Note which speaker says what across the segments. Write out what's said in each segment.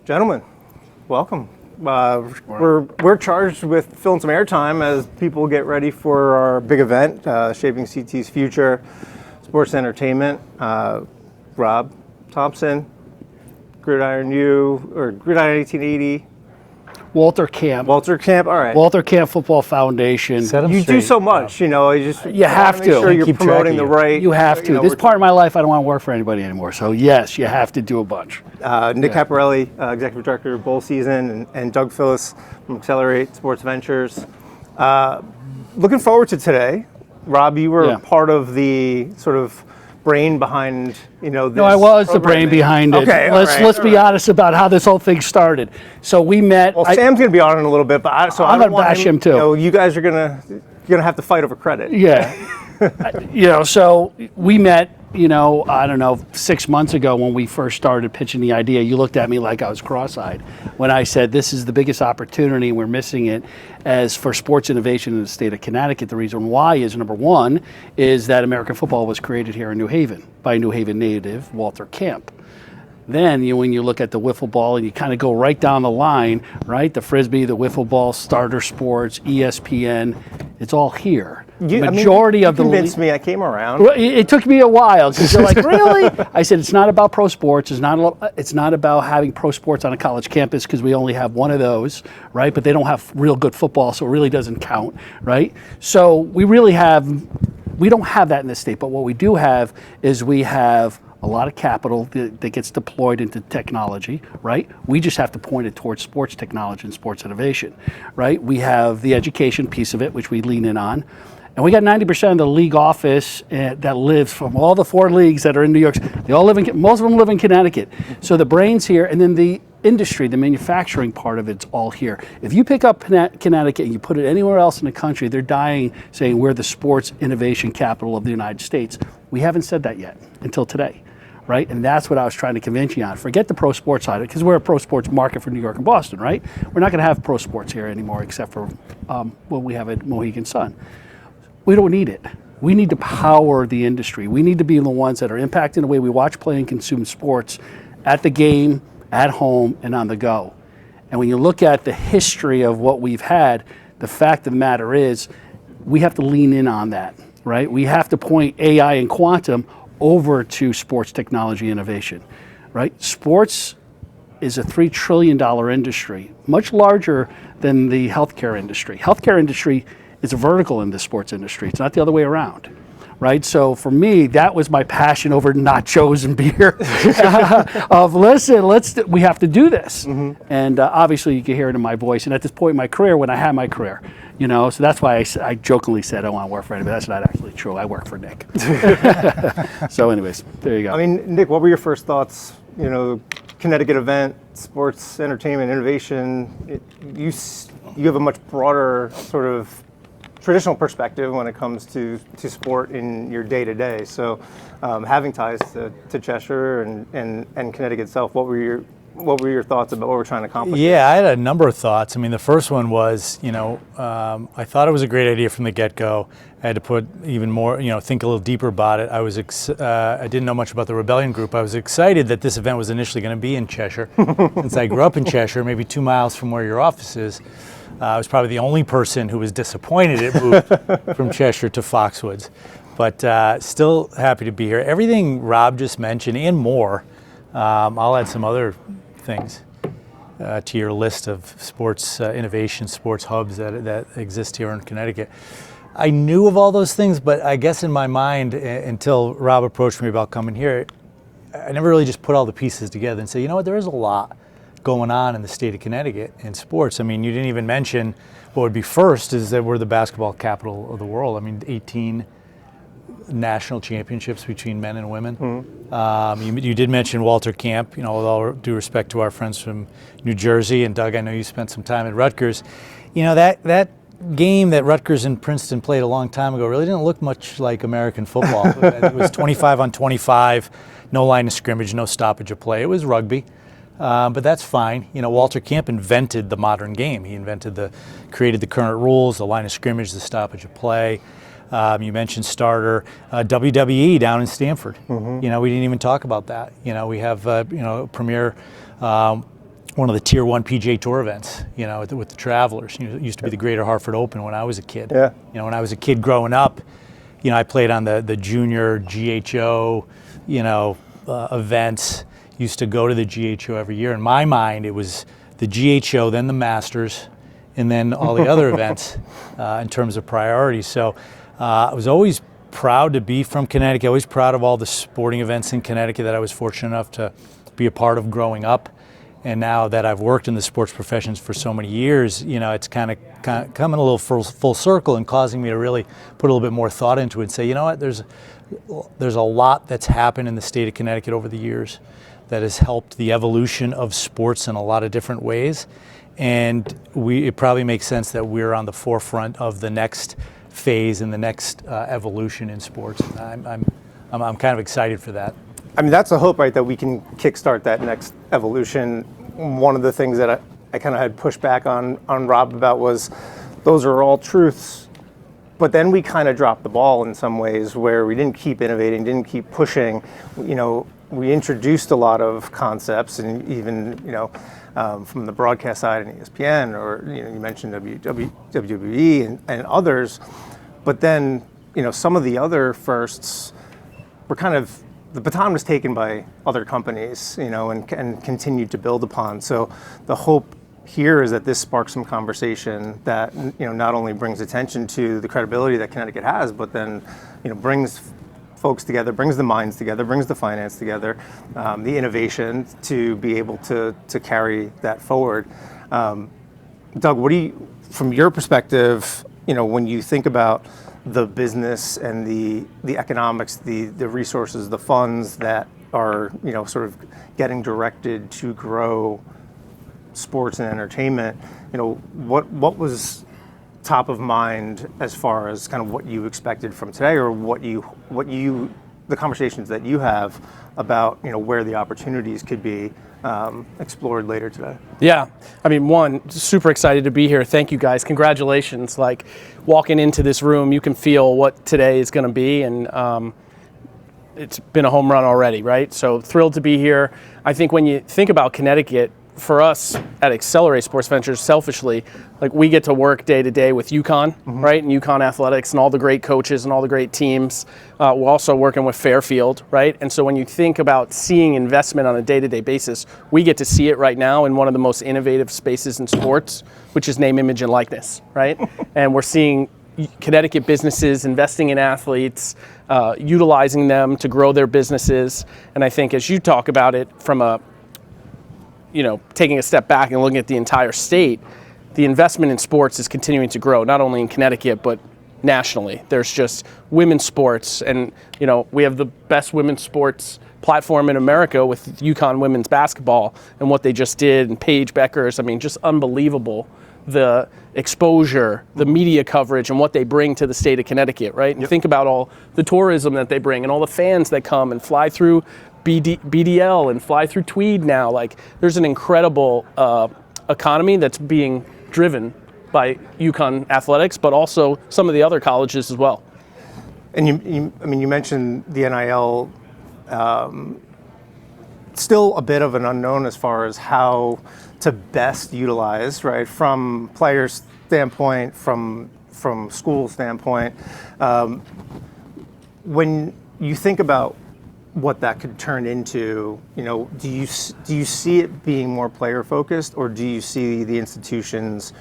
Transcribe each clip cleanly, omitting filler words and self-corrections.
Speaker 1: Gentlemen, welcome. We're charged with filling some airtime as people get ready for our big event, Shaping CT's Future, Sports Entertainment. Rob Thompson, Gridiron 1880.
Speaker 2: Walter Camp.
Speaker 1: Walter Camp, all right.
Speaker 2: Walter Camp Football Foundation.
Speaker 1: You do so much, you
Speaker 2: have to.
Speaker 1: Make sure you're promoting the right.
Speaker 2: You have to. This part of my life, I don't want to work for anybody anymore. So yes, you have to do a bunch.
Speaker 1: Nick Caparelli, Executive Director of Bowl Season, and Doug Phillis from Accelerate Sports Ventures. Looking forward to today. Rob, you were part of the sort of brain behind, this.
Speaker 2: No, I was the brain behind it.
Speaker 1: Okay,
Speaker 2: let's be honest about how this whole thing started. So we met.
Speaker 1: Well, Sam's going to be on in a little bit, but I'm
Speaker 2: going to bash him too.
Speaker 1: You guys are going to have to fight over credit.
Speaker 2: Yeah. So we met, I don't know, 6 months ago when we first started pitching the idea. You looked at me like I was cross-eyed when I said this is the biggest opportunity and we're missing it as for sports innovation in the state of Connecticut. The reason why is, number one, is that American football was created here in New Haven by a New Haven native, Walter Camp. Then when you look at the wiffle ball and you kind of go right down the line, right? The Frisbee, the wiffle ball, Starter Sports, ESPN, it's all here.
Speaker 1: You convinced me. I came around.
Speaker 2: Well, it took me a while because you're like, really? I said, it's not about pro sports. It's not about having pro sports on a college campus because we only have one of those, right? But they don't have real good football, so it really doesn't count, right? So we don't have that in this state. But what we do have is we have a lot of capital that gets deployed into technology, right? We just have to point it towards sports technology and sports innovation, right? We have the education piece of it, which we lean in on. And we got 90% of the league office that lives from all the 4 leagues that are in New York. Most of them live in Connecticut. So the brain's here, and then the industry, the manufacturing part of it's all here. If you pick up Connecticut and you put it anywhere else in the country, they're dying saying we're the sports innovation capital of the United States. We haven't said that yet until today. Right? And that's what I was trying to convince you on. Forget the pro sports side of it, because we're a pro sports market for New York and Boston, right? We're not going to have pro sports here anymore, except for when we have a Mohegan Sun. We don't need it. We need to power the industry. We need to be the ones that are impacting the way we watch, play, and consume sports at the game, at home, and on the go. And when you look at the history of what we've had, the fact of the matter is we have to lean in on that, right? We have to point AI and quantum over to sports technology innovation, right? Sports is a $3 trillion industry, much larger than the healthcare industry. Healthcare industry is a vertical in the sports industry. It's not the other way around, right? So for me, that was my passion over nachos and beer we have to do this. Mm-hmm. And obviously you can hear it in my voice. And at this point in my career, when I had my career, so that's why I jokingly said I don't want to work for anybody. That's not actually true. I work for Nick. So anyways, there you go.
Speaker 1: I mean, Nick, what were your first thoughts? Connecticut event, sports, entertainment, innovation. You have a much broader sort of traditional perspective when it comes to sport in your day-to-day. So having ties to Cheshire and Connecticut itself, what were your thoughts about what we're trying to accomplish?
Speaker 3: Yeah, I had a number of thoughts. I mean, the first one was, I thought it was a great idea from the get-go. I had to put even more, think a little deeper about it. I didn't know much about the Rebellion Group. I was excited that this event was initially going to be in Cheshire. Since I grew up in Cheshire, maybe 2 miles from where your office is. I was probably the only person who was disappointed it moved from Cheshire to Foxwoods. But still happy to be here. Everything Rob just mentioned and more, I'll add some other things to your list of sports innovation, sports hubs that exist here in Connecticut. I knew of all those things, but I guess in my mind, until Rob approached me about coming here, I never really just put all the pieces together and say, you know what, there is a lot going on in the state of Connecticut in sports. I mean, you didn't even mention what would be first is that we're the basketball capital of the world. I mean, 18 national championships between men and women. Mm-hmm. You did mention Walter Camp, with all due respect to our friends from New Jersey, and Doug, I know you spent some time at Rutgers. That game that Rutgers and Princeton played a long time ago really didn't look much like American football. It was 25 on 25, no line of scrimmage, no stoppage of play. It was rugby. But that's fine. Walter Camp invented the modern game. He created the current rules, the line of scrimmage, the stoppage of play. You mentioned Starter, WWE down in Stamford. Mm-hmm. We didn't even talk about that. We have a premier one of the Tier 1 PGA Tour events, with the Travelers. It used to be the Greater Hartford Open when I was a kid.
Speaker 1: Yeah.
Speaker 3: When I was a kid growing up, I played on the junior GHO, events. Used to go to the GHO every year. In my mind, it was the GHO, then the Masters, and then all the other events in terms of priority. So I was always proud to be from Connecticut, always proud of all the sporting events in Connecticut that I was fortunate enough to be a part of growing up. And now that I've worked in the sports professions for so many years, it's kind of coming a little full circle and causing me to really put a little bit more thought into it and say, you know what, there's a lot that's happened in the state of Connecticut over the years that has helped the evolution of sports in a lot of different ways. And it probably makes sense that we're on the forefront of the next phase and the next evolution in sports. I'm kind of excited for that.
Speaker 1: I mean, that's a hope, right, that we can kickstart that next evolution. One of the things that I kind of had pushed back on Rob about was those are all truths, but then we kind of dropped the ball in some ways where we didn't keep innovating, didn't keep pushing. We introduced a lot of concepts, and even, from the broadcast side and ESPN, or, you mentioned WWE and others, but then, some of the other firsts were kind of, the baton was taken by other companies, and continued to build upon. So the hope here is that this sparks some conversation that, not only brings attention to the credibility that Connecticut has, but then, brings folks together, brings the minds together, brings the finance together, the innovation to be able to carry that forward. Doug, what do you, from your perspective, when you think about the business and the economics, the resources, the funds that are, sort of getting directed to grow sports and entertainment, what was top of mind as far as kind of what you expected from today, or the conversations that you have about, where the opportunities could be explored later today?
Speaker 4: Yeah, I mean, one, super excited to be here. Thank you guys. Congratulations. Like, walking into this room, you can feel what today is going to be, and it's been a home run already, right? So thrilled to be here. I think when you think about Connecticut, for us at Accelerate Sports Ventures, selfishly, like, we get to work day to day with UConn, right? And UConn athletics and all the great coaches and all the great teams. We're also working with Fairfield, right? And so when you think about seeing investment on a day-to-day basis, we get to see it right now in one of the most innovative spaces in sports, which is name, image, and likeness, right? And we're seeing Connecticut businesses investing in athletes, utilizing them to grow their businesses. And I think as you talk about it from a taking a step back and looking at the entire state, the investment in sports is continuing to grow, not only in Connecticut, but nationally. There's just women's sports, and, we have the best women's sports platform in America with UConn women's basketball and what they just did, and Paige Beckers. I mean, just unbelievable, the exposure, the media coverage, and what they bring to the state of Connecticut, right? And think about all the tourism that they bring and all the fans that come and fly through BDL and fly through Tweed now. Like, there's an incredible economy that's being driven by UConn athletics, but also some of the other colleges as well.
Speaker 1: And you mentioned the NIL, still a bit of an unknown as far as how to best utilize, right, from players' standpoint, from school standpoint. When you think about what that could turn into, do you see it being more player focused, or do you see the institutions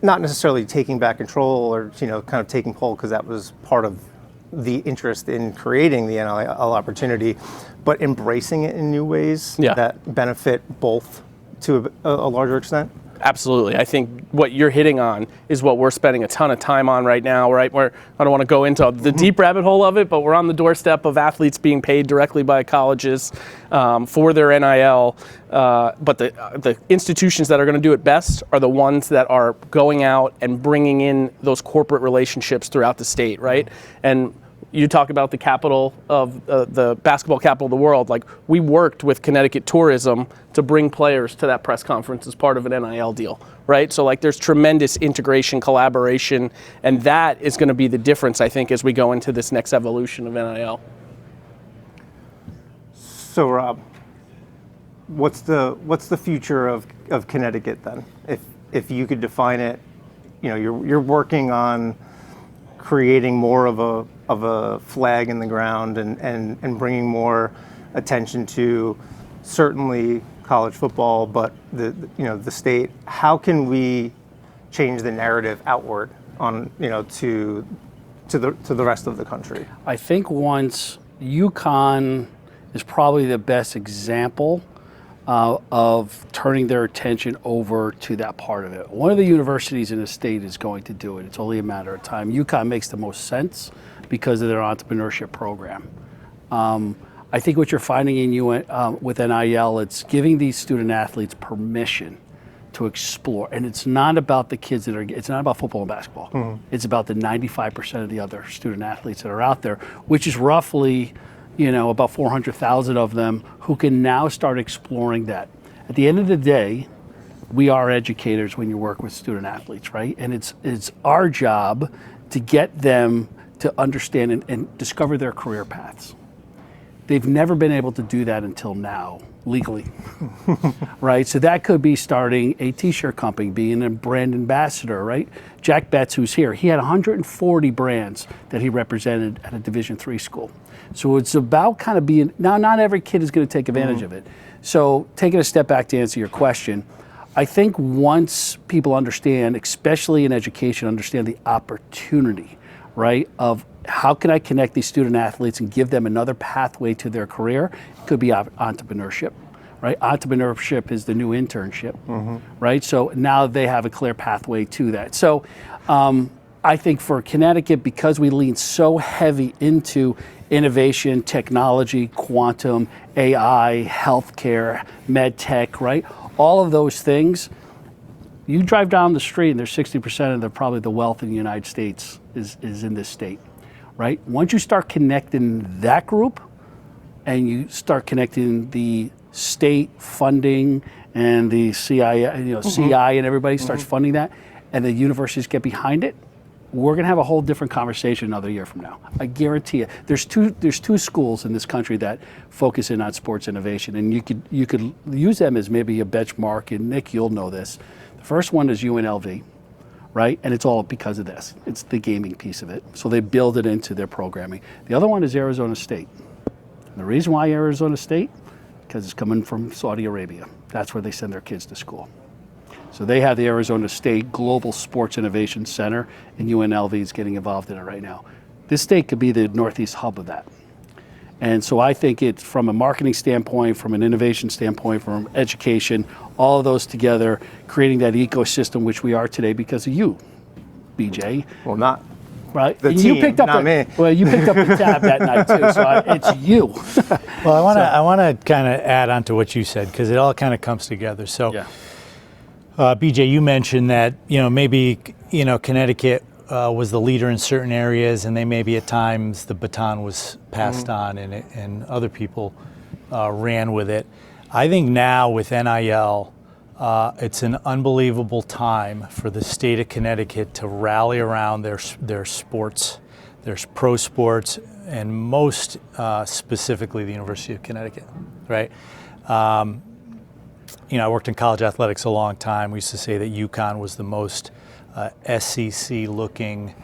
Speaker 1: not necessarily taking back control or kind of taking hold, because that was part of the interest in creating the NIL opportunity, but embracing it in new ways that benefit both to a larger extent?
Speaker 4: Absolutely. I think what you're hitting on is what we're spending a ton of time on right now, right? Where I don't want to go into the deep rabbit hole of it, but we're on the doorstep of athletes being paid directly by colleges for their NIL. But the institutions that are going to do it best are the ones that are going out and bringing in those corporate relationships throughout the state, right? And you talk about the capital of the basketball capital of the world. Like, we worked with Connecticut Tourism to bring players to that press conference as part of an NIL deal, right? So, like, there's tremendous integration, collaboration, and that is going to be the difference, I think, as we go into this next evolution of NIL.
Speaker 1: So, Rob, what's the future of Connecticut then? If you could define it, you're working on creating more of a flag in the ground and bringing more attention to certainly college football, but the state. How can we change the narrative outward on to the rest of the country?
Speaker 2: I think once UConn is probably the best example of turning their attention over to that part of it. One of the universities in the state is going to do it. It's only a matter of time. UConn makes the most sense because of their entrepreneurship program. I think what you're finding in with NIL, it's giving these student athletes permission to explore. And it's not about the kids it's not about football and basketball. Mm-hmm. It's about the 95% of the other student athletes that are out there, which is roughly about 400,000 of them who can now start exploring that. At the end of the day, we are educators when you work with student athletes, right? And it's our job to get them to understand and discover their career paths. They've never been able to do that until now, legally, right? So that could be starting a t-shirt company, being a brand ambassador, right? Jack Betts, who's here, he had 140 brands that he represented at a Division III school. So it's about kind of being, now not every kid is going to take advantage of it. So taking a step back to answer your question, I think once people understand, especially in education, understand the opportunity, right, of how can I connect these student athletes and give them another pathway to their career? It could be entrepreneurship, right? Entrepreneurship is the new internship, right? So now they have a clear pathway to that. So I think for Connecticut, because we lean so heavy into innovation, technology, quantum, AI, healthcare, med tech, right? All of those things, you drive down the street and there's 60% of probably the wealth in the United States is in this state, right? Once you start connecting that group and you start connecting the state funding and the CI and everybody starts funding that and the universities get behind it, we're going to have a whole different conversation another year from now. I guarantee you. There's two schools in this country that focus in on sports innovation, and you could use them as maybe a benchmark. And Nick, you'll know this. The first one is UNLV, right? And it's all because of this. It's the gaming piece of it. So they build it into their programming. The other one is Arizona State. And the reason why Arizona State, because it's coming from Saudi Arabia. That's where they send their kids to school. So they have the Arizona State Global Sports Innovation Center, and UNLV is getting involved in it right now. This state could be the Northeast hub of that. And so I think it's from a marketing standpoint, from an innovation standpoint, from education, all of those together, creating that ecosystem which we are today because of you, BJ.
Speaker 1: Well, not
Speaker 2: right.
Speaker 1: The
Speaker 2: and
Speaker 1: team,
Speaker 2: you picked up
Speaker 1: not me.
Speaker 2: Well, you picked up the tab that night too, so it's you.
Speaker 3: Well, I want to kind of add on to what you said because it all kind of comes together. So.
Speaker 2: Yeah.
Speaker 3: BJ, you mentioned that maybe Connecticut was the leader in certain areas, and they maybe at times the baton was passed on, and other people ran with it. I think now with NIL, it's an unbelievable time for the state of Connecticut to rally around their sports, their pro sports, and most specifically the University of Connecticut, right? I worked in college athletics a long time. We used to say that UConn was the most SEC-looking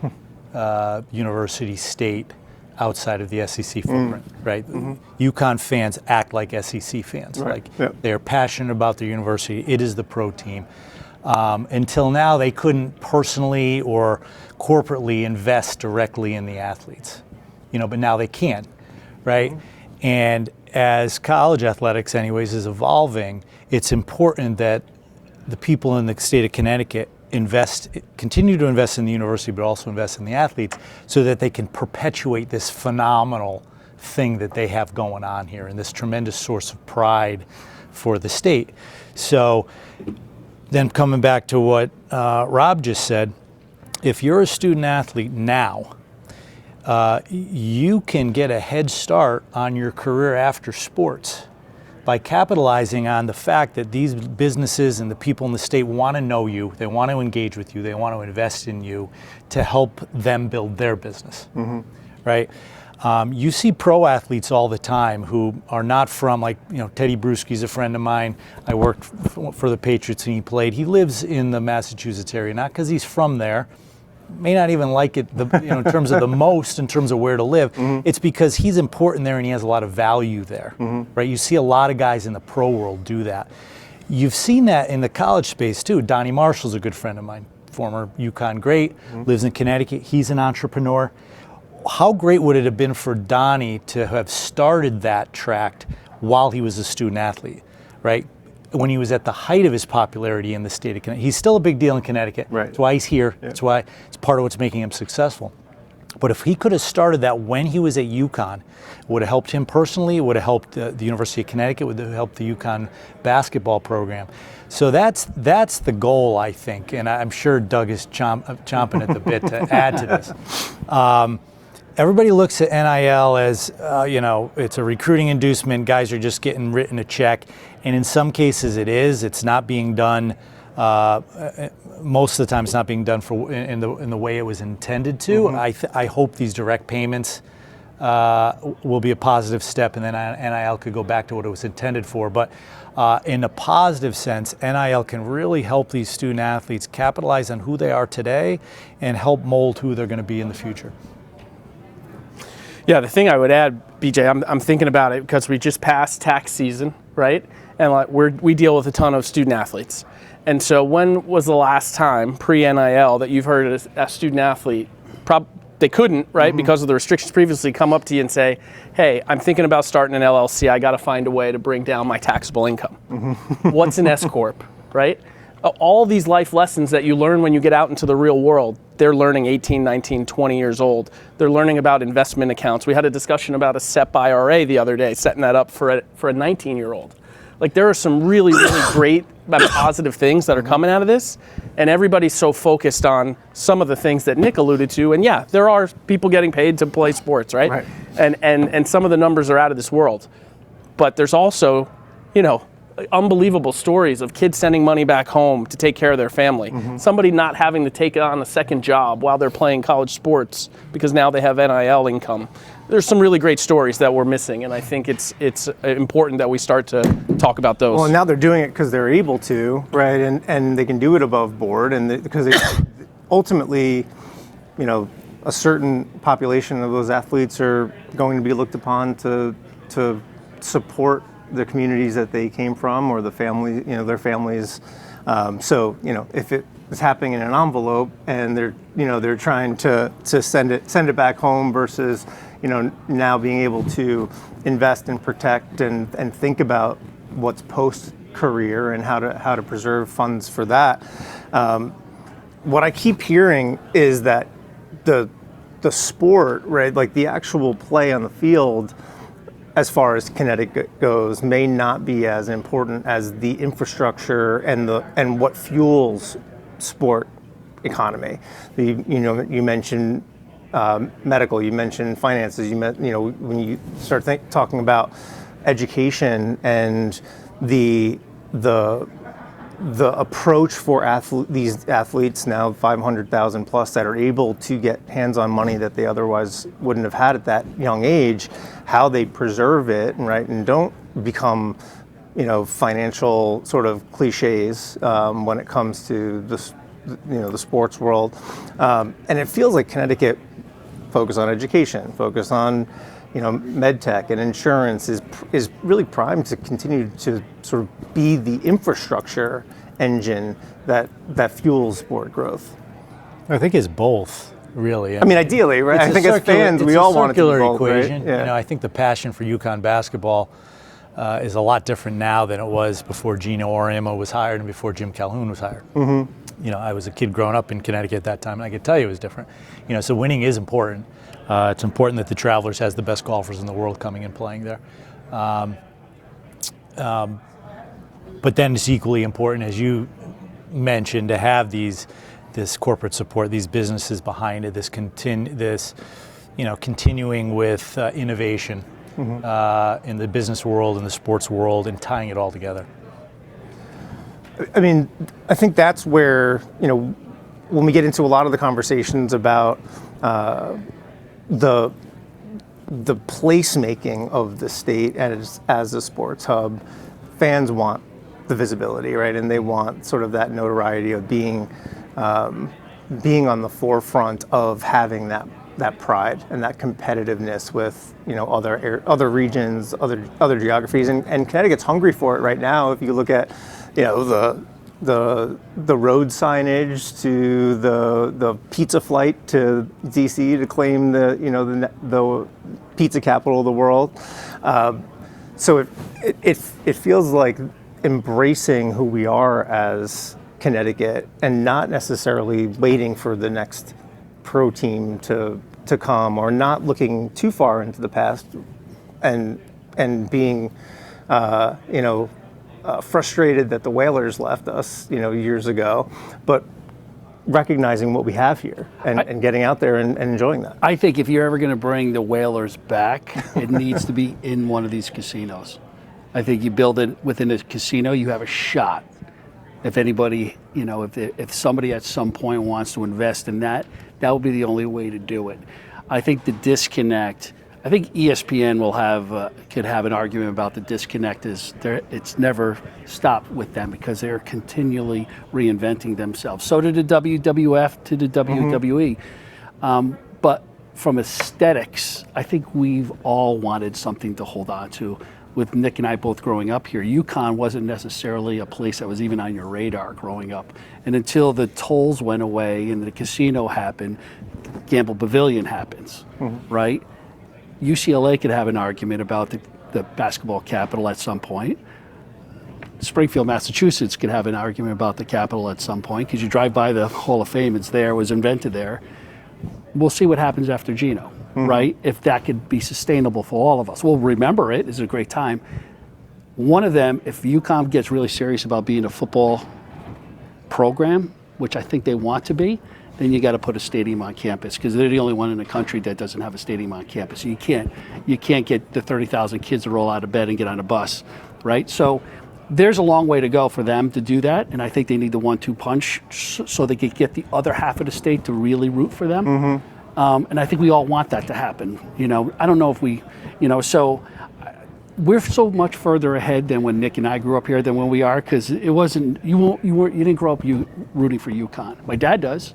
Speaker 3: university state outside of the SEC footprint, right? UConn fans act like SEC fans.
Speaker 1: Right.
Speaker 3: They're passionate about their university. It is the pro team. Until now, they couldn't personally or corporately invest directly in the athletes, but now they can, right? And as college athletics, anyways, is evolving, it's important that the people in the state of Connecticut continue to invest in the university, but also invest in the athletes so that they can perpetuate this phenomenal thing that they have going on here and this tremendous source of pride for the state. So then coming back to what Rob just said, if you're a student athlete now, you can get a head start on your career after sports by capitalizing on the fact that these businesses and the people in the state want to know you, they want to engage with you, they want to invest in you to help them build their business, right? You see pro athletes all the time who are not from, like, Teddy Bruschi's a friend of mine. I worked for the Patriots and he played. He lives in the Massachusetts area, not because he's from there, may not even like it, in terms of in terms of where to live. It's because he's important there and he has a lot of value there, right? You see a lot of guys in the pro world do that. You've seen that in the college space too. Donnie Marshall's a good friend of mine, former UConn great, lives in Connecticut. He's an entrepreneur. How great would it have been for Donnie to have started that tract while he was a student athlete, right? When he was at the height of his popularity in the state of Connecticut. He's still a big deal in Connecticut.
Speaker 1: Right.
Speaker 3: That's why he's here.
Speaker 1: Yeah.
Speaker 3: That's why it's part of what's making him successful. But if he could have started that when he was at UConn, it would have helped him personally, it would have helped the University of Connecticut, it would have helped the UConn basketball program. So that's the goal, I think, and I'm sure Doug is chomping at the bit to add to this. Everybody looks at NIL as, it's a recruiting inducement. Guys are just getting written a check. And in some cases it is. It's not being done, most of the time it's not being done in the way it was intended to. I hope these direct payments will be a positive step, and then NIL could go back to what it was intended for. But in a positive sense, NIL can really help these student athletes capitalize on who they are today and help mold who they're going to be in the future.
Speaker 4: Yeah, the thing I would add, BJ, I'm thinking about it because we just passed tax season, right? And we deal with a ton of student athletes. And so when was the last time pre-NIL that you've heard a student athlete, they couldn't, right, because of the restrictions previously, come up to you and say, hey, I'm thinking about starting an LLC. I got to find a way to bring down my taxable income. What's an S Corp, right? All these life lessons that you learn when you get out into the real world, they're learning 18, 19, 20 years old. They're learning about investment accounts. We had a discussion about a SEP IRA the other day, setting that up for a 19-year-old. Like, there are some really, really great positive things that are coming out of this, and everybody's so focused on some of the things that Nick alluded to. And yeah, there are people getting paid to play sports, right? And some of the numbers are out of this world. But there's also, unbelievable stories of kids sending money back home to take care of their family. Somebody not having to take on a second job while they're playing college sports because now they have NIL income. There's some really great stories that we're missing, and I think it's important that we start to talk about those.
Speaker 1: Well, now they're doing it because they're able to, right? And they can do it above board, and because ultimately, a certain population of those athletes are going to be looked upon to support the communities that they came from, or the family, their families. So if it is happening in an envelope and they're trying to send it back home versus now being able to invest and protect and think about what's post career and how to preserve funds for that. What I keep hearing is that the sport, right, like the actual play on the field, as far as Connecticut goes, may not be as important as the infrastructure and what fuels sport economy. You mentioned medical, you mentioned finances, when you start talking about education and the approach for these athletes now 500,000 plus that are able to get hands-on money that they otherwise wouldn't have had at that young age, how they preserve it, right, and don't become financial sort of cliches when it comes to the sports world, and it feels like Connecticut focus on education, focus on med tech and insurance is really primed to continue to sort of be the infrastructure engine that fuels sport growth.
Speaker 3: I think it's both, really.
Speaker 1: I mean, ideally, right? I think as fans, we all want it to be both,
Speaker 3: equation.
Speaker 1: Right? Yeah.
Speaker 3: I think the passion for UConn basketball is a lot different now than it was before Gino Auriemma was hired and before Jim Calhoun was hired. I was a kid growing up in Connecticut at that time, and I could tell you it was different. So winning is important. It's important that the Travelers has the best golfers in the world coming and playing there. But then it's equally important, as you mentioned, to have this corporate support, these businesses behind it, continuing with innovation in the business world, in the sports world, and tying it all together.
Speaker 1: I mean, I think that's where, when we get into a lot of the conversations about the the placemaking of the state as a sports hub, fans want the visibility, right? And they want sort of that notoriety of being on the forefront of having that pride and that competitiveness with other regions, other geographies, and Connecticut's hungry for it right now. If you look at the road signage to the pizza flight to DC to claim the pizza capital of the world, so it feels like embracing who we are as Connecticut and not necessarily waiting for the next pro team to come, or not looking too far into the past and being frustrated that the Whalers left us years ago, but recognizing what we have here and getting out there and enjoying that.
Speaker 2: I think if you're ever going to bring the Whalers back, it needs to be in one of these casinos. I think you build it within a casino, you have a shot. If anybody, if somebody at some point wants to invest in that, that would be the only way to do it. I think the disconnect, I think ESPN could have an argument about the disconnect it's never stopped with them because they're continually reinventing themselves. So did the WWF to the WWE. But from aesthetics, I think we've all wanted something to hold on to. With Nick and I both growing up here, UConn wasn't necessarily a place that was even on your radar growing up. And until the tolls went away and the casino happened, Gamble Pavilion happens, right? UCLA could have an argument about the basketball capital at some point. Springfield, Massachusetts could have an argument about the capital at some point because you drive by the Hall of Fame, it's there, it was invented there. We'll see what happens after Gino. Right? If that could be sustainable for all of us. We'll remember it. It's a great time. One of them, if UConn gets really serious about being a football program, which I think they want to be, then you got to put a stadium on campus because they're the only one in the country that doesn't have a stadium on campus. You can't get the 30,000 kids to roll out of bed and get on a bus, right? So there's a long way to go for them to do that, and I think they need the 1-2 punch so they could get the other half of the state to really root for them. And I think we all want that to happen. I don't know if we, so we're so much further ahead than when Nick and I grew up here than when we are, because it wasn't, you didn't grow up rooting for UConn. My dad does,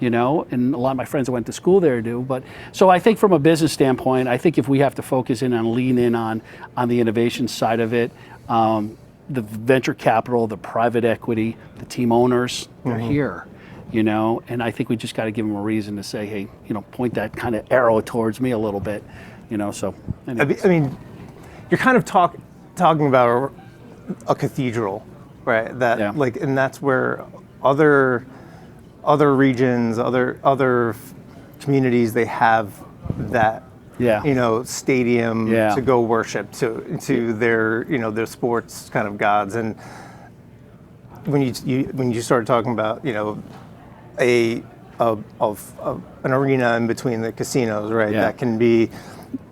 Speaker 2: and a lot of my friends that went to school there do. But so I think from a business standpoint, I think if we have to focus in on lean in on the innovation side of it, the venture capital, the private equity, the team owners, they're here. And I think we just got to give them a reason to say, hey, point that kind of arrow towards me a little bit, so. Anyways.
Speaker 1: I mean, you're kind of talking about a cathedral, right? And that's where other regions, other communities, they have that, stadium to go worship to their sports kind of gods. And when you started talking about, an arena in between the casinos, right?
Speaker 2: Yeah.
Speaker 1: That can be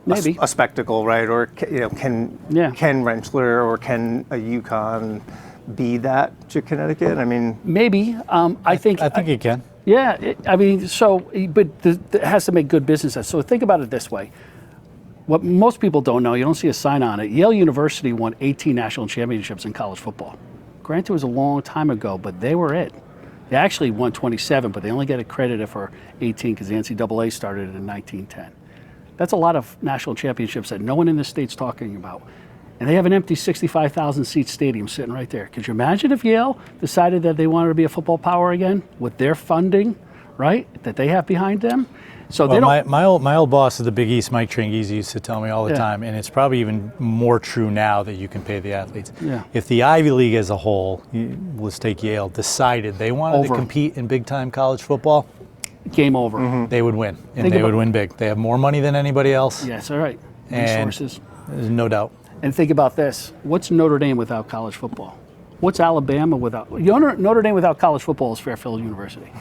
Speaker 2: maybe
Speaker 1: a spectacle, right? Or can Rentschler or can a UConn be that to Connecticut? I mean,
Speaker 2: maybe. I think
Speaker 3: it can.
Speaker 2: Yeah, but it has to make good business sense. So think about it this way. What most people don't know, you don't see a sign on it. Yale University won 18 national championships in college football. Granted, it was a long time ago, but they were it. They actually won 27, but they only get accredited for 18 because the NCAA started in 1910. That's a lot of national championships that no one in the state's talking about. And they have an empty 65,000-seat stadium sitting right there. Could you imagine if Yale decided that they wanted to be a football power again with their funding, right, that they have behind them? So
Speaker 3: my old boss at the Big East, Mike Tranghese, used to tell me all the time, and it's probably even more true now that you can pay the athletes.
Speaker 2: Yeah.
Speaker 3: If the Ivy League as a whole, let's take Yale, decided they wanted to compete in big-time college football,
Speaker 2: game over.
Speaker 3: they would win, and they would win big. They have more money than anybody else.
Speaker 2: Yes, all right.
Speaker 3: And
Speaker 2: resources.
Speaker 3: There's no doubt.
Speaker 2: And think about this. What's Notre Dame without college football? What's Alabama without? Notre Dame without college football is Fairfield University.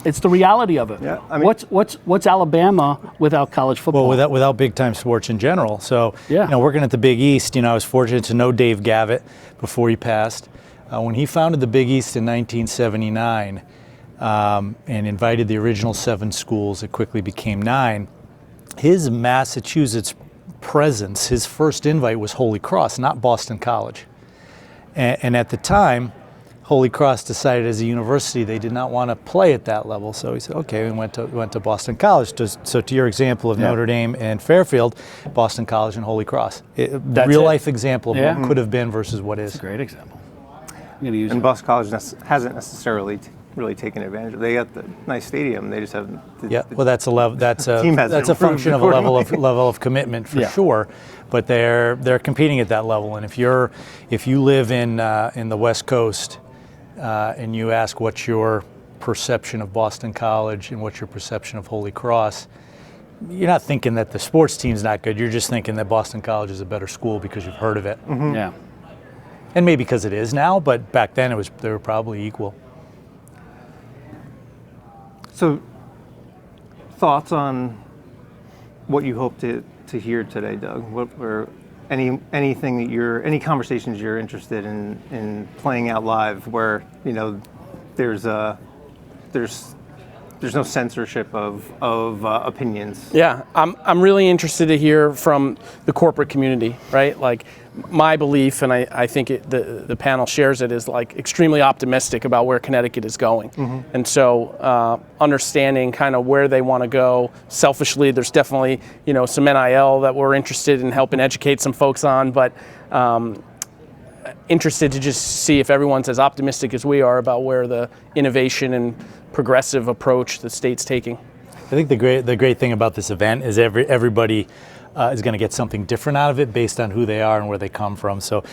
Speaker 2: It's the reality of it.
Speaker 1: Yeah, I mean,
Speaker 2: what's Alabama without college football?
Speaker 3: Well, without big time sports in general. So, working at the Big East, I was fortunate to know Dave Gavitt before he passed. When he founded the Big East in 1979 and invited the original 7 schools, it quickly became 9. his Massachusetts presence, his first invite was Holy Cross, not Boston College. And at the time, Holy Cross decided as a university they did not want to play at that level. So he said, okay, we went to Boston College. So to your example of Notre Dame and Fairfield, Boston College and Holy Cross. Real life example of what could have been versus what is.
Speaker 2: That's a great example. I'm going to use
Speaker 1: And
Speaker 2: it.
Speaker 1: Boston College hasn't necessarily really taken advantage of. They got the nice stadium. They just haven't.
Speaker 3: Well, that's a level. That's a
Speaker 1: team hasn't
Speaker 3: that's a function of a
Speaker 1: improved
Speaker 3: level of commitment for
Speaker 2: Yeah.
Speaker 3: sure. But they're competing at that level. And if you live in the West Coast, and you ask what's your perception of Boston College and what's your perception of Holy Cross, you're not thinking that the sports team's not good. You're just thinking that Boston College is a better school because you've heard of it.
Speaker 2: Yeah.
Speaker 3: And maybe because it is now, but back then they were probably equal.
Speaker 1: So, thoughts on what you hope to hear today, Doug? What were anything that any conversations you're interested in playing out live, where there's no censorship of opinions?
Speaker 4: Yeah, I'm really interested to hear from the corporate community, right? Like, my belief, and I think the panel shares it, is like extremely optimistic about where Connecticut is going. And so understanding kind of where they want to go. Selfishly, there's definitely some NIL that we're interested in helping educate some folks on, but interested to just see if everyone's as optimistic as we are about where the innovation and progressive approach the state's taking.
Speaker 3: I think the great thing about this event is everybody is going to get something different out of it based on who they are and where they come from. So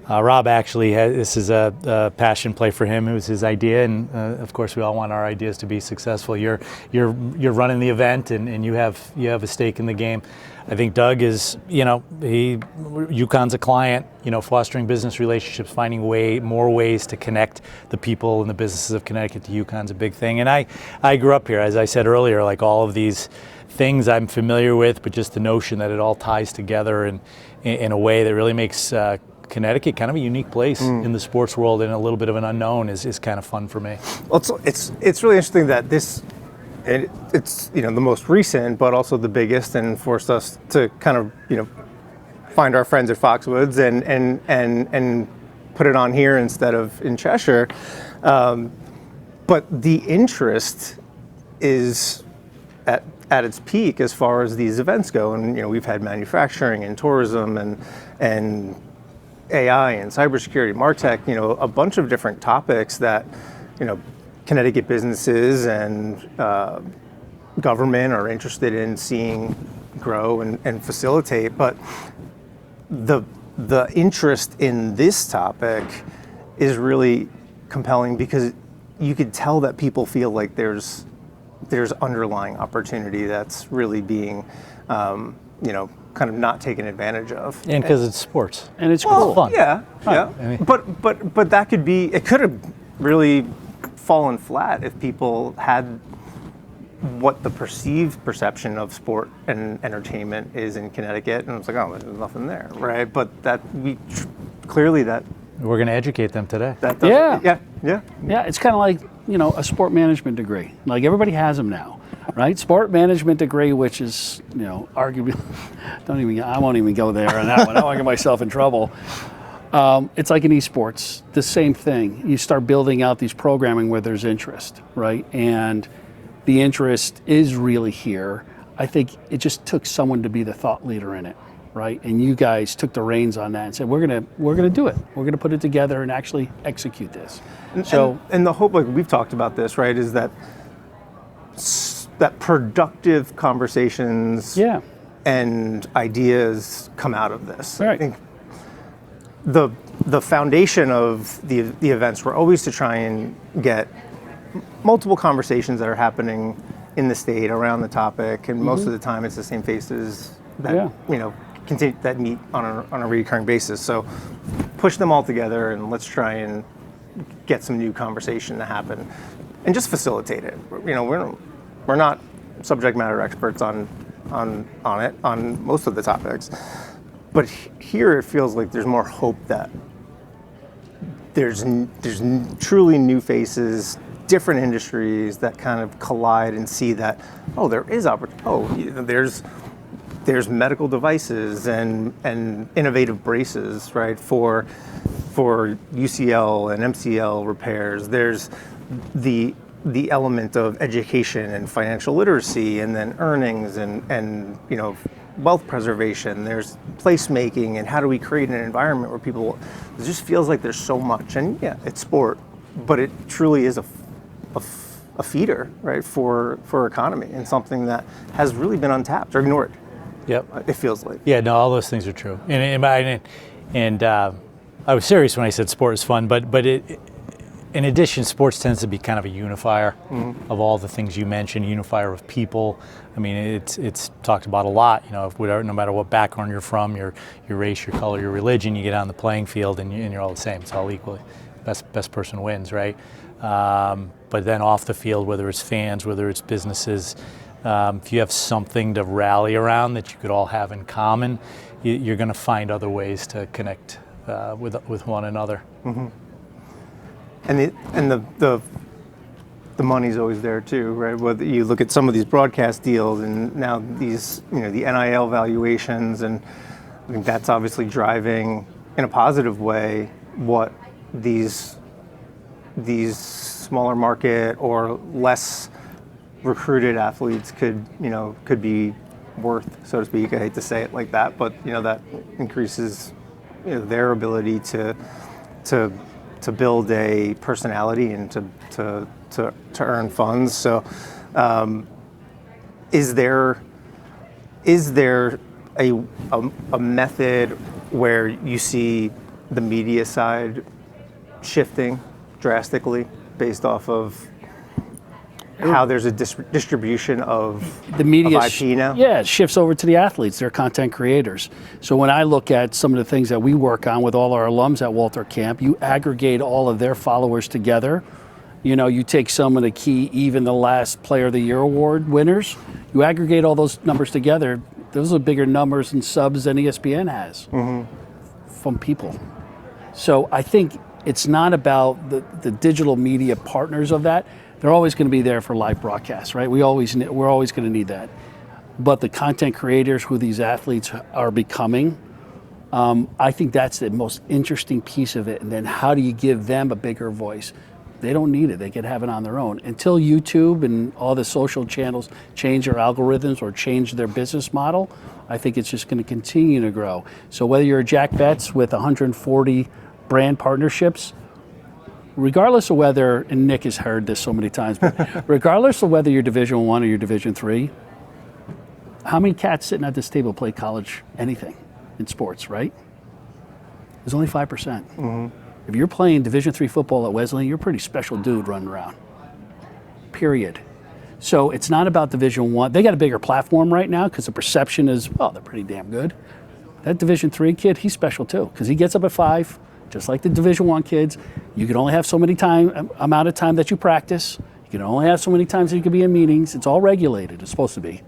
Speaker 3: Rob actually this is a passion play for him. It was his idea, and of course we all want our ideas to be successful. You're running the event, and you have a stake in the game. I think Doug is, UConn's a client, fostering business relationships, finding more ways to connect the people and the businesses of Connecticut to UConn's a big thing. And I grew up here, as I said earlier, like all of these things I'm familiar with, but just the notion that it all ties together in a way that really makes Connecticut kind of a unique place in the sports world, and a little bit of an unknown is kind of fun for me.
Speaker 1: Well, it's really interesting that it's the most recent, but also the biggest, and forced us to kind of find our friends at Foxwoods and put it on here instead of in Cheshire. But the interest is at its peak as far as these events go, and we've had manufacturing and tourism and AI and cybersecurity, MarTech, a bunch of different topics that Connecticut businesses and government are interested in seeing grow and facilitate. But the interest in this topic is really compelling because you could tell that people feel like there's underlying opportunity that's really being kind of not taken advantage of.
Speaker 3: And because it's sports.
Speaker 2: And it's
Speaker 3: Well,
Speaker 2: cool.
Speaker 3: fun.
Speaker 1: Yeah.
Speaker 3: I mean-
Speaker 1: But that it could have really fallen flat if people had what the perceived perception of sport and entertainment is in Connecticut, and it's like, oh, there's nothing there, right? But clearly
Speaker 3: We're going to educate them today.
Speaker 1: that
Speaker 2: Yeah.
Speaker 1: yeah.
Speaker 2: Yeah, it's kind of like, a sport management degree. Like, everybody has them now, right? Sport management degree, which is, arguably, I won't even go there on that one. I don't want to get myself in trouble. It's like in esports, the same thing. You start building out these programming where there's interest, right? And the interest is really here. I think it just took someone to be the thought leader in it, right? And you guys took the reins on that and said, we're gonna do it. We're gonna put it together and actually execute this.
Speaker 1: And the hope, like we've talked about this, right, is that productive conversations and ideas come out of this.
Speaker 2: Right.
Speaker 1: I think the foundation of the events were always to try and get multiple conversations that are happening in the state around the topic, and most of the time it's the same faces that continue that meet on a recurring basis. So push them all together and let's try and get some new conversation to happen, and just facilitate it. We're not subject matter experts on most of the topics, but here it feels like there's more hope that there's truly new faces, different industries that kind of collide and see that, oh, there is opportunity. Oh, there's there's medical devices and innovative braces, right, for UCL and MCL repairs. There's the element of education and financial literacy, and then earnings and wealth preservation. There's placemaking, and how do we create an environment where people, it just feels like there's so much. And yeah, it's sport, but it truly is a feeder, right, for economy, and something that has really been untapped or ignored.
Speaker 3: Yep.
Speaker 1: It feels like.
Speaker 3: Yeah, no, all those things are true. And I was serious when I said sport is fun, but in addition, sports tends to be kind of a unifier of all the things you mentioned, unifier of people. I mean, it's talked about a lot. No matter what background you're from, your race, your color, your religion, you get on the playing field and you're all the same. It's all equally. Best person wins, right? But then off the field, whether it's fans, whether it's businesses, if you have something to rally around that you could all have in common, you're going to find other ways to connect with one another.
Speaker 1: Mm-hmm. And the money's always there too, right? Whether you look at some of these broadcast deals, and now these, the NIL valuations, and I think that's obviously driving in a positive way what these smaller market or less recruited athletes could be worth, so to speak. I hate to say it like that, but that increases their ability to build a personality and to earn funds. So, is there a method where you see the media side shifting drastically based off of how there's a distribution of
Speaker 2: the media
Speaker 1: of IP now?
Speaker 2: Yeah, it shifts over to the athletes. They're content creators. So when I look at some of the things that we work on with all our alums at Walter Camp, you aggregate all of their followers together. You take some of the key, even the last Player of the Year award winners, you aggregate all those numbers together. Those are bigger numbers and subs than ESPN has from people. So I think it's not about the digital media partners of that. They're always going to be there for live broadcasts, right? We're always going to need that. But the content creators who these athletes are becoming, I think that's the most interesting piece of it. And then how do you give them a bigger voice? They don't need it. They can have it on their own. Until YouTube and all the social channels change their algorithms or change their business model, I think it's just going to continue to grow. So whether you're Jack Betts with 140 brand partnerships, regardless of whether, and Nick has heard this so many times, but regardless of whether you're Division I or you're Division III, how many cats sitting at this table play college anything in sports, right? There's only 5%. Mm-hmm. If you're playing Division III football at Wesleyan, you're a pretty special dude running around, period. So it's not about Division I. They got a bigger platform right now because the perception is, well, they're pretty damn good. That Division III kid, he's special too because he gets up at 5, just like the Division I kids. You can only have so many amount of time that you practice. You can only have so many times that you can be in meetings. It's all regulated. It's supposed to be.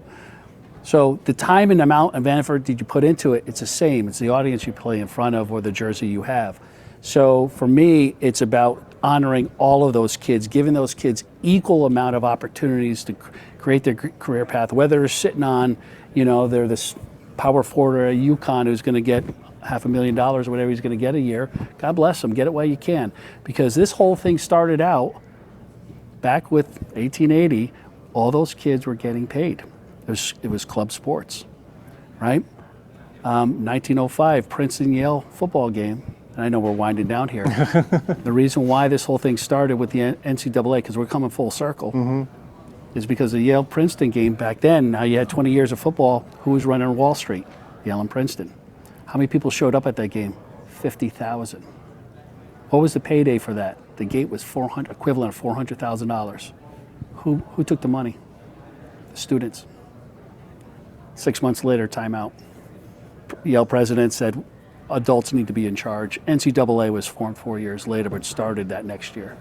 Speaker 2: So the time and amount of effort that you put into it, it's the same. It's the audience you play in front of or the jersey you have. So for me, it's about honoring all of those kids, giving those kids equal amount of opportunities to create their career path, whether they're sitting on, they're this power forward at UConn who's going to get $500,000 or whatever he's going to get a year. God bless him. Get it while you can. Because this whole thing started out back with 1880. All those kids were getting paid. It was club sports, right? 1905, Princeton-Yale football game. And I know we're winding down here. The reason why this whole thing started with the NCAA, because we're coming full circle, is because the Yale-Princeton game back then, now you had 20 years of football, who was running Wall Street? Yale and Princeton. How many people showed up at that game? 50,000. What was the payday for that? The gate was equivalent of $400,000. Who took the money? The students. 6 months later, timeout. Yale president said, adults need to be in charge. NCAA was formed 4 years later, but started that next year.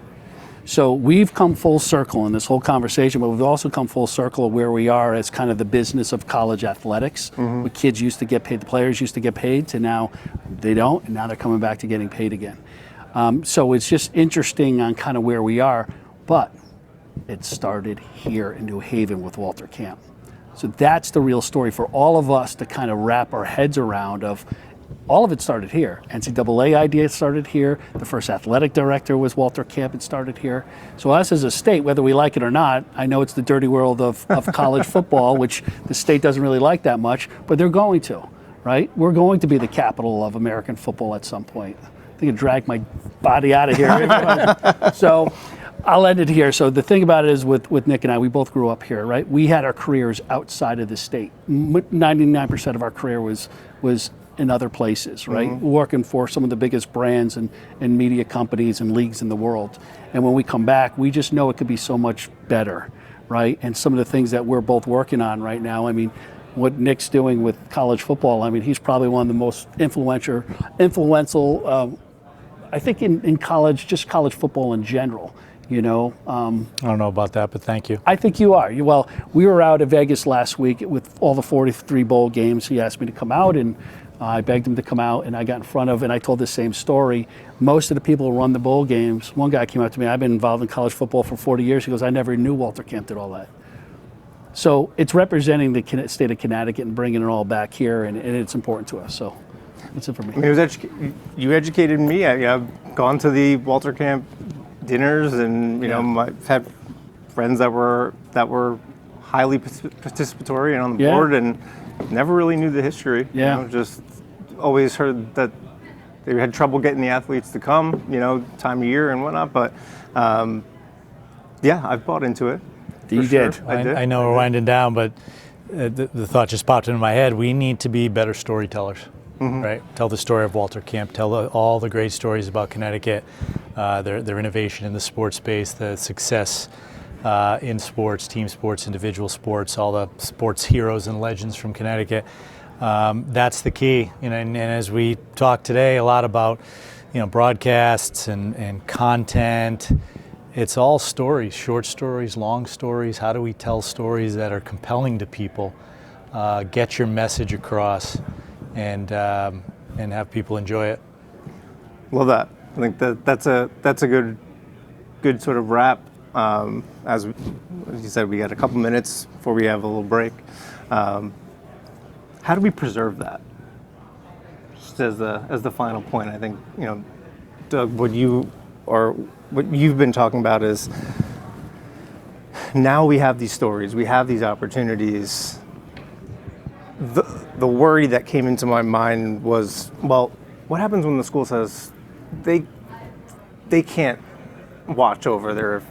Speaker 2: So we've come full circle in this whole conversation, but we've also come full circle of where we are as kind of the business of college athletics. Where kids used to get paid, the players used to get paid, to now they don't, and now they're coming back to getting paid again. So it's just interesting on kind of where we are, but it started here in New Haven with Walter Camp. So that's the real story for all of us to kind of wrap our heads around of. All of it started here. NCAA idea started here. The first athletic director was Walter Camp. It started here. So us as a state, whether we like it or not, I know it's the dirty world of college football, which the state doesn't really like that much, but they're going to, right? We're going to be the capital of American football at some point. I think I dragged my body out of here. So I'll end it here. So the thing about it is with Nick and I, we both grew up here, right? We had our careers outside of the state. 99% of our career was in other places, right? Working for some of the biggest brands and media companies and leagues in the world. And when we come back, we just know it could be so much better, right? And some of the things that we're both working on right now, I mean, what Nick's doing with college football, I mean, he's probably one of the most influential, I think in college, just college football in general. You know,
Speaker 3: I don't know about that, but thank you.
Speaker 2: I think you are. Well, we were out at Vegas last week with all the 43 bowl games. He asked me to come out, and I begged him to come out, and I got in front of, and I told the same story. Most of the people who run the bowl games, one guy came up to me, I've been involved in college football for 40 years. He goes, I never knew Walter Camp did all that. So it's representing the state of Connecticut and bringing it all back here, and it's important to us. So that's it for me.
Speaker 1: I mean, it was you educated me. I've gone to the Walter Camp dinners, and I've had friends that were highly participatory and on the board, and never really knew the history.
Speaker 2: Yeah.
Speaker 1: Just always heard that they had trouble getting the athletes to come. Time of year and whatnot. But I've bought into it.
Speaker 2: You did.
Speaker 1: Sure. I did.
Speaker 3: I know we're winding down, but the thought just popped into my head. We need to be better storytellers, right? Tell the story of Walter Camp. Tell all the great stories about Connecticut, their innovation in the sports space, the success in sports, team sports, individual sports, all the sports heroes and legends from Connecticut. That's the key. And as we talk today a lot about, broadcasts and content. It's all stories, short stories, long stories. How do we tell stories that are compelling to people? Get your message across, and have people enjoy it.
Speaker 1: Love that. I think that's a good sort of wrap. As you said, we got a couple minutes before we have a little break. How do we preserve that? Just as the final point, I think Doug, what you've been talking about is now we have these stories, we have these opportunities. The worry that came into my mind was, well, what happens when the school says they can't watch over their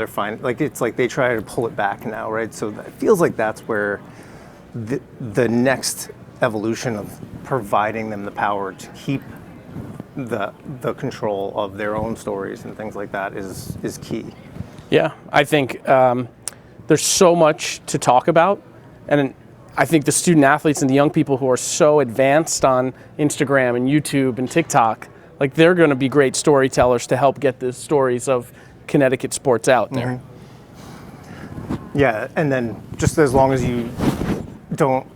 Speaker 1: fine? Like, it's like they try to pull it back now, right? So it feels like that's where the next evolution of providing them the power to keep the control of their own stories and things like that is key.
Speaker 4: Yeah, I think there's so much to talk about, and I think the student athletes and the young people who are so advanced on Instagram and YouTube and TikTok, like, they're going to be great storytellers to help get the stories of Connecticut sports out there.
Speaker 1: Yeah, and then just as long as you don't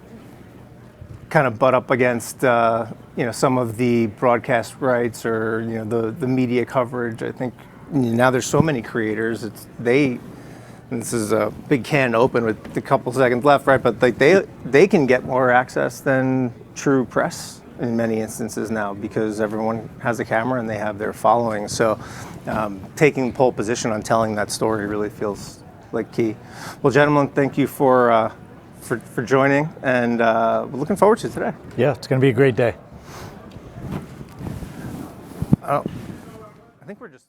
Speaker 1: kind of butt up against some of the broadcast rights or the media coverage. I think now there's so many creators. And this is a big can to open with a couple seconds left, right? But like they can get more access than true press in many instances now, because everyone has a camera and they have their following. So taking pole position on telling that story really feels like key. Well, gentlemen, thank you for joining, and we're looking forward to today.
Speaker 3: Yeah, it's going to be a great day.
Speaker 1: I think we're just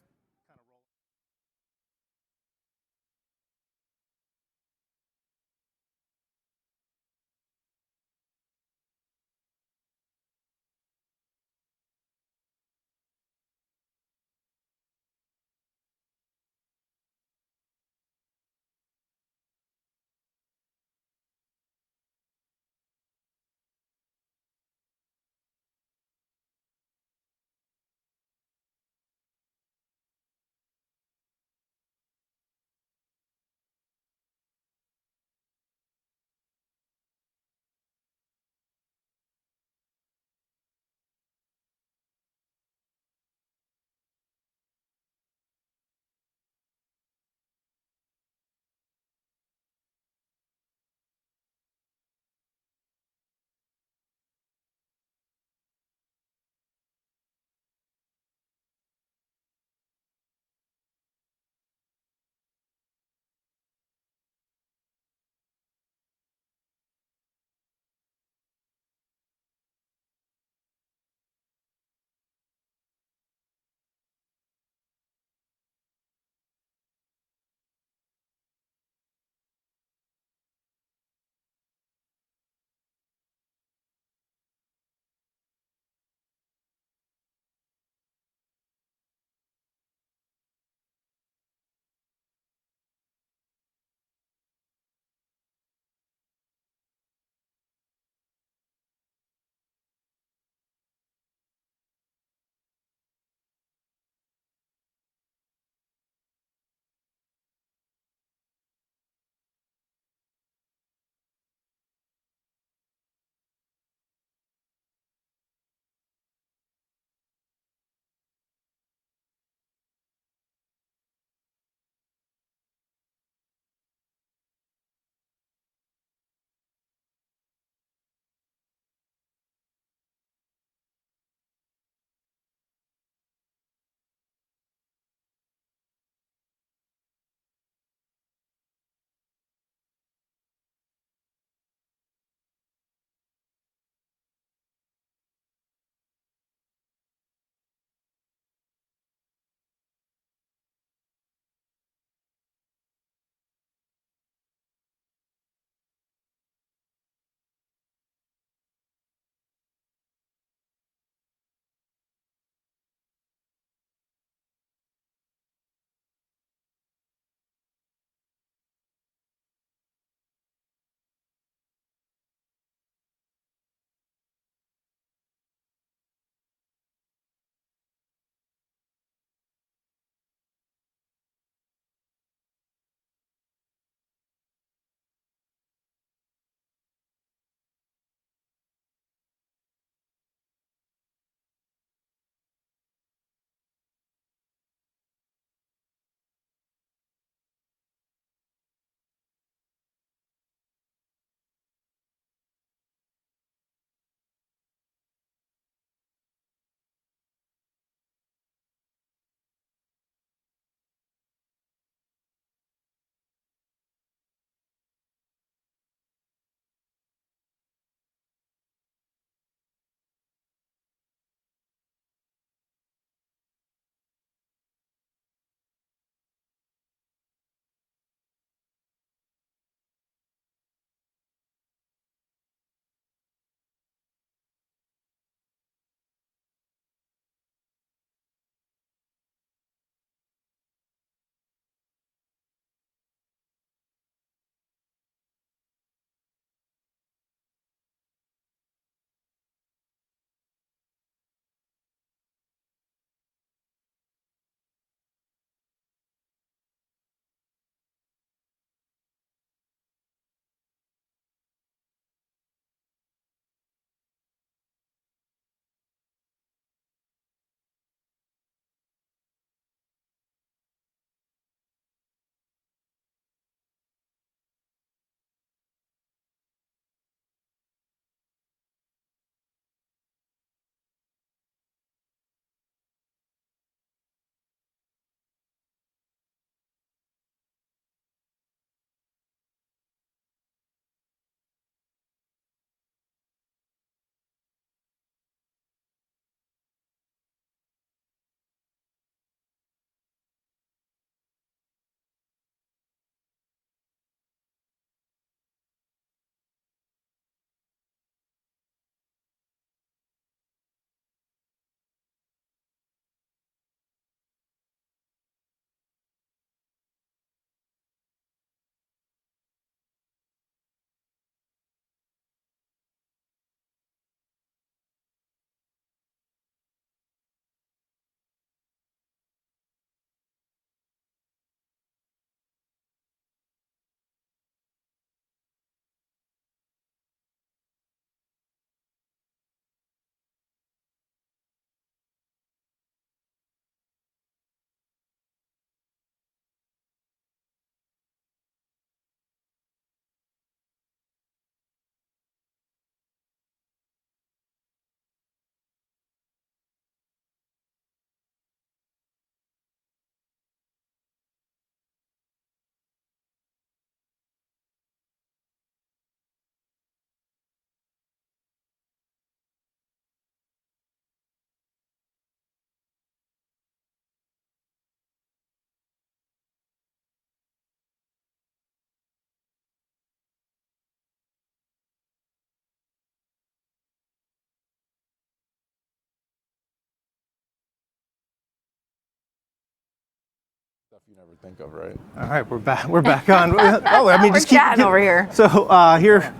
Speaker 5: Stuff you never think of, right?
Speaker 1: All right, we're back. We're back on. Oh, I mean,
Speaker 6: We're
Speaker 1: just keep
Speaker 6: chatting over here.
Speaker 1: So here,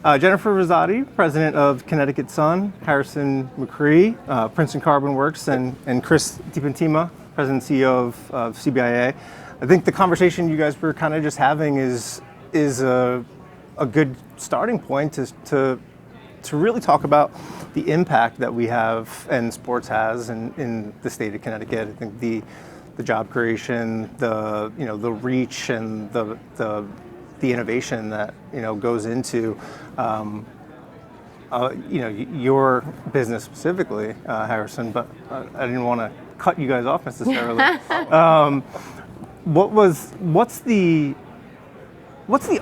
Speaker 1: Jennifer Rosati, president of Connecticut Sun, Harrison McCree, Princeton Carbon Works, and Chris DiPentima, president and CEO of CBIA. I think the conversation you guys were kind of just having is a good starting point to really talk about the impact that we have and sports has in the state of Connecticut. I think the job creation, the reach, and the innovation that goes into your business specifically, Harrison. But I didn't want to cut you guys off necessarily. What's the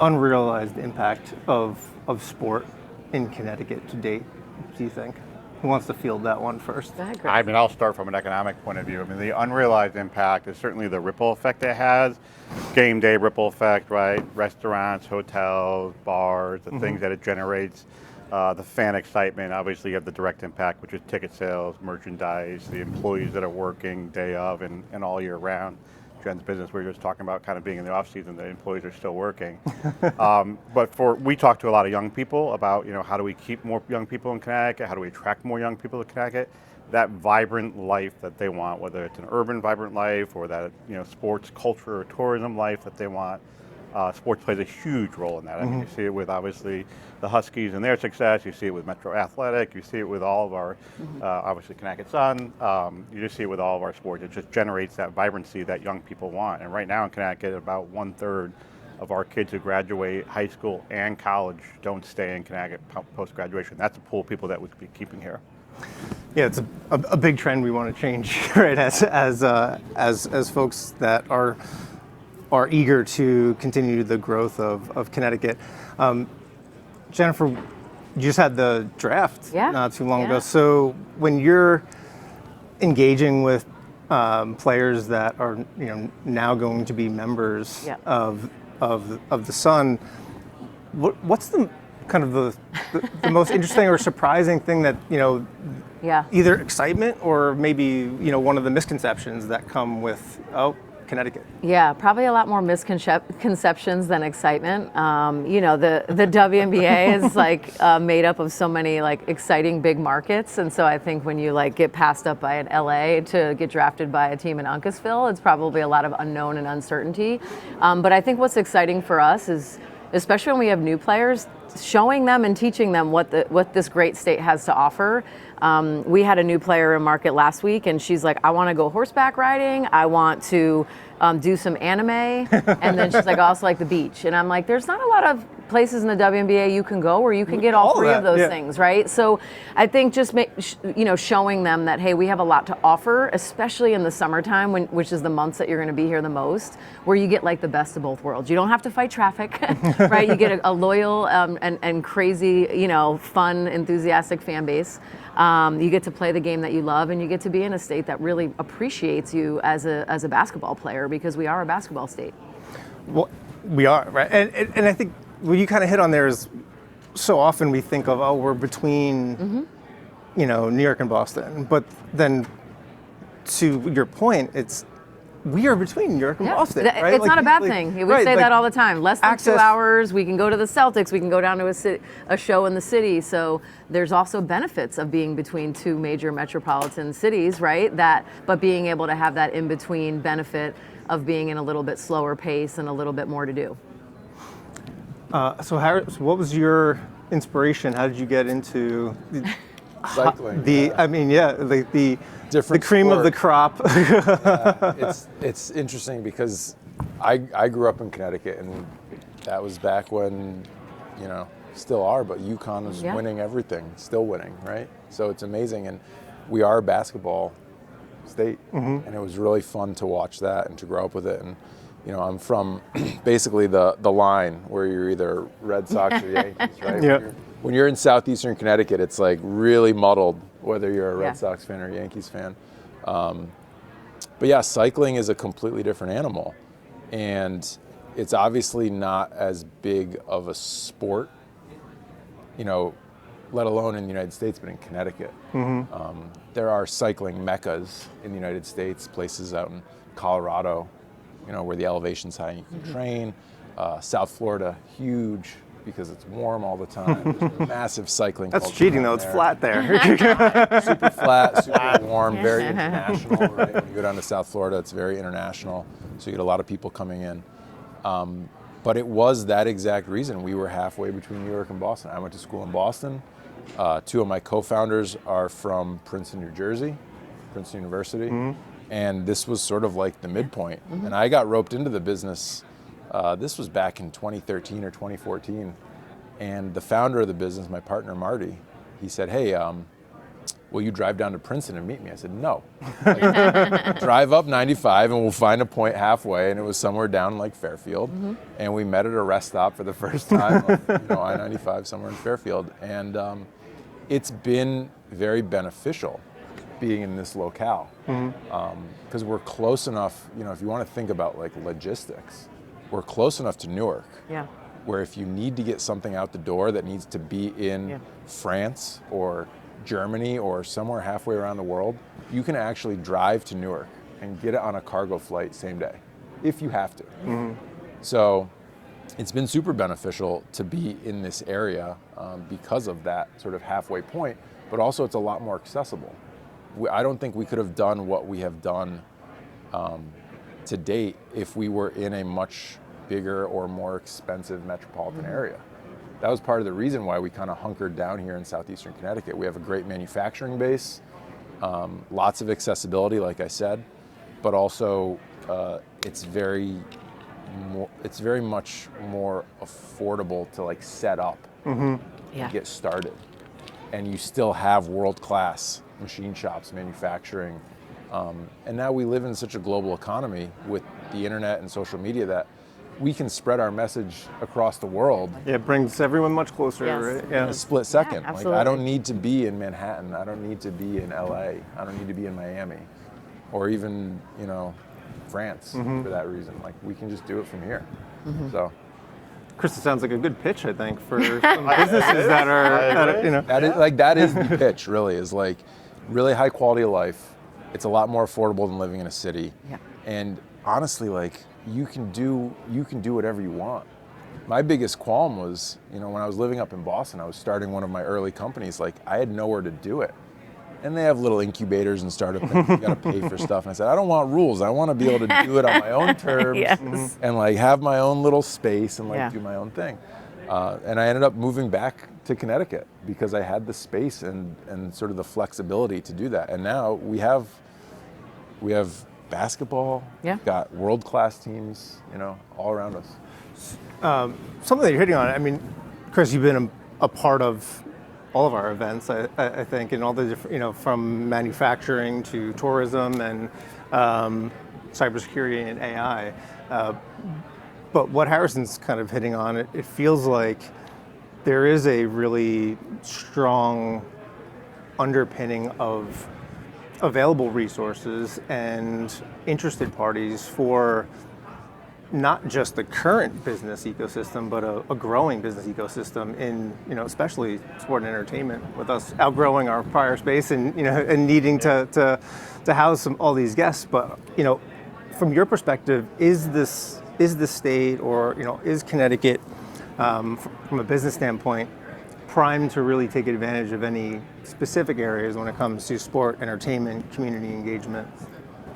Speaker 1: unrealized impact of sport in Connecticut to date, do you think? Who wants to field that one first?
Speaker 7: I mean, I'll start from an economic point of view. I mean, the unrealized impact is certainly the ripple effect it has. Game day ripple effect, right? Restaurants, hotels, bars, the things that it generates, the fan excitement. Obviously, you have the direct impact, which is ticket sales, merchandise, the employees that are working day of and all year round. Jen's business, we were just talking about kind of being in the off season, the employees are still working. But we talk to a lot of young people about, how do we keep more young people in Connecticut? How do we attract more young people to Connecticut? That vibrant life that they want, whether it's an urban vibrant life or that, sports, culture, or tourism life that they want. Sports plays a huge role in that. I mean, you see it with obviously the Huskies and their success. You see it with Metro Athletic. You see it with all of our, obviously Connecticut Sun. You just see it with all of our sports. It just generates that vibrancy that young people want. And right now in Connecticut, about 1/3 of our kids who graduate high school and college don't stay in Connecticut post-graduation. That's a pool of people that we could be keeping here.
Speaker 1: Yeah, it's a big trend we want to change, right? As folks that are eager to continue the growth of Connecticut. Jennifer, you just had the draft not too long ago. So when you're engaging with players that are now going to be members of the Sun, what's the kind of the most interesting or surprising thing that either excitement or maybe one of the misconceptions that come with Connecticut?
Speaker 6: Yeah, probably a lot more misconceptions than excitement. The WNBA is made up of so many exciting big markets, and so I think when you get passed up by an LA to get drafted by a team in Uncasville, it's probably a lot of unknown and uncertainty. But I think what's exciting for us is, especially when we have new players, showing them and teaching them what this great state has to offer. We had a new player in market last week, and she's like, I want to go horseback riding. I want to do some anime. And then she's like, I also like the beach. And I'm like, there's not a lot of places in the WNBA you can go where you can get all three of those things, right? So I think just showing them that, hey, we have a lot to offer, especially in the summertime, which is the months that you're going to be here the most, where you get the best of both worlds. You don't have to fight traffic, right? You get a loyal and crazy, fun, enthusiastic fan base. You get to play the game that you love, and you get to be in a state that really appreciates you as a basketball player, because we are a basketball state.
Speaker 1: Well, we are, right? And I think what you kind of hit on there is, so often we think of, we're between, New York and Boston. But then, to your point, we are between New York and Boston, right?
Speaker 6: It's not a bad thing. We say that all the time. Less than 2 hours, we can go to the Celtics, we can go down to a show in the city. So there's also benefits of being between two major metropolitan cities, right? But being able to have that in-between benefit of being in a little bit slower pace and a little bit more to do.
Speaker 1: So Harris, what was your inspiration? How did you get into
Speaker 5: Cycling.
Speaker 1: The
Speaker 5: Different
Speaker 1: cream
Speaker 5: sport.
Speaker 1: of the crop.
Speaker 5: It's interesting because I grew up in Connecticut, and that was back when, still are, but UConn was winning everything, still winning, right? So it's amazing, and we are a basketball state, and it was really fun to watch that and to grow up with it. And I'm from basically the line where you're either Red Sox or Yankees, right?
Speaker 1: Yeah.
Speaker 5: When you're in southeastern Connecticut, it's really muddled whether you're a Red Sox fan or Yankees fan. But yeah, cycling is a completely different animal, and it's obviously not as big of a sport, let alone in the United States, but in Connecticut. There are cycling meccas in the United States, places out in Colorado, where the elevation's high and you can train. South Florida, huge because it's warm all the time. There's massive cycling.
Speaker 1: That's
Speaker 5: culture
Speaker 1: cheating
Speaker 5: down
Speaker 1: though. It's
Speaker 5: there.
Speaker 1: flat there.
Speaker 5: Super flat, super warm, very international. Right? When you go down to South Florida, it's very international. So you get a lot of people coming in. But it was that exact reason. We were halfway between New York and Boston. I went to school in Boston. Two of my co-founders are from Princeton, New Jersey, Princeton University. And this was sort of like the midpoint. And I got roped into the business. This was back in 2013 or 2014. And the founder of the business, my partner Marty, he said, hey, will you drive down to Princeton and meet me? I said, no. Drive up 95 and we'll find a point halfway. And it was somewhere down like Fairfield. And we met at a rest stop for the first time of I-95 somewhere in Fairfield. And it's been very beneficial being in this locale. Because we're close enough, if you want to think about like logistics, we're close enough to Newark.
Speaker 6: Yeah.
Speaker 5: Where if you need to get something out the door that needs to be in France or Germany or somewhere halfway around the world, you can actually drive to Newark and get it on a cargo flight same day, if you have to. So it's been super beneficial to be in this area because of that sort of halfway point, but also it's a lot more accessible. I don't think we could have done what we have done to date if we were in a much bigger or more expensive metropolitan area. That was part of the reason why we kind of hunkered down here in southeastern Connecticut. We have a great manufacturing base, lots of accessibility, like I said, but also it's very much more affordable to like set up and get started. And you still have world-class machine shops, manufacturing. And now we live in such a global economy with the internet and social media that we can spread our message across the world.
Speaker 1: Yeah, it brings everyone much closer, right?
Speaker 5: In a split second. Like
Speaker 6: absolutely.
Speaker 5: I don't need to be in Manhattan. I don't need to be in LA. I don't need to be in Miami, or even France for that reason. Like we can just do it from here. So.
Speaker 1: Chris, it sounds like a good pitch, I think, for some businesses that are,
Speaker 5: That is the pitch. Really, is like really high quality of life. It's a lot more affordable than living in a city.
Speaker 6: Yeah.
Speaker 5: And honestly, like you can do whatever you want. My biggest qualm was, when I was living up in Boston, I was starting one of my early companies. Like I had nowhere to do it. And they have little incubators and startup things. You got to pay for stuff. And I said, I don't want rules. I want to be able to do it on my own terms and like have my own little space and like do my own thing. And I ended up moving back to Connecticut because I had the space and sort of the flexibility to do that. And now we have basketball, got world-class teams, all around us.
Speaker 1: Something that you're hitting on, I mean, Chris, you've been a part of all of our events, I think, and all the different, from manufacturing to tourism and cybersecurity and AI. But what Harrison's kind of hitting on, it feels like there is a really strong underpinning of available resources and interested parties for not just the current business ecosystem, but a growing business ecosystem in, especially sport and entertainment, with us outgrowing our prior space and, and needing to house all these guests. But, from your perspective, is the state or, is Connecticut, from a business standpoint, primed to really take advantage of any specific areas when it comes to sport, entertainment, community engagement?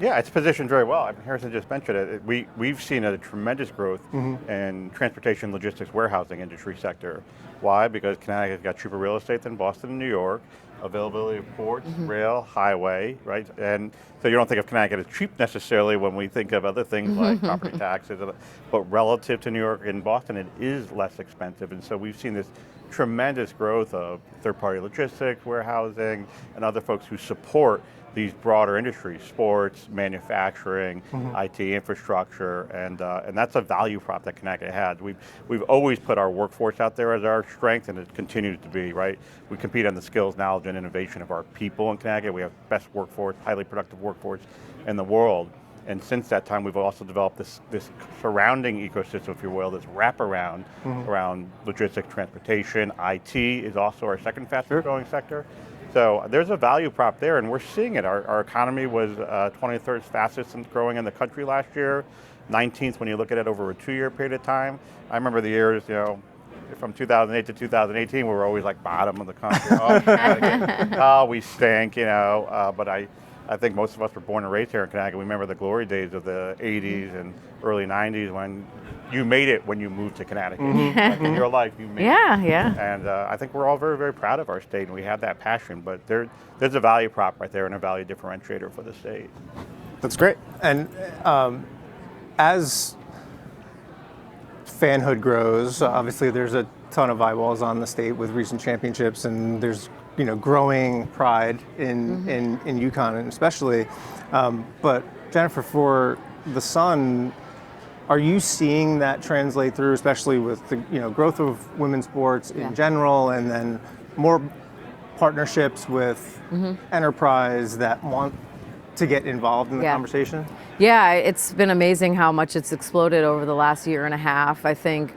Speaker 7: Yeah, it's positioned very well. I mean, Harrison just mentioned it. We've seen a tremendous growth in transportation, logistics, warehousing industry sector. Why? Because Connecticut's got cheaper real estate than Boston and New York, availability of ports, rail, highway, right? And so you don't think of Connecticut as cheap necessarily when we think of other things like property taxes, but relative to New York and Boston, it is less expensive. And so we've seen this tremendous growth of third-party logistics, warehousing, and other folks who support these broader industries, sports, manufacturing, IT infrastructure, and that's a value prop that Connecticut has. We've always put our workforce out there as our strength, and it continues to be, right? We compete on the skills, knowledge, and innovation of our people in Connecticut. We have best workforce, highly productive workforce in the world. And since that time, we've also developed this surrounding ecosystem, if you will, this wraparound around logistics, transportation. IT is also our second fastest growing sector. So there's a value prop there, and we're seeing it. Our economy was 23rd fastest growing in the country last year. 19th when you look at it over a 2-year period of time. I remember the years, from 2008 to 2018, we were always like bottom of the country. Oh, we stink, but I think most of us were born and raised here in Connecticut. We remember the glory days of the 80s and early 90s when you made it when you moved to Connecticut. Like in your life, you made it.
Speaker 6: Yeah.
Speaker 7: And I think we're all very, very proud of our state, and we have that passion. But there's a value prop right there and a value differentiator for the state.
Speaker 1: That's great. And as fanhood grows, obviously there's a ton of eyeballs on the state with recent championships, and there's growing pride in UConn, and especially. But Jennifer, for the Sun, are you seeing that translate through, especially with the growth of women's sports in general, and then more partnerships with enterprise that want to get involved in the conversation?
Speaker 6: Yeah, it's been amazing how much it's exploded over the last year and a half. I think,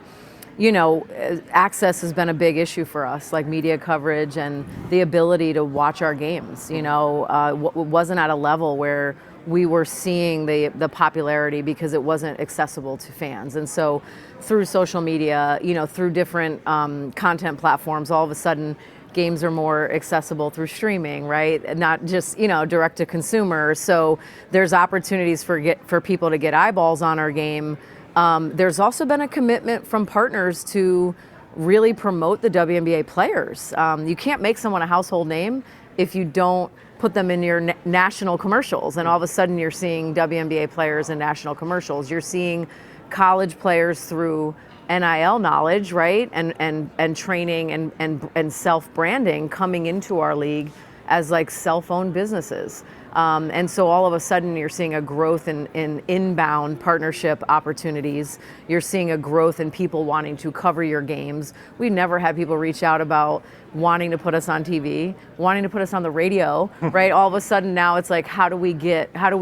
Speaker 6: access has been a big issue for us, like media coverage and the ability to watch our games. Wasn't at a level where we were seeing the popularity because it wasn't accessible to fans. And so through social media, through different content platforms, all of a sudden games are more accessible through streaming, right? Not just, direct to consumer. So there's opportunities for people to get eyeballs on our game. There's also been a commitment from partners to really promote the WNBA players. You can't make someone a household name if you don't put them in your national commercials. And all of a sudden you're seeing WNBA players in national commercials. You're seeing college players through NIL knowledge, right? And training and self-branding coming into our league as like self-owned businesses. And so all of a sudden you're seeing a growth in inbound partnership opportunities. You're seeing a growth in people wanting to cover your games. We never had people reach out about wanting to put us on TV, wanting to put us on the radio, right? All of a sudden now it's like, how do we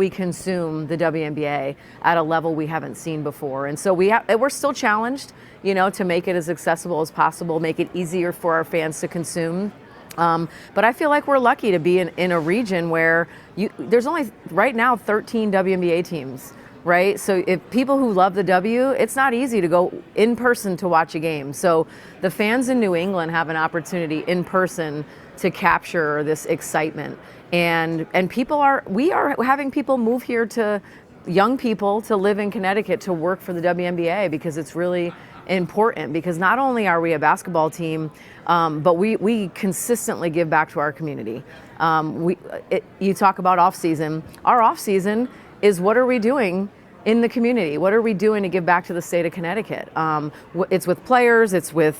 Speaker 6: consume the WNBA at a level we haven't seen before? And so we're still challenged, to make it as accessible as possible, make it easier for our fans to consume. But I feel like we're lucky to be in a region where there's only right now 13 WNBA teams, right? So if people who love the W, it's not easy to go in person to watch a game. So the fans in New England have an opportunity in person to capture this excitement. And we are having people move here, to young people to live in Connecticut to work for the WNBA, because it's really important, because not only are we a basketball team, but we consistently give back to our community. You talk about off season. Our off season is, what are we doing in the community? What are we doing to give back to the state of Connecticut? It's with players, it's with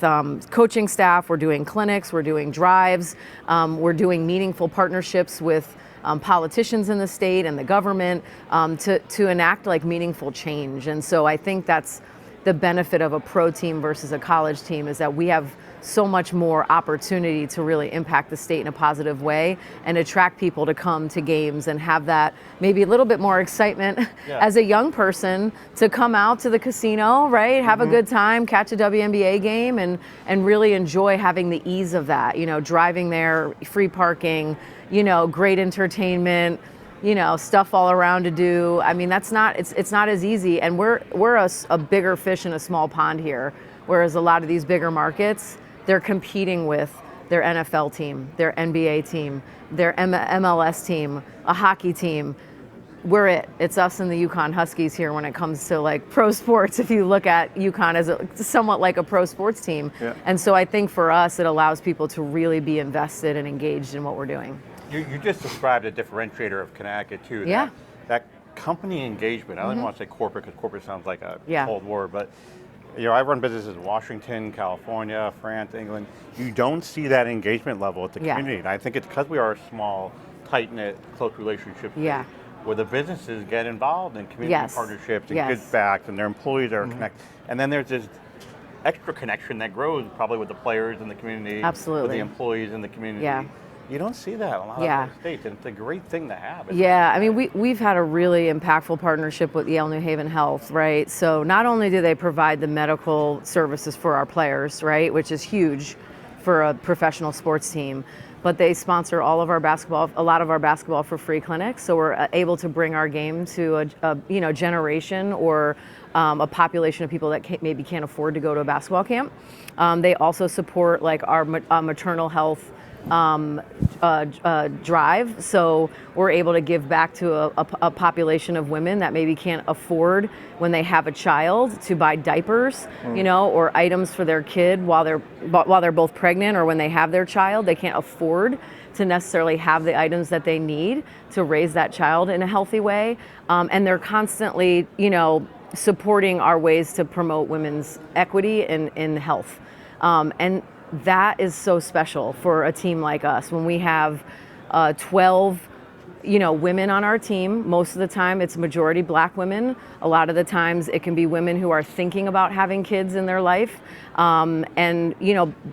Speaker 6: coaching staff. We're doing clinics, we're doing drives, we're doing meaningful partnerships with politicians in the state and the government to enact like meaningful change. And so I think that's the benefit of a pro team versus a college team, is that we have so much more opportunity to really impact the state in a positive way and attract people to come to games and have that maybe a little bit more excitement as a young person to come out to the casino, right? Have a good time, catch a WNBA game, and really enjoy having the ease of that, driving there, free parking, great entertainment, stuff all around to do. I mean, it's not as easy, and we're a bigger fish in a small pond here, whereas a lot of these bigger markets, they're competing with their NFL team, their NBA team, their MLS team, a hockey team. It's us and the UConn Huskies here when it comes to like pro sports, if you look at UConn as somewhat like a pro sports team. Yeah. And so I think for us, it allows people to really be invested and engaged in what we're doing.
Speaker 7: You just described a differentiator of Connecticut too.
Speaker 6: Yeah.
Speaker 7: That company engagement. I don't even want to say corporate, because corporate sounds like a cold word, but I run businesses in Washington, California, France, England. You don't see that engagement level at the community. And I think it's because we are a small, tight-knit, close relationship where the businesses get involved in community partnerships and give backs, and their employees are connected. And then there's this extra connection that grows probably with the players in the community, with the employees in the community. Yeah. You don't see that in a lot of other states, and it's a great thing to have.
Speaker 6: Yeah, I mean, we've had a really impactful partnership with Yale New Haven Health, right? So not only do they provide the medical services for our players, right, which is huge for a professional sports team, but they sponsor a lot of our basketball for free clinics. So we're able to bring our game to a generation or a population of people that maybe can't afford to go to a basketball camp. They also support like our maternal health drive. So we're able to give back to a population of women that maybe can't afford when they have a child to buy diapers, or items for their kid while they're both pregnant, or when they have their child, they can't afford to necessarily have the items that they need to raise that child in a healthy way. And they're constantly, supporting our ways to promote women's equity in health. And that is so special for a team like us. When we have 12 women on our team, most of the time it's majority Black women. A lot of the times it can be women who are thinking about having kids in their life. And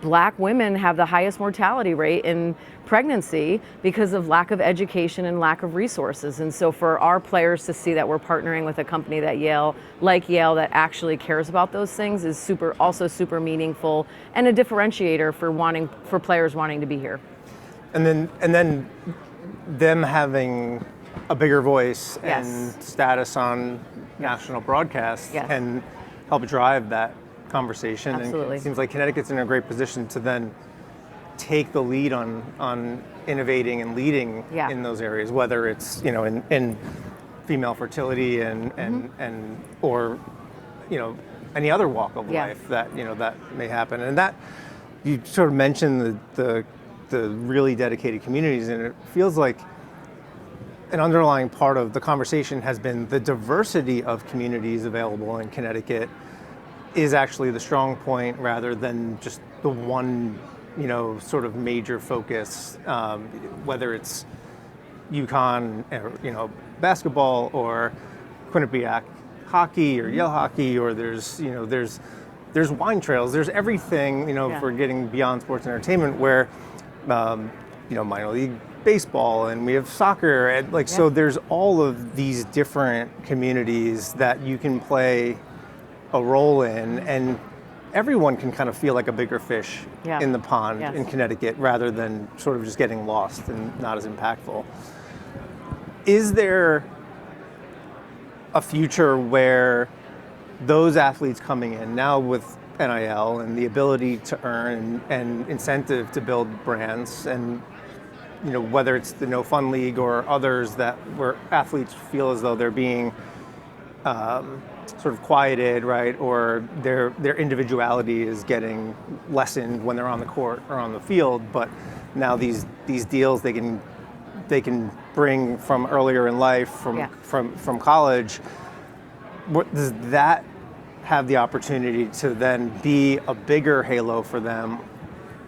Speaker 6: Black women have the highest mortality rate in pregnancy because of lack of education and lack of resources. And so for our players to see that we're partnering with a company that Yale that actually cares about those things is also super meaningful and a differentiator for players wanting to be here.
Speaker 1: And then them having a bigger voice and status on national broadcast can help drive that conversation.
Speaker 6: Absolutely.
Speaker 1: And it seems like Connecticut's in a great position to then take the lead on innovating and leading in those areas, whether it's in female fertility and or any other walk of life that that may happen. And that you sort of mentioned the really dedicated communities, and it feels like an underlying part of the conversation has been the diversity of communities available in Connecticut is actually the strong point rather than just the one sort of major focus, whether it's UConn or basketball or Quinnipiac hockey or Yale hockey, or there's wine trails, there's everything for getting beyond sports and entertainment, where minor league baseball, and we have soccer, and so there's all of these different communities that you can play a role in, and everyone can kind of feel like a bigger fish in the pond in Connecticut rather than sort of just getting lost and not as impactful. Is there a future where those athletes coming in now with NIL and the ability to earn and incentive to build brands, and whether it's the No Fun League or others where athletes feel as though they're being sort of quieted, right, or their individuality is getting lessened when they're on the court or on the field, but now these deals they can bring from earlier in life, from college. Does that have the opportunity to then be a bigger halo for them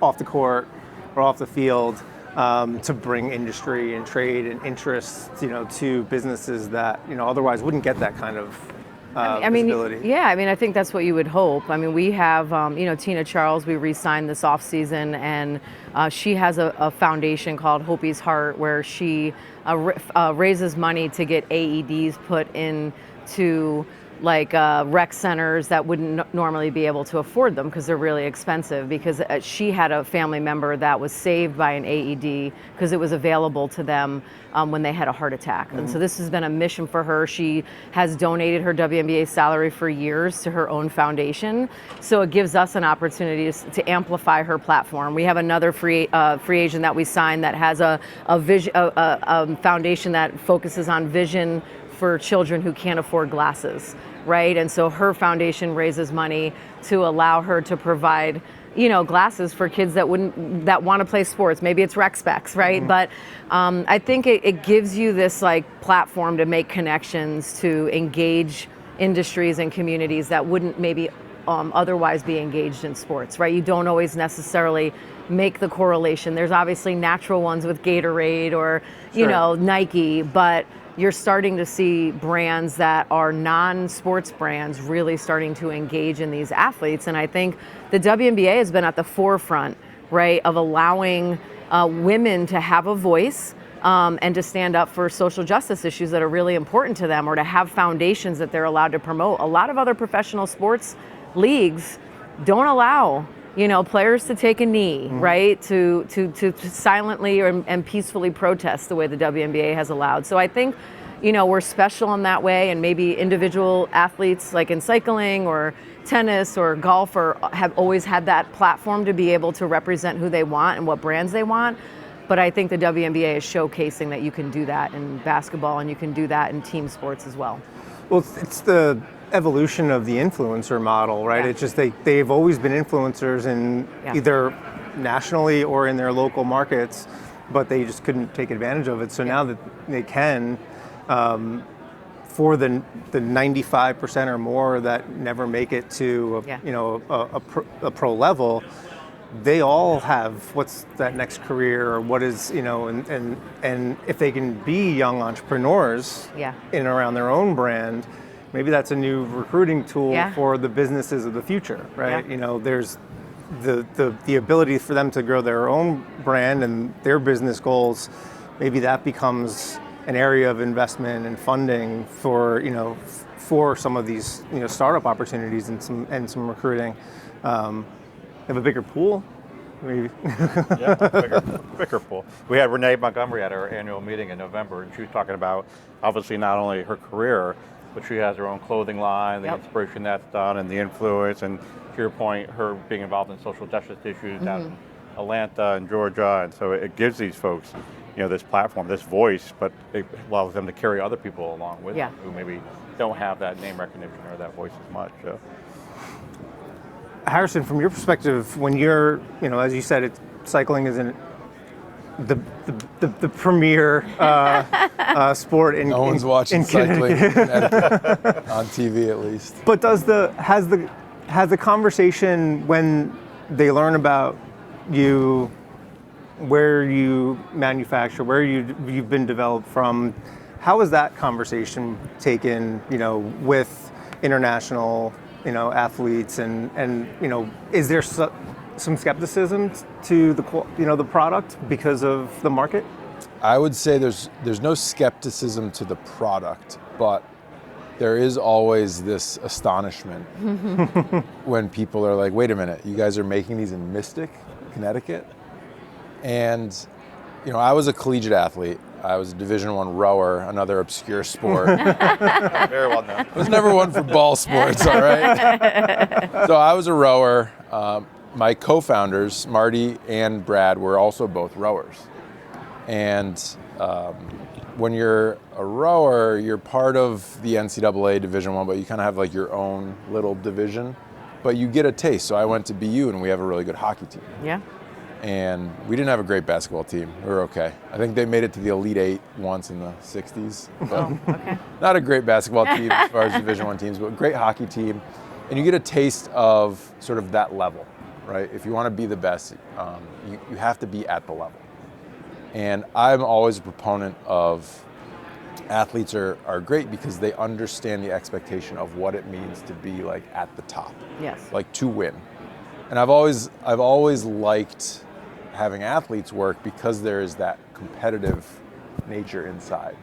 Speaker 1: off the court or off the field, to bring industry and trade and interest, to businesses that otherwise wouldn't get that kind of visibility?
Speaker 6: I think that's what you would hope. I mean, we have Tina Charles. We re-signed this off season, and she has a foundation called Hopi's Heart, where she raises money to get AEDs put into rec centers that wouldn't normally be able to afford them because they're really expensive, because she had a family member that was saved by an AED because it was available to them when they had a heart attack. And so this has been a mission for her. She has donated her WNBA salary for years to her own foundation. So it gives us an opportunity to amplify her platform. We have another free agent that we signed that has a foundation that focuses on vision for children who can't afford glasses, right? And so her foundation raises money to allow her to provide, glasses for kids that want to play sports. Maybe it's rec specs, right? But I think it gives you this platform to make connections, to engage industries and communities that wouldn't maybe otherwise be engaged in sports, right? You don't always necessarily make the correlation. There's obviously natural ones with Gatorade or, Nike, but you're starting to see brands that are non-sports brands really starting to engage in these athletes. And I think the WNBA has been at the forefront, right, of allowing women to have a voice and to stand up for social justice issues that are really important to them, or to have foundations that they're allowed to promote. A lot of other professional sports leagues don't allow players to take a knee, right? To silently and peacefully protest the way the WNBA has allowed. So I think, we're special in that way, and maybe individual athletes like in cycling or tennis or golf have always had that platform to be able to represent who they want and what brands they want. But I think the WNBA is showcasing that you can do that in basketball and you can do that in team sports as well.
Speaker 1: Well, it's the evolution of the influencer model, right?
Speaker 6: Yeah.
Speaker 1: It's just they've always been influencers in either nationally or in their local markets, but they just couldn't take advantage of it. So now that they can, for the 95% or more that never make it to a pro level, they all have what's that next career, or what is, and if they can be young entrepreneurs in and around their own brand, maybe that's a new recruiting tool for the businesses of the future, right? There's the ability for them to grow their own brand and their business goals. Maybe that becomes an area of investment and funding for some of these startup opportunities and some recruiting. Have a bigger pool, maybe.
Speaker 7: bigger pool. We had Renee Montgomery at our annual meeting in November, and she was talking about obviously not only her career, but she has her own clothing line, the inspiration that's done, and the influence. And to your point, her being involved in social justice issues down in Atlanta and Georgia, and so it gives these folks, this platform, this voice, but it allows them to carry other people along with them who maybe don't have that name recognition or that voice as much. So.
Speaker 1: Harrison, from your perspective, when you're, as you said, cycling isn't the premier sport in
Speaker 5: no one's watching cycling in Connecticut, on TV at least.
Speaker 1: But has the conversation, when they learn about you, where you manufacture, where you've been developed from, how is that conversation taken, with international athletes, and is there some skepticism to the product because of the market?
Speaker 5: I would say there's no skepticism to the product, but there is always this astonishment when people are like, wait a minute, you guys are making these in Mystic, Connecticut? And I was a collegiate athlete. I was a Division I rower, another obscure sport.
Speaker 7: Very well known.
Speaker 5: I was never one for ball sports, all right? So I was a rower. My co-founders, Marty and Brad, were also both rowers. And when you're a rower, you're part of the NCAA Division I, but you kind of have like your own little division. But you get a taste. So I went to BU, and we have a really good hockey team.
Speaker 6: Yeah.
Speaker 5: And we didn't have a great basketball team. We were okay. I think they made it to the Elite Eight once in the 60s. But not a great basketball team as far as Division I teams, but a great hockey team. And you get a taste of sort of that level, right? If you want to be the best, you have to be at the level. And I'm always a proponent of athletes are great because they understand the expectation of what it means to be like at the top.
Speaker 6: Yes.
Speaker 5: Like to win. And I've always liked having athletes work because there is that competitive nature inside,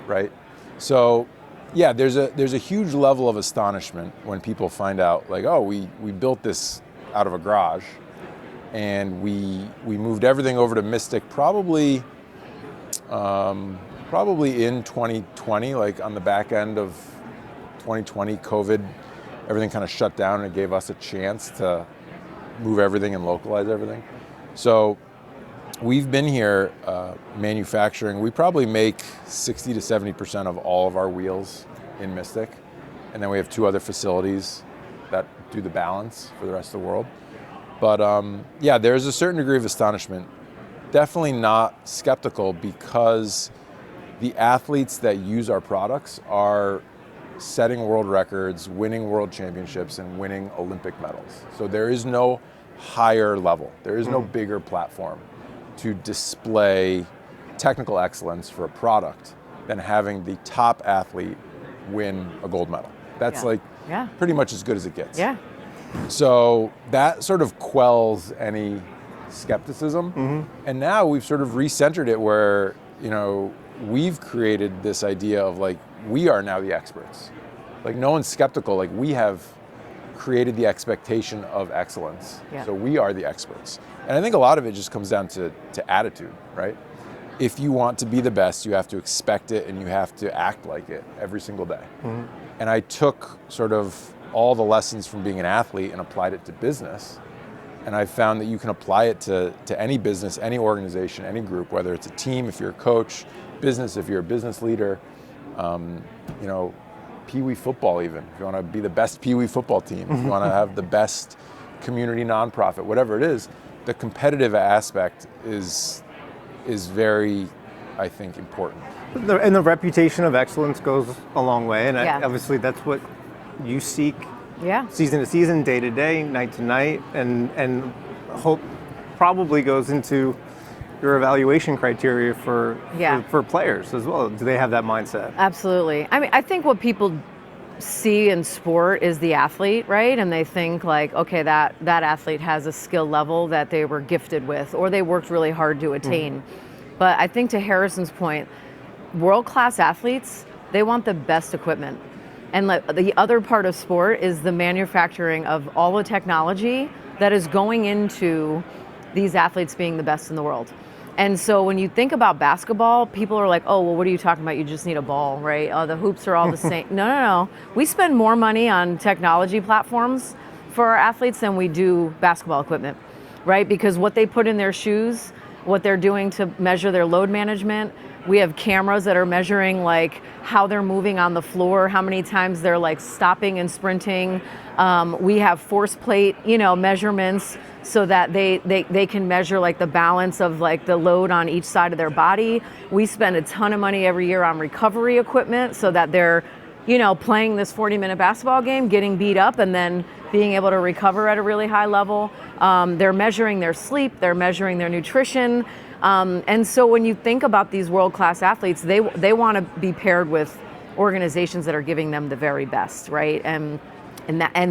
Speaker 5: right? So, yeah, there's a huge level of astonishment when people find out, like, oh, we built this out of a garage, and we moved everything over to Mystic probably in 2020, like on the back end of 2020, COVID, everything kind of shut down, and it gave us a chance to move everything and localize everything. So we've been here manufacturing. We probably make 60 to 70% of all of our wheels in Mystic. And then we have 2 other facilities that do the balance for the rest of the world. But yeah, there's a certain degree of astonishment. Definitely not skeptical, because the athletes that use our products are setting world records, winning world championships, and winning Olympic medals. So there is no higher level. There is no bigger platform to display technical excellence for a product than having the top athlete win a gold medal. That's pretty much as good as it gets.
Speaker 6: Yeah.
Speaker 5: So that sort of quells any skepticism. And now we've sort of recentered it where, we've created this idea of like, we are now the experts. Like, no one's skeptical. Like, we have created the expectation of excellence.
Speaker 6: Yeah.
Speaker 5: So we are the experts. And I think a lot of it just comes down to attitude, right? If you want to be the best, you have to expect it and you have to act like it every single day. Mm-hmm. And I took sort of all the lessons from being an athlete and applied it to business. And I found that you can apply it to any business, any organization, any group, whether it's a team, if you're a coach, business, if you're a business leader, you know, Pee Wee football even. If you want to be the best Pee Wee football team, if you want to have the best community nonprofit, whatever it is, the competitive aspect is very, I think, important.
Speaker 1: And the reputation of excellence goes a long way, and
Speaker 6: Yeah.
Speaker 1: obviously that's what you seek
Speaker 6: Yeah.
Speaker 1: season to season, day to day, night to night, and hope probably goes into your evaluation criteria for players as well. Do they have that mindset?
Speaker 6: Absolutely. I mean, I think what people see in sport is the athlete, right? And they think like, okay, that athlete has a skill level that they were gifted with or they worked really hard to attain. But I think to Harrison's point, world-class athletes, they want the best equipment. And the other part of sport is the manufacturing of all the technology that is going into these athletes being the best in the world. And so when you think about basketball, people are like, oh, well, what are you talking about? You just need a ball, right? Oh, the hoops are all the same. No. We spend more money on technology platforms for our athletes than we do basketball equipment, right? Because what they put in their shoes, what they're doing to measure their load management, we have cameras that are measuring like how they're moving on the floor, how many times they're like stopping and sprinting. We have force plate, measurements so that they can measure like the balance of like the load on each side of their body. We spend a ton of money every year on recovery equipment so that they're, playing this 40-minute basketball game, getting beat up and then being able to recover at a really high level. They're measuring their sleep, they're measuring their nutrition. And so when you think about these world-class athletes, they want to be paired with organizations that are giving them the very best, right? And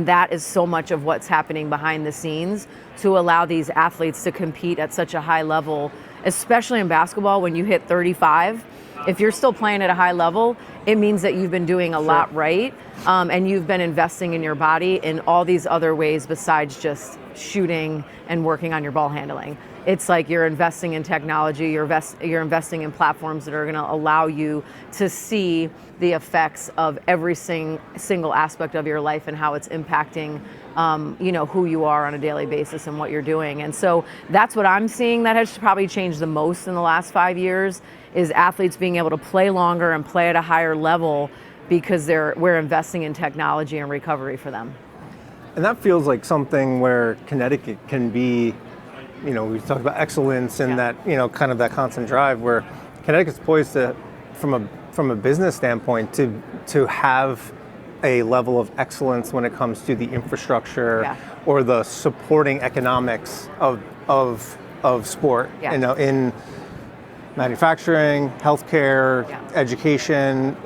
Speaker 6: that is so much of what's happening behind the scenes to allow these athletes to compete at such a high level, especially in basketball. When you hit 35, if you're still playing at a high level, it means that you've been doing a lot right, and you've been investing in your body in all these other ways besides just shooting and working on your ball handling. It's like you're investing in technology, you're investing in platforms that are going to allow you to see the effects of every single aspect of your life and how it's impacting who you are on a daily basis and what you're doing. And so that's what I'm seeing that has probably changed the most in the last 5 years is athletes being able to play longer and play at a higher level because we're investing in technology and recovery for them.
Speaker 1: And that feels like something where Connecticut can be, we talked about excellence and that, kind of that constant drive where Connecticut's poised to, from a business standpoint, to have a level of excellence when it comes to the infrastructure or the supporting economics of sport, in manufacturing, healthcare, education.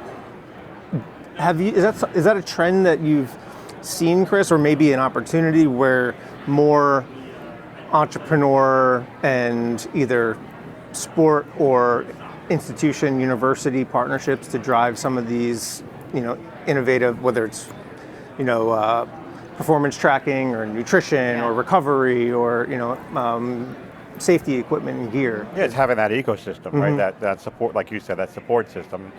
Speaker 1: Is that a trend that you've seen, Chris, or maybe an opportunity where more entrepreneur and either sport or institution, university partnerships to drive some of these, innovative, whether it's, performance tracking or nutrition or recovery or, safety equipment and gear?
Speaker 7: Yeah, it's having that ecosystem, right? That support, like you said, that support system.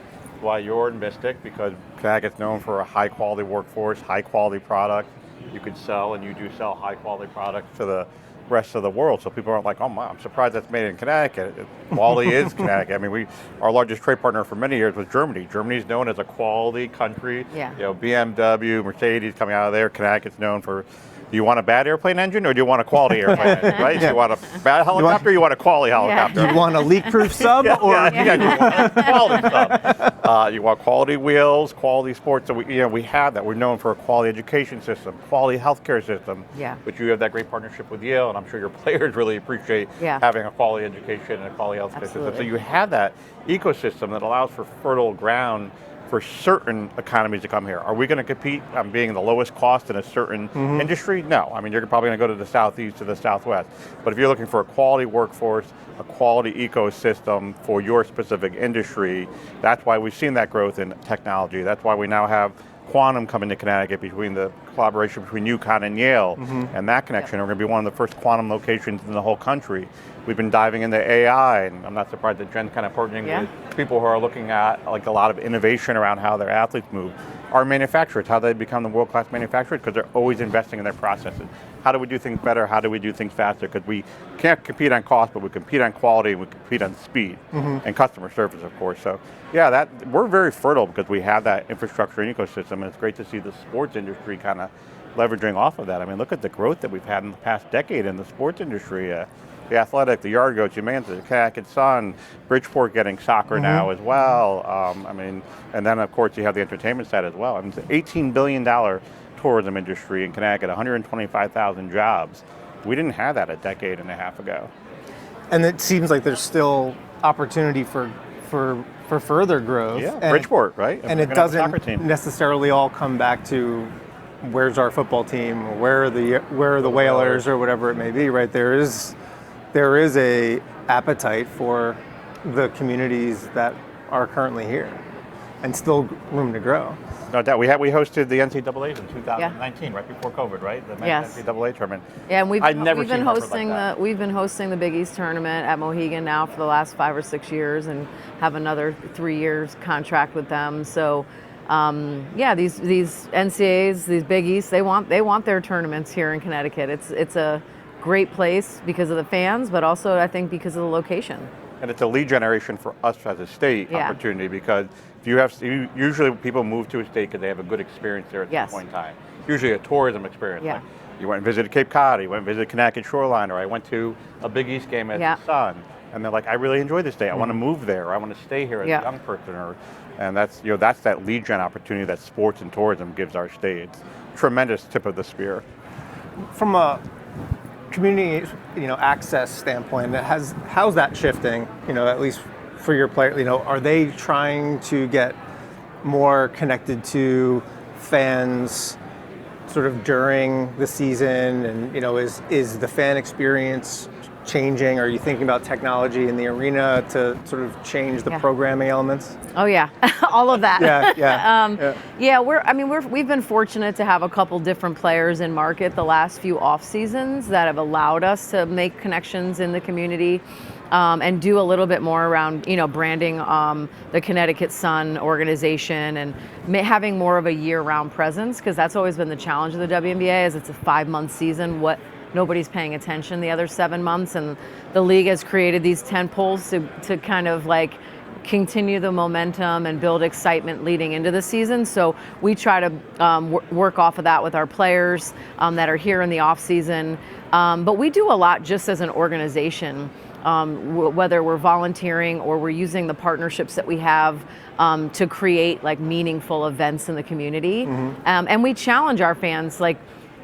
Speaker 7: Why you're in Mystic, because Connecticut's known for a high quality workforce, high quality product. You could sell, and you do sell high quality products to the rest of the world. So people aren't like, oh my, I'm surprised that's made in Connecticut. Quality is Connecticut. I mean, our largest trade partner for many years was Germany. Germany's known as a quality country.
Speaker 6: Yeah.
Speaker 7: BMW, Mercedes coming out of there. Connecticut's known for, do you want a bad airplane engine or do you want a quality airplane engine, right? You want a bad helicopter or you want a quality helicopter?
Speaker 1: You want a leak-proof sub?
Speaker 7: You want a quality sub. You want quality wheels, quality sports. So we have that. We're known for a quality education system, quality healthcare system.
Speaker 6: Yeah.
Speaker 7: But you have that great partnership with Yale, and I'm sure your players really appreciate having a quality education and a quality healthcare system. So you have that ecosystem that allows for fertile ground for certain economies to come here. Are we going to compete on being the lowest cost in a certain industry? No. I mean, you're probably going to go to the southeast to the southwest. But if you're looking for a quality workforce, a quality ecosystem for your specific industry, that's why we've seen that growth in technology. That's why we now have quantum coming to Connecticut between the collaboration between UConn and Yale and that connection. We're going to be one of the first quantum locations in the whole country. We've been diving into AI, and I'm not surprised that Jen's kind of partnering with people who are looking at like a lot of innovation around how their athletes move. Our manufacturers, how they become the world-class manufacturers, because they're always investing in their processes. How do we do things better? How do we do things faster? Because we can't compete on cost, but we compete on quality and we compete on speed and customer service, of course. So, yeah, we're very fertile because we have that infrastructure and ecosystem, and it's great to see the sports industry kind of leveraging off of that. I mean, look at the growth that we've had in the past decade in the sports industry. The Athletic, the Yard Goats, Humans, the Connecticut Sun, Bridgeport getting soccer now as well. I mean, and then of course you have the entertainment side as well. I mean, it's an $18 billion tourism industry in Connecticut, 125,000 jobs. We didn't have that a decade and a half ago.
Speaker 1: And it seems like there's still opportunity for further growth.
Speaker 7: Yeah,
Speaker 1: and
Speaker 7: Bridgeport, right?
Speaker 1: And it doesn't necessarily all come back to where's our football team, or where are the Whalers, or whatever it may be, right? There is a appetite for the communities that are currently here, and still room to grow.
Speaker 7: No doubt. We hosted the NCAA's in 2019, right before COVID, right? The NCAA tournament.
Speaker 6: Yeah, and we've been hosting the Big East tournament at Mohegan now for the last 5 or 6 years, and have another 3 years contract with them. So, these NCAAs, these Big East, they want their tournaments here in Connecticut. It's a great place because of the fans, but also I think because of the location.
Speaker 7: And it's a lead generation for us as a state opportunity, because usually people move to a state because they have a good experience there at some point in time. Usually a tourism experience. Like you went and visited Cape Cod, you went and visited Connecticut Shoreline, or I went to a Big East game at the Sun, and they're like, I really enjoy this state. I want to move there, or I want to stay here as a young person, and that's that lead gen opportunity that sports and tourism gives our state. It's a tremendous tip of the spear.
Speaker 1: From a community, access standpoint, how's that shifting? At least for your player, are they trying to get more connected to fans, sort of during the season, and is the fan experience changing? Are you thinking about technology in the arena to sort of change the programming elements?
Speaker 6: Oh yeah, all of that.
Speaker 1: Yeah.
Speaker 6: We've been fortunate to have a couple different players in market the last few off seasons that have allowed us to make connections in the community, and do a little bit more around branding the Connecticut Sun organization, and having more of a year-round presence, because that's always been the challenge of the WNBA, is it's a 5-month season. Nobody's paying attention the other 7 months, and the league has created these tent poles to kind of like continue the momentum and build excitement leading into the season. So we try to work off of that with our players that are here in the off season. But we do a lot just as an organization, whether we're volunteering or we're using the partnerships that we have to create like meaningful events in the community. And we challenge our fans, like,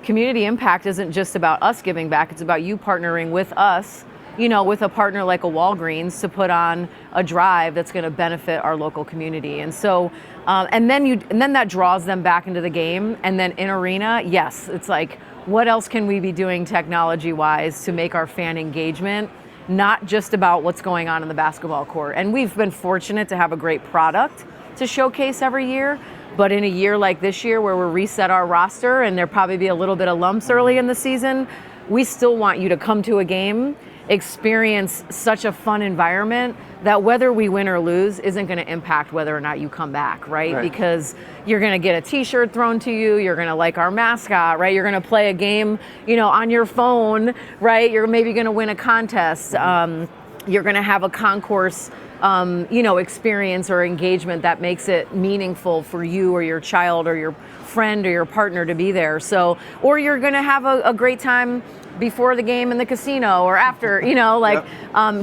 Speaker 6: community impact isn't just about us giving back, it's about you partnering with us, with a partner like a Walgreens, to put on a drive that's going to benefit our local community. And so, and then that draws them back into the game. And then in arena, yes, it's like, what else can we be doing technology-wise to make our fan engagement not just about what's going on in the basketball court? And we've been fortunate to have a great product to showcase every year. But in a year like this year, where we're reset our roster and there'll probably be a little bit of lumps early in the season, we still want you to come to a game, experience such a fun environment that whether we win or lose isn't going to impact whether or not you come back, right? Because you're going to get a t-shirt thrown to you, you're going to like our mascot, right? You're going to play a game, on your phone, right? You're maybe going to win a contest. You're going to have a concourse experience or engagement that makes it meaningful for you or your child or your friend or your partner to be there. So, or you're going to have a great time before the game in the casino or after,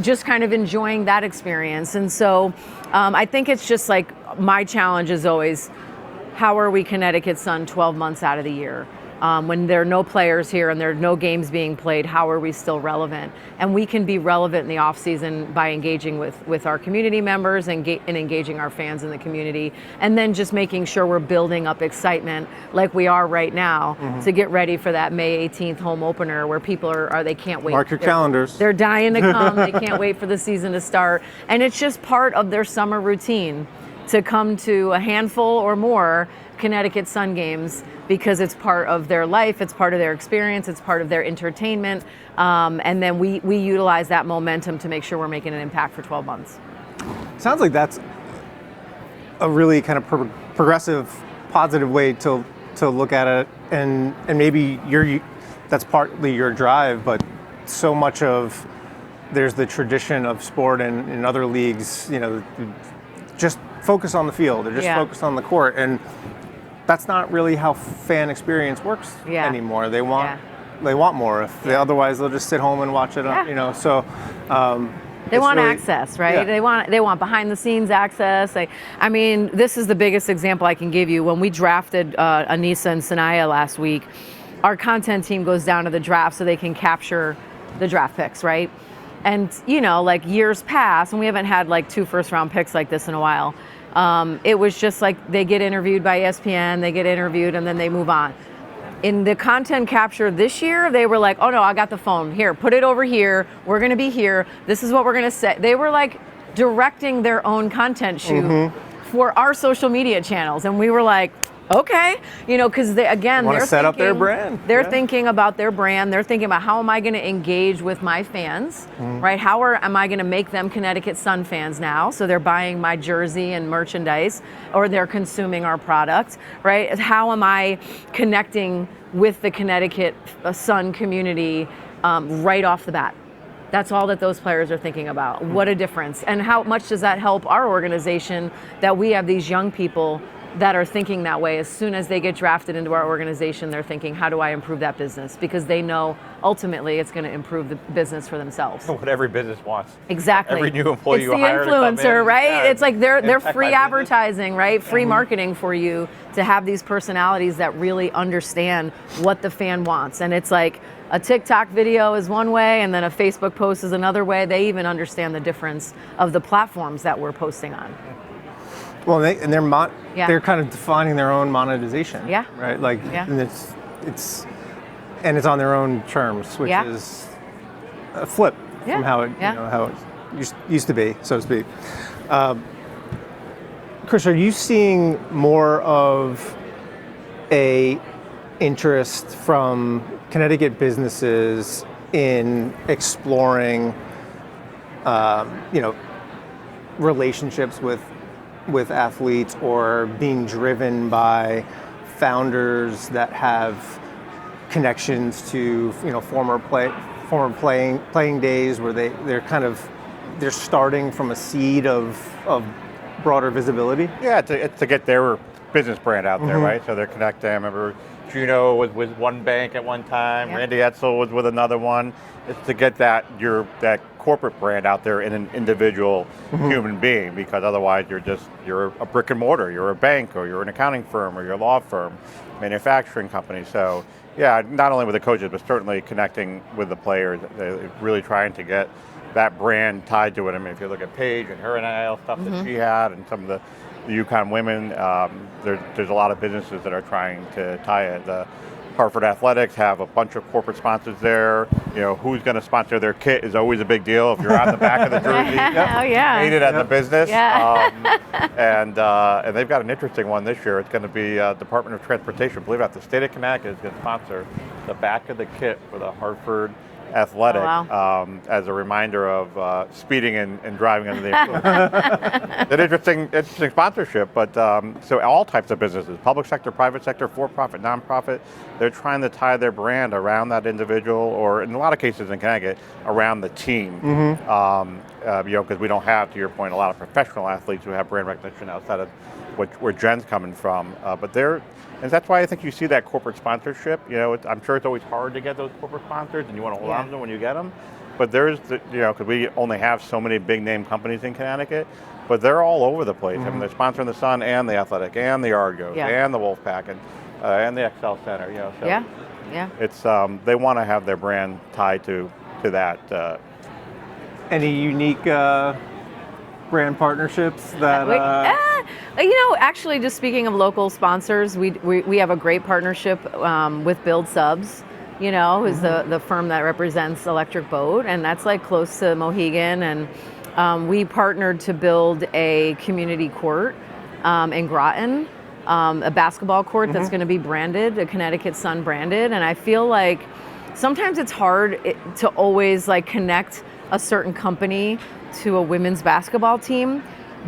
Speaker 6: just kind of enjoying that experience. And so I think it's just like, my challenge is always, how are we Connecticut Sun 12 months out of the year? When there are no players here and there are no games being played, how are we still relevant? And we can be relevant in the off season by engaging with our community members and engaging our fans in the community, and then just making sure we're building up excitement like we are right now to get ready for that May 18th home opener, where people they can't wait.
Speaker 1: Mark your calendars.
Speaker 6: They're dying to come. They can't wait for the season to start. And it's just part of their summer routine. to come to a handful or more Connecticut Sun games because it's part of their life, it's part of their experience, it's part of their entertainment, and then we utilize that momentum to make sure we're making an impact for 12 months.
Speaker 1: Sounds like that's a really kind of progressive, positive way to look at it, and maybe that's partly your drive, but so much of there's the tradition of sport and in other leagues, just focus on the field or just focus on the court, and that's not really how fan experience works anymore. They want more. Otherwise they'll just sit home and watch it.
Speaker 6: They want access, right? Yeah. They want behind the scenes access. This is the biggest example I can give you. When we drafted Anissa and Sanaya last week, our content team goes down to the draft so they can capture the draft picks, right? And years pass, and we haven't had 2 first-round picks like this in a while. It was just they get interviewed by ESPN, they get interviewed, and then they move on. In the content capture this year, they were like, oh no, I got the phone. Here, put it over here. We're going to be here. This is what we're going to say. They were directing their own content shoot for our social media channels. And we were like, okay, because they're
Speaker 1: set up their brand.
Speaker 6: They're thinking about their brand. They're thinking about how am I going to engage with my fans, right? How am I going to make them Connecticut Sun fans now? So they're buying my jersey and merchandise, or they're consuming our product, right? How am I connecting with the Connecticut Sun community right off the bat? That's all that those players are thinking about. What a difference. And how much does that help our organization that we have these young people that are thinking that way? As soon as they get drafted into our organization, they're thinking, how do I improve that business? Because they know ultimately it's going to improve the business for themselves.
Speaker 8: What every business wants.
Speaker 6: Exactly.
Speaker 8: Every new employee
Speaker 6: it's
Speaker 8: you hire
Speaker 6: the influencer, right?
Speaker 8: Yeah,
Speaker 6: it's they're free advertising, right? Free marketing for you to have these personalities that really understand what the fan wants. And it's a TikTok video is one way, and then a Facebook post is another way. They even understand the difference of the platforms that we're posting on.
Speaker 1: Well, they're kind of defining their own monetization.
Speaker 6: Yeah.
Speaker 1: Right. And it's on their own terms, which is a flip from how it used to be, so to speak. Chris, are you seeing more of a interest from Connecticut businesses in exploring, relationships with athletes, or being driven by founders that have connections to former playing days, where they're starting from a seed of broader visibility?
Speaker 7: Yeah, it's to get their business brand out there, right? So they're connecting. I remember Juno was with one bank at one time. Yeah. Randy Etzel was with another one. It's to get that corporate brand out there in an individual human being, because otherwise you're a brick and mortar, you're a bank, or you're an accounting firm, or you're a law firm, manufacturing company. So yeah, not only with the coaches, but certainly connecting with the players, really trying to get that brand tied to it. I mean, if you look at Paige and her NIL stuff that she had, and some of the UConn women, there's a lot of businesses that are trying to tie it. The Hartford Athletics have a bunch of corporate sponsors there. Who's going to sponsor their kit is always a big deal. If you're on the back of the jersey, made it at the business. Yeah. And they've got an interesting one this year. It's going to be Department of Transportation. Believe it or not, the state of Connecticut is going to sponsor the back of the kit for the Hartford Athletic, as a reminder of speeding and driving under the influence. An interesting sponsorship, but so all types of businesses, public sector, private sector, for-profit, non-profit, they're trying to tie their brand around that individual, or in a lot of cases in Connecticut, around the team. Because we don't have, to your point, a lot of professional athletes who have brand recognition outside of where Jen's coming from. And that's why I think you see that corporate sponsorship. I'm sure it's always hard to get those corporate sponsors, and you want to hold on to them when you get them. But there's, because we only have so many big name companies in Connecticut, but they're all over the place. I mean, they're sponsoring the Sun and the Athletic and the Argos and the Wolfpack and the Excel Center. So it's they want to have their brand tied to that.
Speaker 1: Any unique brand partnerships that?
Speaker 6: Actually, just speaking of local sponsors, we have a great partnership with Build Subs, who's the firm that represents Electric Boat, and that's close to Mohegan, and we partnered to build a community court in Groton, a basketball court that's going to be branded, a Connecticut Sun branded. And I feel like sometimes it's hard to always like connect a certain company to a women's basketball team.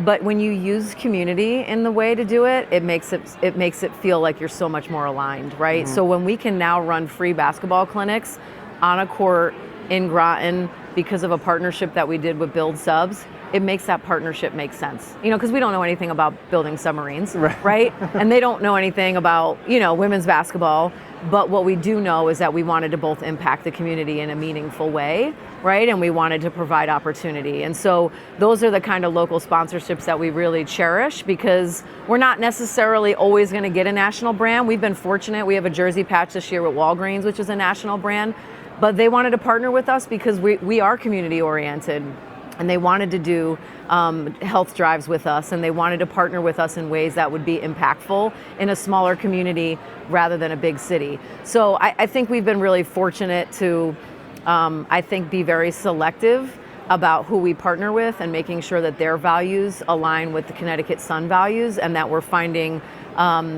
Speaker 6: But when you use community in the way to do it, it makes it feel like you're so much more aligned, right? So when we can now run free basketball clinics on a court in Groton because of a partnership that we did with Build Subs, it makes that partnership make sense. You know, because we don't know anything about building submarines, right? And they don't know anything about, you know, women's basketball. But what we do know is that we wanted to both impact the community in a meaningful way, right? And we wanted to provide opportunity. And so those are the kind of local sponsorships that we really cherish, because we're not necessarily always going to get a national brand. We've been fortunate. We have a jersey patch this year with Walgreens, which is a national brand. But they wanted to partner with us because we are community oriented. And they wanted to do health drives with us, and they wanted to partner with us in ways that would be impactful in a smaller community rather than a big city. So I think we've been really fortunate to, I think, be very selective about who we partner with and making sure that their values align with the Connecticut Sun values, and that we're finding,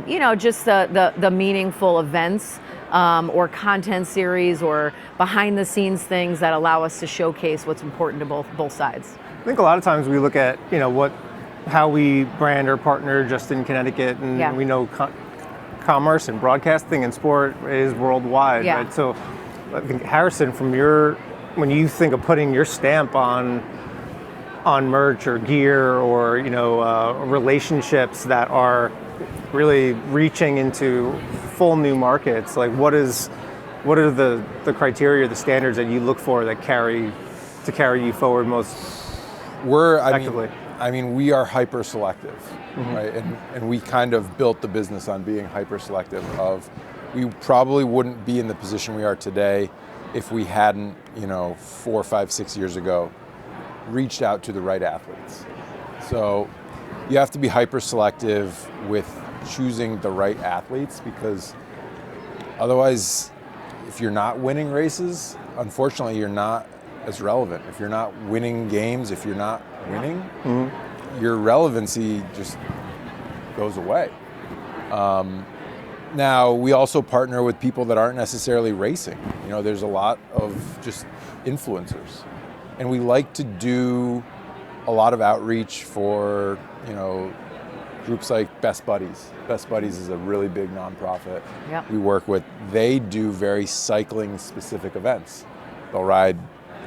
Speaker 6: you know, just the meaningful events or content series or behind the scenes things that allow us to showcase what's important to both sides.
Speaker 1: I think a lot of times we look at, you know, how we brand or partner just in Connecticut, and we know commerce and broadcasting and sport is worldwide, right? So I think, Harrison, when you think of putting your stamp on merch or gear or, you know, relationships that are really reaching into full new markets, like what are the criteria, the standards that you look for that carry you forward most effectively?
Speaker 5: I mean, we are hyper selective, right? And we kind of built the business on being hyper selective. We probably wouldn't be in the position we are today if we hadn't, you know, 4, 5, 6 years ago, reached out to the right athletes. So you have to be hyper selective with choosing the right athletes, because otherwise, if you're not winning races, unfortunately, you're not as relevant. If you're not winning games, if you're not winning, your relevancy just goes away. Now, we also partner with people that aren't necessarily racing. You know, there's a lot of just influencers. And we like to do a lot of outreach for, you know, groups like Best Buddies. Best Buddies is a really big nonprofit we work with. They do very cycling-specific events. They'll ride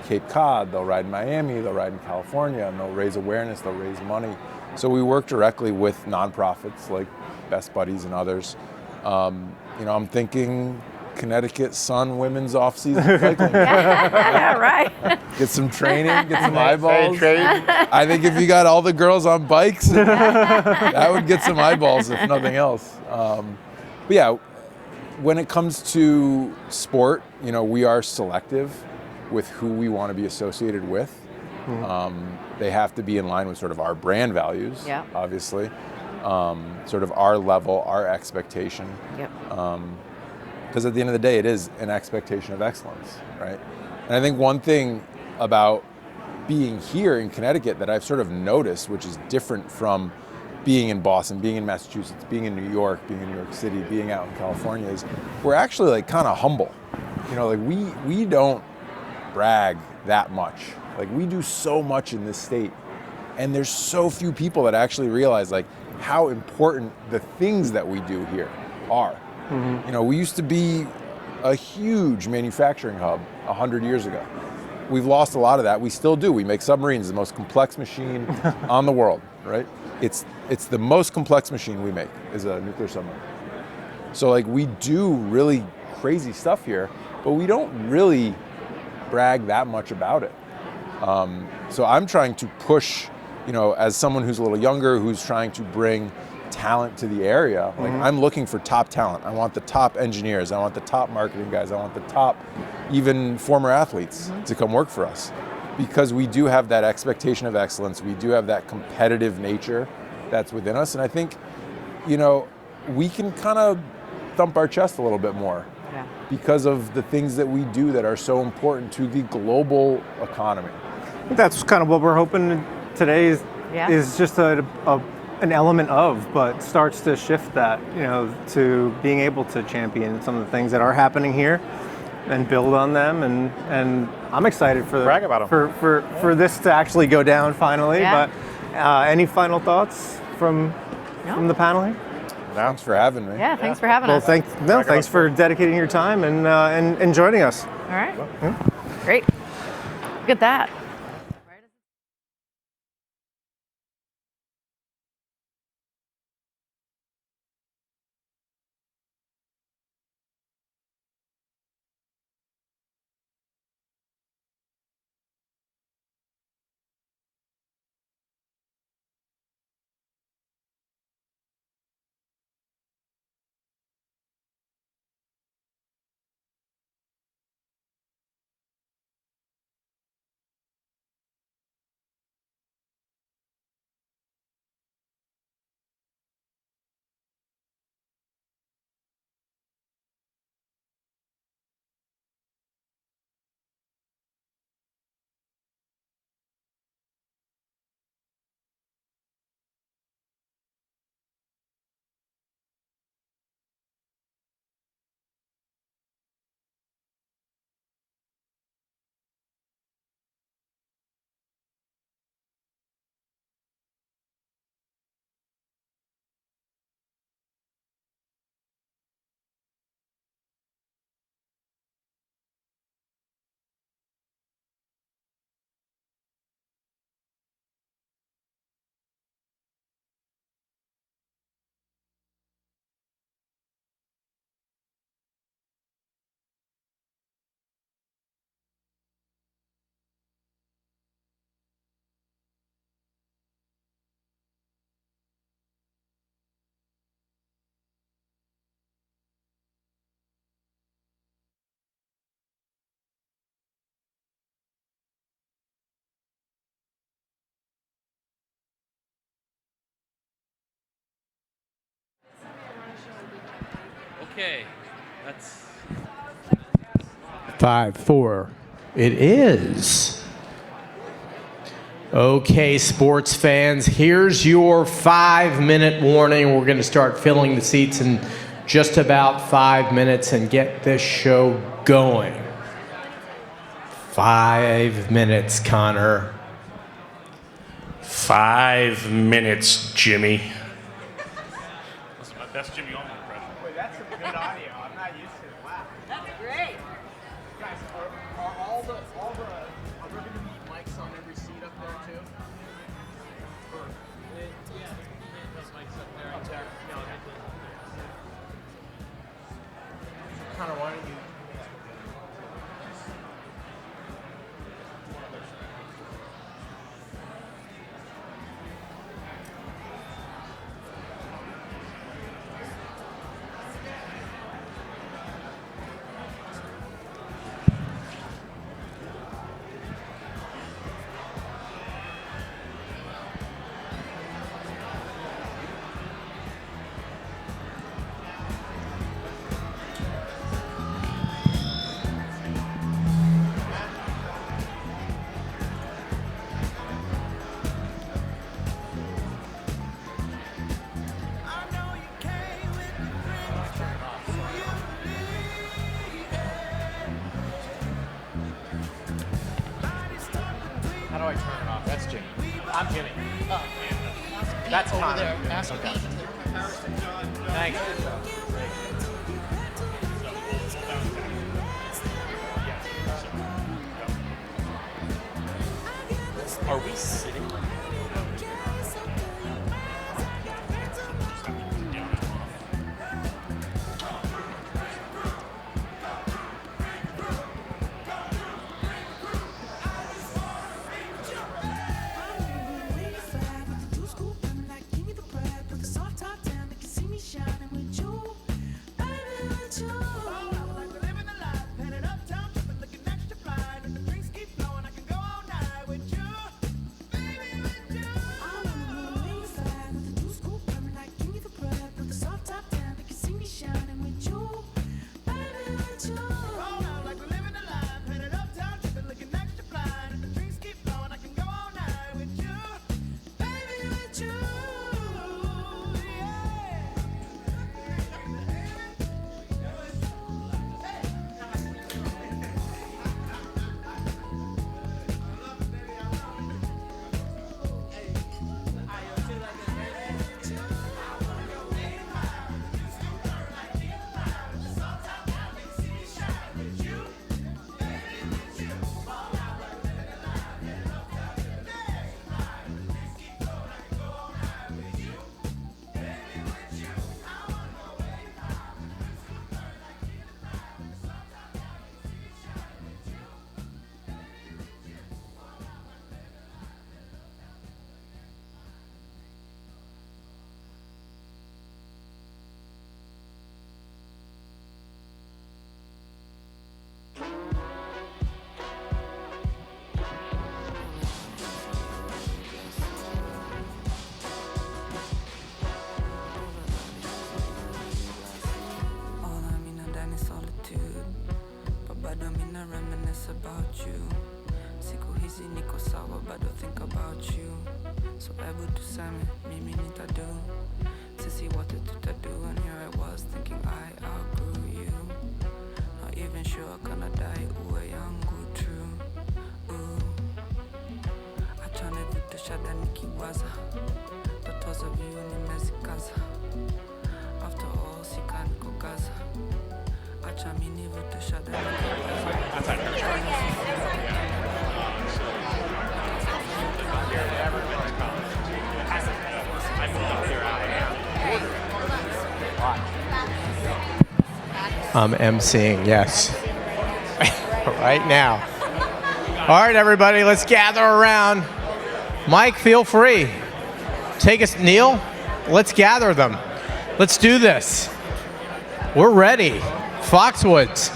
Speaker 5: Cape Cod, they'll ride Miami, they'll ride in California, and they'll raise awareness, they'll raise money. So we work directly with nonprofits like Best Buddies and others. You know, I'm thinking Connecticut Sun women's off-season cycling.
Speaker 6: Right.
Speaker 5: Get some training, get some eyeballs. I think if you got all the girls on bikes, that would get some eyeballs, if nothing else. But yeah, when it comes to sport, you know, we are selective with who we want to be associated with. They have to be in line with sort of our brand values, obviously. Sort of our level, our expectation. Because at the end of the day, it is an expectation of excellence, right? And I think one thing about being here in Connecticut that I've sort of noticed, which is different from being in Boston, being in Massachusetts, being in New York, being in New York City, being out in California, is we're actually like kind of humble. You know, like we don't brag that much. Like we do so much in this state, and there's so few people that actually realize like how important the things that we do here are. You know, we used to be a huge manufacturing hub 100 years ago. We've lost a lot of that. We still do. We make submarines, the most complex machine on the world, right? It's the most complex machine we make is a nuclear submarine. So like we do really crazy stuff here, but we don't really brag that much about it. So I'm trying to push, you know, as someone who's a little younger, who's trying to bring talent to the area, like I'm looking for top talent. I want the top engineers, I want the top marketing guys, I want the top even former athletes to come work for us, because we do have that expectation of excellence, we do have that competitive nature that's within us, and I think, you know, we can kind of thump our chest a little bit more because of the things that we do that are so important to the global economy.
Speaker 1: That's kind of what we're hoping today is just a an element of, but starts to shift that, to being able to champion some of the things that are happening here and build on them. And I'm excited for
Speaker 7: Brag about 'em.
Speaker 1: for this to actually go down finally.
Speaker 6: Yeah.
Speaker 1: But any final thoughts from the panel here?
Speaker 5: Thanks for having me.
Speaker 6: Yeah, thanks for having
Speaker 1: Well,
Speaker 6: us.
Speaker 1: thanks for dedicating your time and joining us.
Speaker 6: All right. Great. Look at that.
Speaker 8: Okay, that's
Speaker 9: 5, 4. It is. Okay, sports fans, here's your 5-minute warning. We're going to start filling the seats in just about 5 minutes and get this show going. 5 minutes, Connor.
Speaker 8: 5 minutes, Jimmy.
Speaker 7: That's my best Jimmy Allman impression.
Speaker 1: Wait, that's some good audio. I'm not used to it. Wow.
Speaker 6: That's great.
Speaker 4: Guys, are all the are there going to be mics on every seat up there too? Connor, why don't you? How do I turn it off? That's Jimmy. I'm Jimmy. That's Connor. There. Ask okay. Thanks.
Speaker 8: Are we sitting?
Speaker 10: Soft top down, they can see me shining with you about you. Siku hizi niko sawa bado think about you. So hebu tuseme mimi nitadu. Sisi wote tutadu. And here I was thinking I outgrew you. Not even sure kana dai uwe yangu true. Ooh. Acha nivute shada nikiwaza. Ndoto za view nimezikaza. After all sika niko Gaza. Acha mi nivute shada nikiwaza.
Speaker 9: I'm emceeing, yes. Right now. All right, everybody, let's gather around. Mike, feel free. Take us, Neil, let's gather them. Let's do this. We're ready. Foxwoods.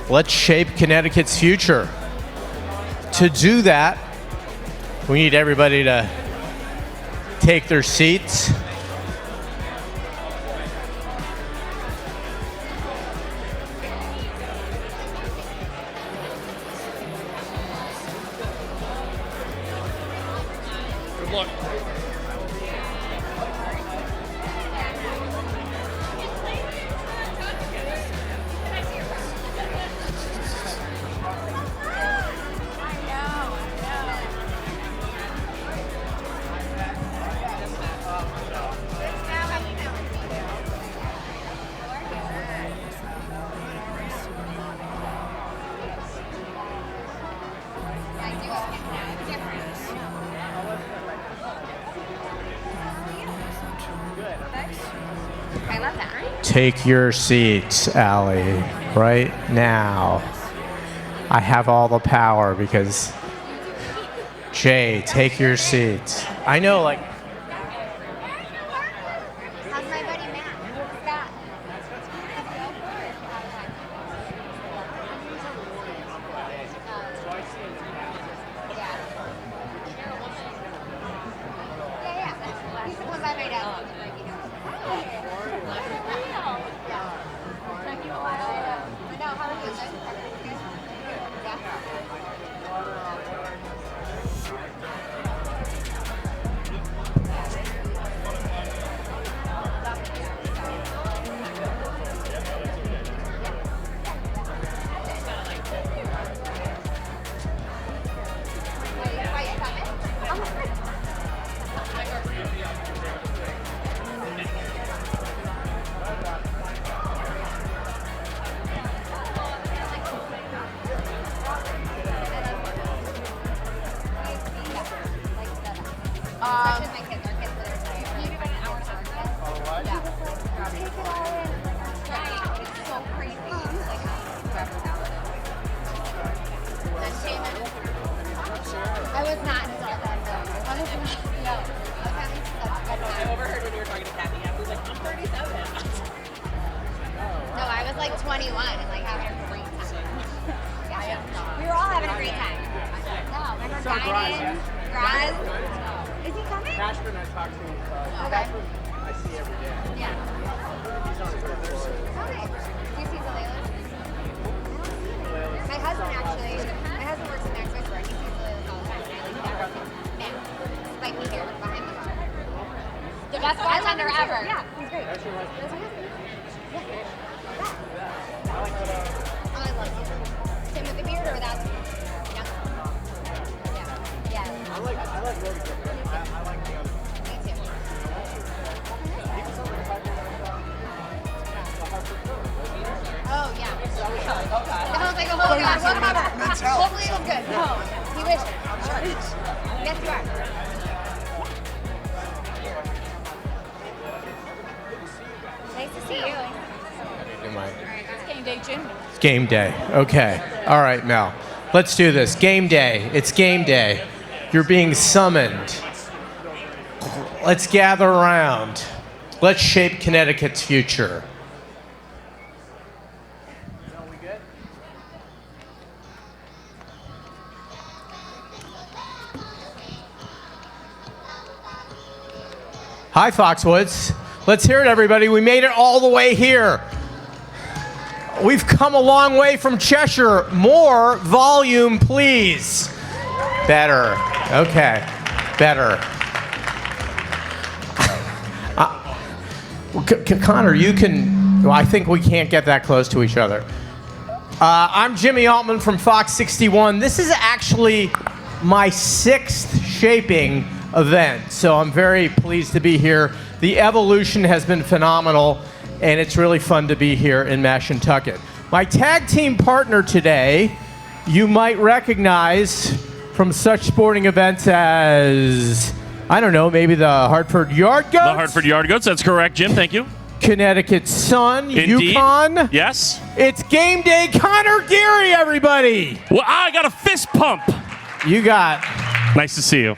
Speaker 9: Let's shape Connecticut's future. To do that, we need everybody to take their seats.
Speaker 8: Good luck.
Speaker 11: I love that.
Speaker 9: Take your seats, Allie, right now. I have all the power because Jay, take your seats. I know, like,
Speaker 11: How's my buddy Matt? Scott. Yeah. He's the one by my dad. I was not until then, though. Honestly, no. I overheard when you were talking to Kathy. I was like, I'm 37. No, I was like 21 and like having a great time. Yeah, we were all having a great time. No, remember Diamond? Graz? Is he coming?
Speaker 4: Cashman, I talked to him.
Speaker 11: Okay.
Speaker 4: I see every day.
Speaker 11: Yeah.
Speaker 4: He's on a good person.
Speaker 11: Okay. Do you see Zalela's? My husband actually, my husband works in Max Whisper. He sees Zalela's all the time. And I like that. Now, like me here, behind the bar. The best bartender ever. Yeah, he's great. That's your husband? That's my husband. Yeah. Oh, I love you. Same with the beard or without? Yeah. Yeah.
Speaker 4: I like Rody. I like the other.
Speaker 11: Me too. Oh, yeah. That was like a whole gosh. Hopefully it was good. No. He wished. Yes, you are. Nice to see you.
Speaker 9: am I?
Speaker 11: All right, that's game.
Speaker 12: game day, Jim.
Speaker 9: It's game day. Okay. All right, Mel. Let's do this. Game day. It's game day. You're being summoned. Let's gather around. Let's shape Connecticut's future. Hi, Foxwoods. Let's hear it, everybody. We made it all the way here. We've come a long way from Cheshire. More volume, please. Better. Okay. Better. Connor, you can... Well, I think we can't get that close to each other. I'm Jimmy Altman from Fox 61. This is actually my 6th shaping event, so I'm very pleased to be here. The evolution has been phenomenal, and it's really fun to be here in Mashantucket. My tag team partner today, you might recognize from such sporting events as, I don't know, maybe the Hartford Yard Goats?
Speaker 8: The Hartford Yard Goats, that's correct, Jim, thank you.
Speaker 9: Connecticut Sun,
Speaker 8: Indeed.
Speaker 9: UConn.
Speaker 8: Yes.
Speaker 9: It's game day, Connor Geary, everybody.
Speaker 8: Well, I got a fist pump.
Speaker 9: You got...
Speaker 8: Nice to see you.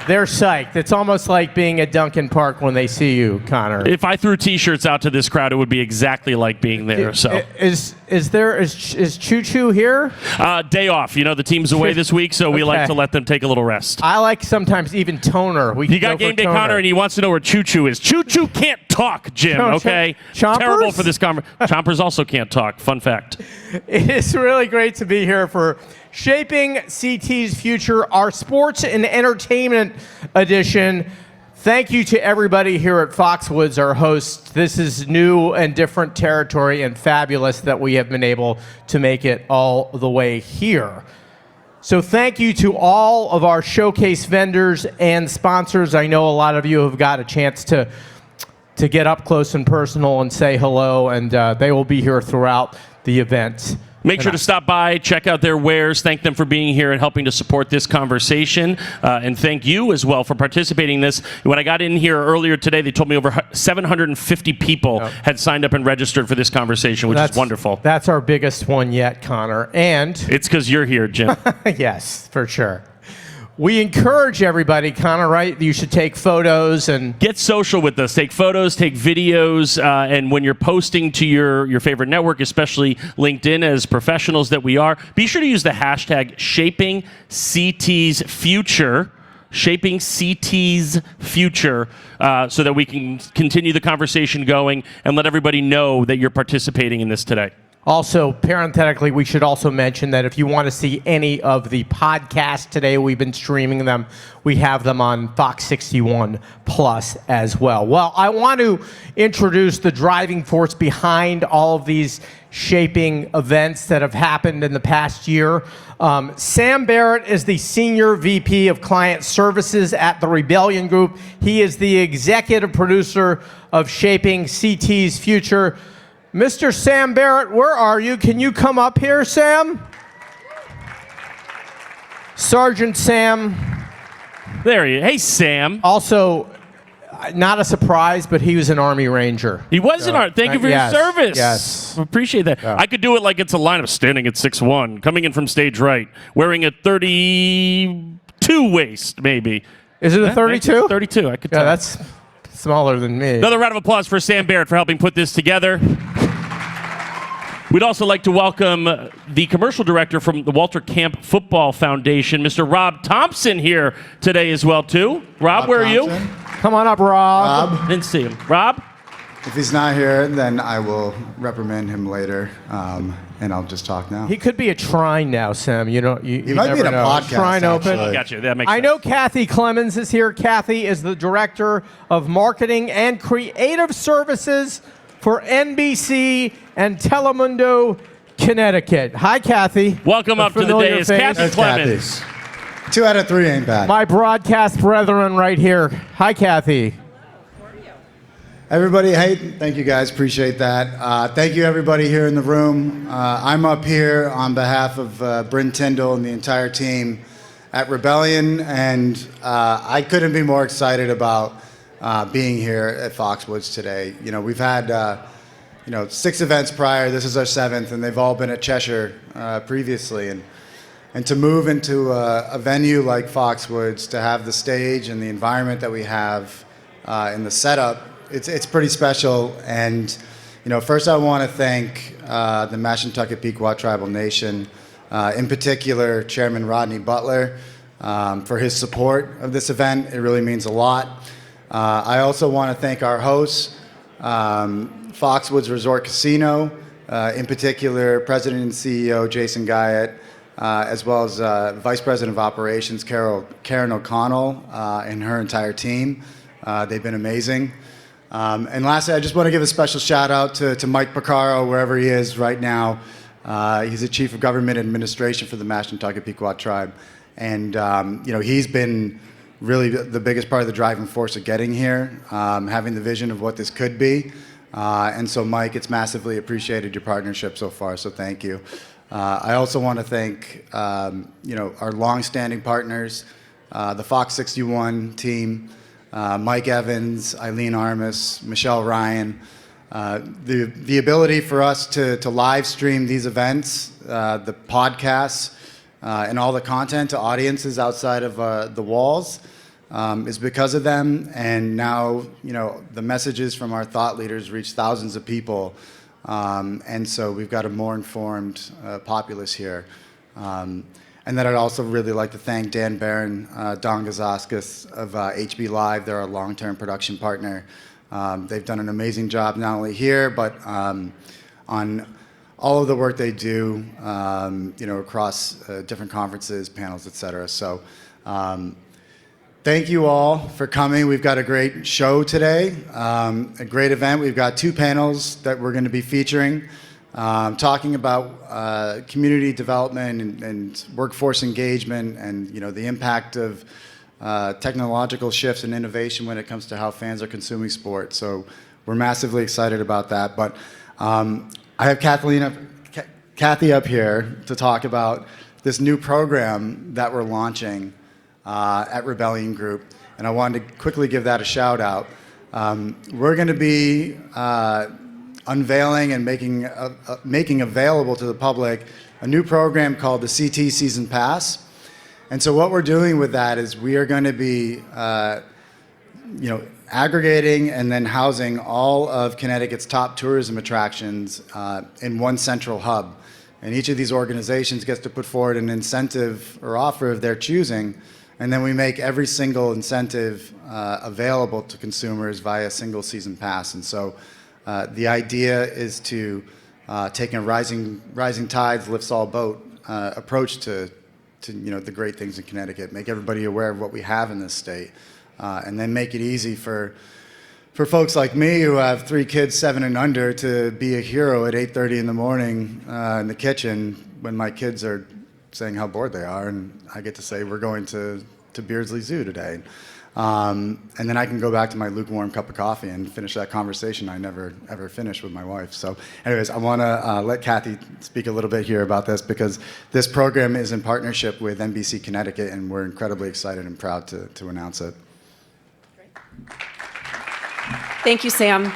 Speaker 9: They're psyched. It's almost like being at Duncan Park when they see you, Connor.
Speaker 8: If I threw T-shirts out to this crowd, it would be exactly like being there. So
Speaker 9: is Choo Choo here?
Speaker 8: Day off. You know, the team's away this week, so we like to let them take a little rest.
Speaker 9: I like sometimes even Toner.
Speaker 8: You got game day, Connor, and he wants to know where Choo Choo is. Choo Choo can't talk, Jim. Okay,
Speaker 9: Chompers?
Speaker 8: Terrible for this conversation. Chompers also can't talk. Fun fact.
Speaker 9: It is really great to be here for Shaping CT's Future, our sports and entertainment edition. Thank you to everybody here at Foxwoods, our hosts. This is new and different territory and fabulous that we have been able to make it all the way here. So thank you to all of our showcase vendors and sponsors. I know a lot of you have got a chance to get up close and personal and say hello, and they will be here throughout the event.
Speaker 8: Make sure to stop by, check out their wares, thank them for being here and helping to support this conversation, and thank you as well for participating in this. When I got in here earlier today, they told me over 750 people had signed up and registered for this conversation, which is wonderful.
Speaker 9: That's our biggest one yet, Connor. And
Speaker 8: it's because you're here, Jim.
Speaker 9: Yes, for sure. We encourage everybody, Connor, right? You should take photos and...
Speaker 8: Get social with us. Take photos, take videos, and when you're posting to your favorite network, especially LinkedIn, as professionals that we are, be sure to use the hashtag #ShapingCTsFuture, #ShapingCTsFuture, so that we can continue the conversation going and let everybody know that you're participating in this today.
Speaker 9: Also, parenthetically, we should also mention that if you want to see any of the podcasts today, we've been streaming them. We have them on Fox 61 Plus as well. Well, I want to introduce the driving force behind all of these shaping events that have happened in the past year. Sam Barrett is the Senior VP of Client Services at the Rebellion Group. He is the executive producer of Shaping CT's Future. Mr. Sam Barrett, where are you? Can you come up here, Sam? Sergeant Sam.
Speaker 8: There he is. Hey, Sam.
Speaker 9: Also, not a surprise, but he was an Army Ranger.
Speaker 8: He was an Army. Thank you for your service.
Speaker 9: Yes.
Speaker 8: Appreciate that. Yeah. I could do it like it's a lineup, standing at 6'1", coming in from stage right, wearing a 32 waist, maybe.
Speaker 9: Is it a 32?
Speaker 8: 32, I could tell.
Speaker 9: Yeah, that's smaller than me.
Speaker 8: Another round of applause for Sam Barrett for helping put this together. We'd also like to welcome the commercial director from the Walter Camp Football Foundation, Mr. Rob Thompson, here today as well, too. Rob, where
Speaker 13: Thompson.
Speaker 8: are you?
Speaker 9: Come on up, Rob.
Speaker 8: Didn't see him. Rob?
Speaker 13: If he's not here, then I will reprimand him later, and I'll just talk now.
Speaker 9: He could be a Trine now, Sam. You know, you
Speaker 13: might be in a
Speaker 9: know.
Speaker 13: podcast.
Speaker 9: Trine open.
Speaker 8: Gotcha. That makes
Speaker 9: I
Speaker 8: sense.
Speaker 9: know Kathy Clemens is here. Kathy is the director of marketing and creative services for NBC and Telemundo Connecticut. Hi, Kathy.
Speaker 8: Welcome up to the day. It's Kathy Clemens.
Speaker 13: 2 out of 3 ain't bad.
Speaker 9: My broadcast brethren right here. Hi, Kathy.
Speaker 13: Everybody, hey, thank you guys, appreciate that. Thank you everybody here in the room. I'm up here on behalf of Bryn Tyndall and the entire team at Rebellion, and I couldn't be more excited about being here at Foxwoods today. You know, we've had 6 events prior. This is our 7th, and they've all been at Cheshire previously. And to move into a venue like Foxwoods, to have the stage and the environment that we have in the setup, it's pretty special. And first I want to thank the Mashantucket Pequot Tribal Nation, in particular Chairman Rodney Butler, for his support of this event. It really means a lot. I also want to thank our hosts, Foxwoods Resort Casino, in particular President and CEO Jason Guyett, as well as Vice President of Operations Karen O'Connell and her entire team. They've been amazing. And lastly, I just want to give a special shout out to Mike Picaro, wherever he is right now. He's the Chief of Government Administration for the Mashantucket Pequot Tribe. And he's been really the biggest part of the driving force of getting here, having the vision of what this could be. And so, Mike, it's massively appreciated, your partnership so far, so thank you. I also want to thank our long-standing partners, the Fox 61 team, Mike Evans, Eileen Armis, Michelle Ryan. The ability for us to live stream these events, the podcasts, and all the content to audiences outside of the walls is because of them. And now, the messages from our thought leaders reach thousands of people. And so we've got a more informed populace here. And then I'd also really like to thank Dan Barron, Don Gazaskis of HB Live. They're our long-term production partner. They've done an amazing job not only here, but on all of the work they do, across different conferences, panels, et cetera. So thank you all for coming. We've got a great show today, a great event. We've got 2 panels that we're going to be featuring, talking about community development and workforce engagement and, the impact of technological shifts and innovation when it comes to how fans are consuming sport. So we're massively excited about that. But I have Kathy up here to talk about this new program that we're launching at Rebellion Group, and I wanted to quickly give that a shout out. We're going to be unveiling and making available to the public a new program called the CT Season Pass. And so what we're doing with that is we are going to be aggregating and then housing all of Connecticut's top tourism attractions in one central hub. And each of these organizations gets to put forward an incentive or offer of their choosing, and then we make every single incentive available to consumers via a single season pass. And so the idea is to take a rising tides lifts all boat approach to the great things in Connecticut, make everybody aware of what we have in this state, and then make it easy for folks like me who have 3 kids 7 and under to be a hero at 8:30 in the morning in the kitchen when my kids are saying how bored they are, and I get to say we're going to Beardsley Zoo today. And then I can go back to my lukewarm cup of coffee and finish that conversation I never ever finished with my wife. So anyways, I want to let Kathy speak a little bit here about this, because this program is in partnership with NBC Connecticut, and we're incredibly excited and proud to announce it.
Speaker 12: Thank you, Sam.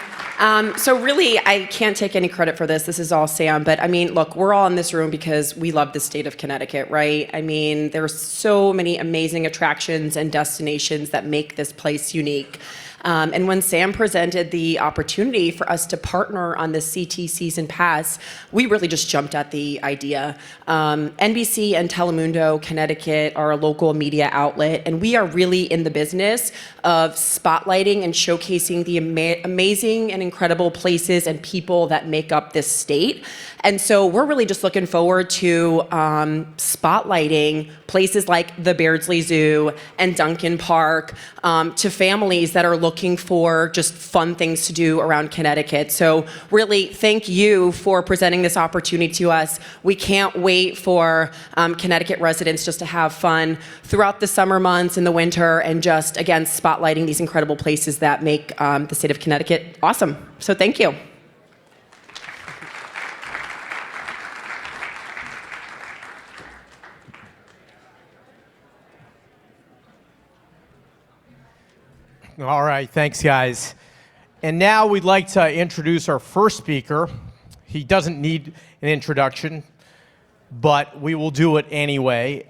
Speaker 12: So really, I can't take any credit for this. This is all Sam. But I mean, look, we're all in this room because we love the state of Connecticut, right? I mean, there's so many amazing attractions and destinations that make this place unique. And when Sam presented the opportunity for us to partner on the CT Season Pass, we really just jumped at the idea. NBC and Telemundo Connecticut are a local media outlet, and we are really in the business of spotlighting and showcasing the amazing and incredible places and people that make up this state. And so we're really just looking forward to spotlighting places like the Beardsley Zoo and Duncan Park to families that are looking for just fun things to do around Connecticut. So really, thank you for presenting this opportunity to us. We can't wait for Connecticut residents just to have fun throughout the summer months and the winter, and just, again, spotlighting these incredible places that make the state of Connecticut awesome. So thank you.
Speaker 9: All right, thanks, guys. And now we'd like to introduce our first speaker. He doesn't need an introduction, but we will do it anyway.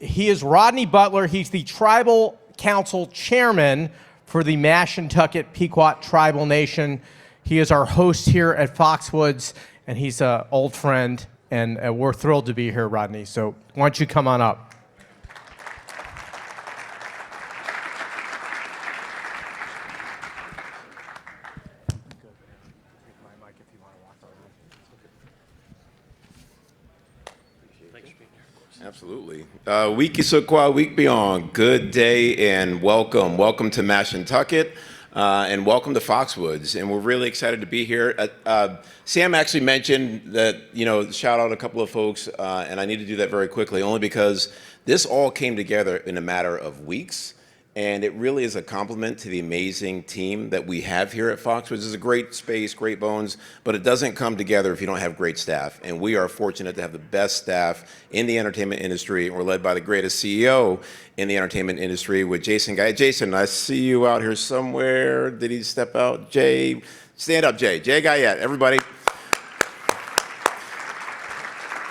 Speaker 9: He is Rodney Butler. He's the Tribal Council Chairman for the Mashantucket Pequot Tribal Nation. He is our host here at Foxwoods, and he's an old friend, and we're thrilled to be here, Rodney. So why don't you come on up?
Speaker 14: Absolutely. Week Issaquah, week beyond. Good day and welcome. Welcome to Mashantucket and welcome to Foxwoods. And we're really excited to be here. Sam actually mentioned that, shout out a couple of folks, and I need to do that very quickly, only because this all came together in a matter of weeks. And it really is a compliment to the amazing team that we have here at Foxwoods. It's a great space, great bones, but it doesn't come together if you don't have great staff. And we are fortunate to have the best staff in the entertainment industry. We're led by the greatest CEO in the entertainment industry with Jason Guy. Jason, I see you out here somewhere. Did he step out? Jay, stand up, Jay. Jay Guyette, everybody.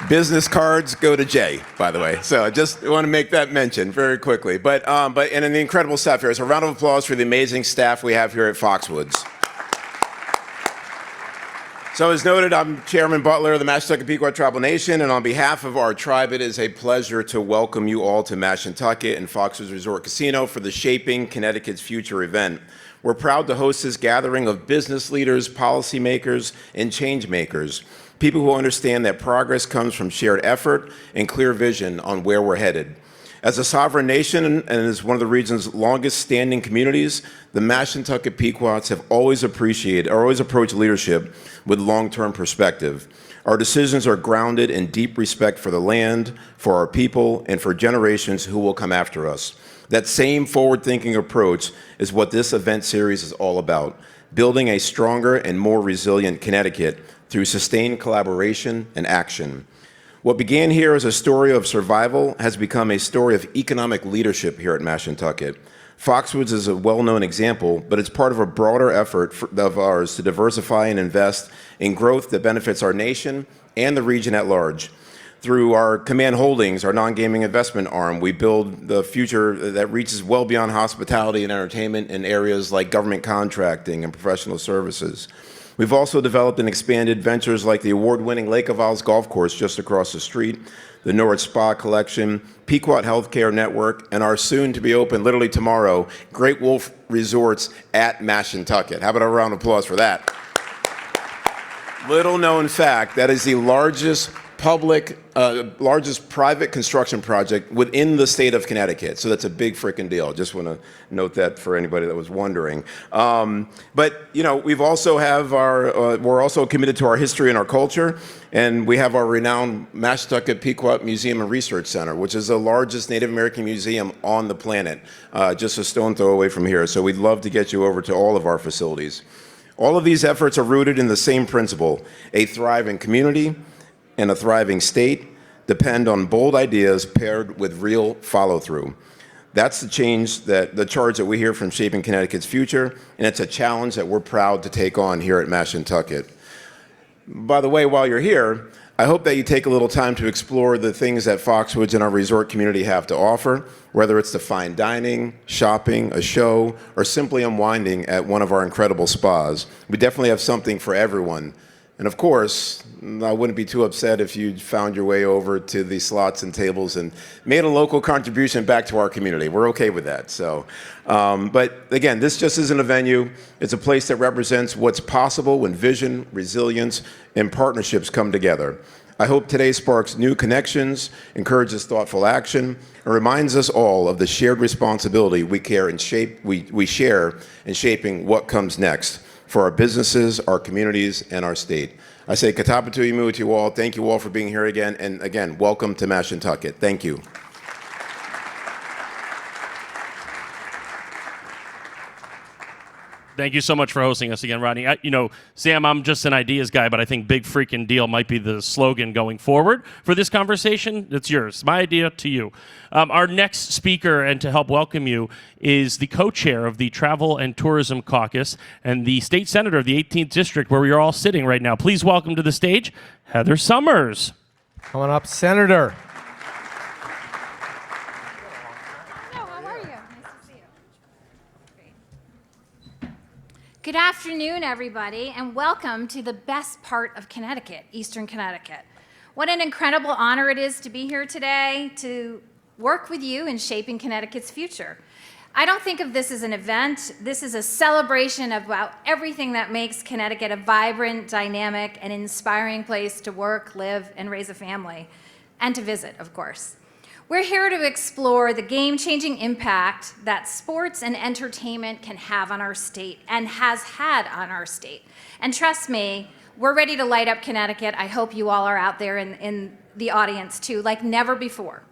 Speaker 14: Business cards go to Jay, by the way. So I just want to make that mention very quickly. But and an incredible staff here. So a round of applause for the amazing staff we have here at Foxwoods. So as noted, I'm Chairman Butler of the Mashantucket Pequot Tribal Nation, and on behalf of our tribe, it is a pleasure to welcome you all to Mashantucket and Foxwoods Resort Casino for the Shaping Connecticut's Future event. We're proud to host this gathering of business leaders, policymakers, and change makers. People who understand that progress comes from shared effort and clear vision on where we're headed. As a sovereign nation and as one of the region's longest standing communities, the Mashantucket Pequots have always approached leadership with long-term perspective. Our decisions are grounded in deep respect for the land, for our people, and for generations who will come after us. That same forward-thinking approach is what this event series is all about, building a stronger and more resilient Connecticut through sustained collaboration and action. What began here as a story of survival has become a story of economic leadership here at Mashantucket. Foxwoods is a well-known example, but it's part of a broader effort of ours to diversify and invest in growth that benefits our nation and the region at large. Through our Command Holdings, our non-gaming investment arm, we build the future that reaches well beyond hospitality and entertainment in areas like government contracting and professional services. We've also developed and expanded ventures like the award-winning Lake of Isles Golf Course just across the street, the Norwood Spa Collection, Pequot Healthcare Network, and our soon-to-be-open, literally tomorrow, Great Wolf Resorts at Mashantucket. How about a round of applause for that? Little known fact, that is the largest private construction project within the state of Connecticut. So that's a big freaking deal. Just want to note that for anybody that was wondering. But we've also we're also committed to our history and our culture, and we have our renowned Mashantucket Pequot Museum and Research Center, which is the largest Native American museum on the planet, just a stone throw away from here. So we'd love to get you over to all of our facilities. All of these efforts are rooted in the same principle: a thriving community and a thriving state depend on bold ideas paired with real follow-through. That's the charge that we hear from Shaping Connecticut's Future, and it's a challenge that we're proud to take on here at Mashantucket. By the way, while you're here, I hope that you take a little time to explore the things that Foxwoods and our resort community have to offer, whether it's the fine dining, shopping, a show, or simply unwinding at one of our incredible spas. We definitely have something for everyone. And of course, I wouldn't be too upset if you found your way over to the slots and tables and made a local contribution back to our community. We're okay with that. So, but again, this just isn't a venue. It's a place that represents what's possible when vision, resilience, and partnerships come together. I hope today sparks new connections, encourages thoughtful action, and reminds us all of the shared responsibility we share in shaping what comes next for our businesses, our communities, and our state. I say katapatu imu to you all. Thank you all for being here again. And again, welcome to Mashantucket. Thank you.
Speaker 8: Thank you so much for hosting us again, Rodney. Sam, I'm just an ideas guy, but I think big freaking deal might be the slogan going forward for this conversation. It's yours. My idea to you. Our next speaker, and to help welcome you, is the co-chair of the Travel and Tourism Caucus and the state senator of the 18th District, where we are all sitting right now. Please welcome to the stage, Heather Summers.
Speaker 9: Coming up, Senator.
Speaker 15: Good afternoon, everybody, and welcome to the best part of Connecticut, Eastern Connecticut. What an incredible honor it is to be here today to work with you in shaping Connecticut's future. I don't think of this as an event. This is a celebration about everything that makes Connecticut a vibrant, dynamic, and inspiring place to work, live, and raise a family, and to visit, of course. We're here to explore the game-changing impact that sports and entertainment can have on our state and has had on our state. And trust me, we're ready to light up Connecticut. I hope you all are out there in the audience too, like never before.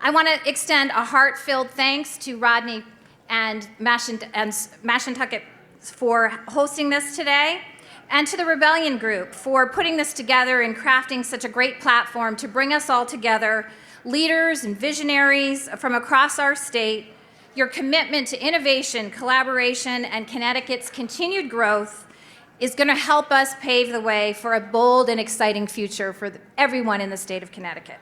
Speaker 15: I want to extend a heart-filled thanks to Rodney and Mashantucket for hosting this today, and to the Rebellion Group for putting this together and crafting such a great platform to bring us all together, leaders and visionaries from across our state. Your commitment to innovation, collaboration, and Connecticut's continued growth is going to help us pave the way for a bold and exciting future for everyone in the state of Connecticut.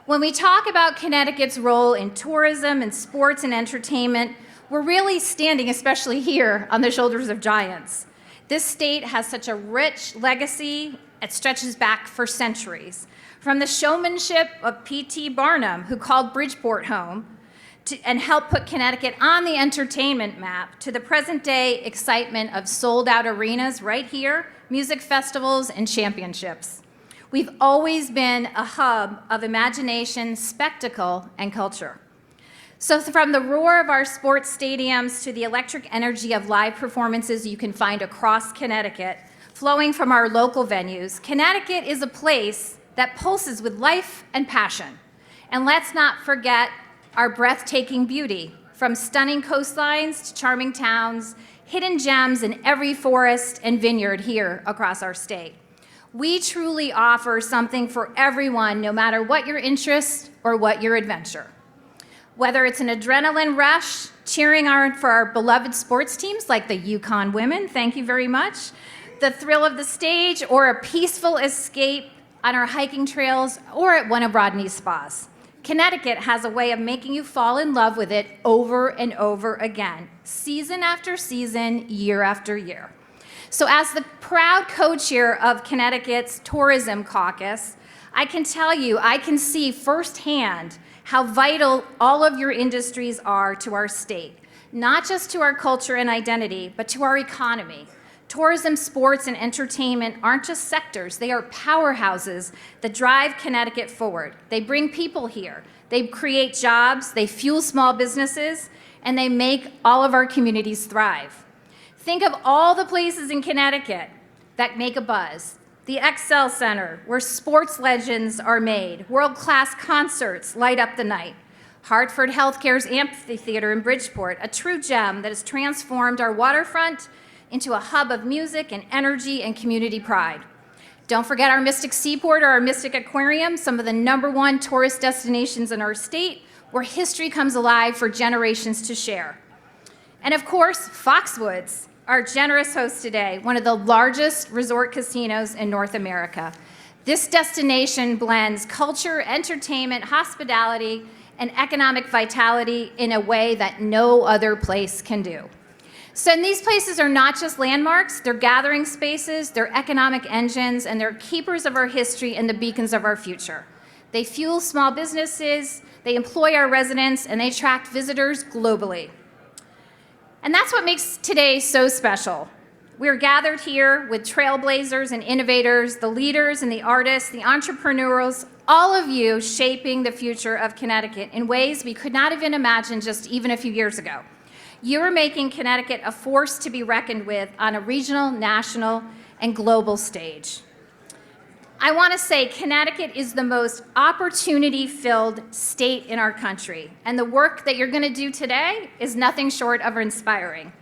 Speaker 15: When we talk about Connecticut's role in tourism and sports and entertainment, we're really standing, especially here, on the shoulders of giants. This state has such a rich legacy. It stretches back for centuries. From the showmanship of P.T. Barnum, who called Bridgeport home and helped put Connecticut on the entertainment map, to the present-day excitement of sold-out arenas right here, music festivals, and championships. We've always been a hub of imagination, spectacle, and culture. So from the roar of our sports stadiums to the electric energy of live performances you can find across Connecticut, flowing from our local venues, Connecticut is a place that pulses with life and passion. And let's not forget our breathtaking beauty, from stunning coastlines to charming towns, hidden gems in every forest and vineyard here across our state. We truly offer something for everyone, no matter what your interest or what your adventure. Whether it's an adrenaline rush, cheering for our beloved sports teams like the Yukon women, thank you very much, the thrill of the stage, or a peaceful escape on our hiking trails or at one of Rodney's spas. Connecticut has a way of making you fall in love with it over and over again, season after season, year after year. So as the proud co-chair of Connecticut's Tourism Caucus, I can tell you, I can see firsthand how vital all of your industries are to our state, not just to our culture and identity, but to our economy. Tourism, sports, and entertainment aren't just sectors, they are powerhouses that drive Connecticut forward. They bring people here, they create jobs, they fuel small businesses, and they make all of our communities thrive. Think of all the places in Connecticut that make a buzz. The Excel Center, where sports legends are made, world-class concerts light up the night. Hartford Healthcare's amphitheater in Bridgeport, a true gem that has transformed our waterfront into a hub of music and energy and community pride. Don't forget our Mystic Seaport or our Mystic Aquarium, some of the #1 tourist destinations in our state, where history comes alive for generations to share. And of course, Foxwoods, our generous host today, one of the largest resort casinos in North America. This destination blends culture, entertainment, hospitality, and economic vitality in a way that no other place can do. So these places are not just landmarks, they're gathering spaces, they're economic engines, and they're keepers of our history and the beacons of our future. They fuel small businesses, they employ our residents, and they attract visitors globally. And that's what makes today so special. We're gathered here with trailblazers and innovators, the leaders and the artists, the entrepreneurs, all of you shaping the future of Connecticut in ways we could not even imagine just even a few years ago. You're making Connecticut a force to be reckoned with on a regional, national, and global stage. I want to say Connecticut is the most opportunity-filled state in our country, and the work that you're going to do today is nothing short of inspiring.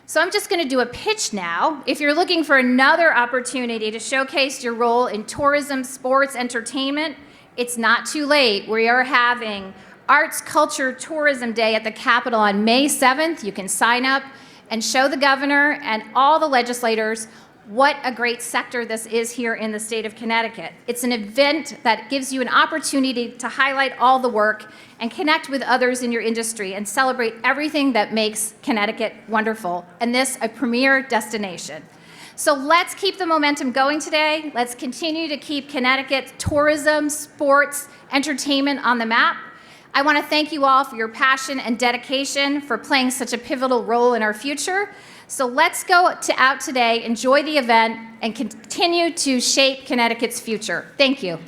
Speaker 15: So I'm just going to do a pitch now. If you're looking for another opportunity to showcase your role in tourism, sports, entertainment, it's not too late. We are having Arts, Culture, Tourism Day at the Capitol on May 7th. You can sign up and show the governor and all the legislators what a great sector this is here in the state of Connecticut. It's an event that gives you an opportunity to highlight all the work and connect with others in your industry and celebrate everything that makes Connecticut wonderful, and this a premier destination. So let's keep the momentum going today. Let's continue to keep Connecticut tourism, sports, entertainment on the map. I want to thank you all for your passion and dedication for playing such a pivotal role in our future. So let's go out today, enjoy the event, and continue to shape Connecticut's future. Thank you.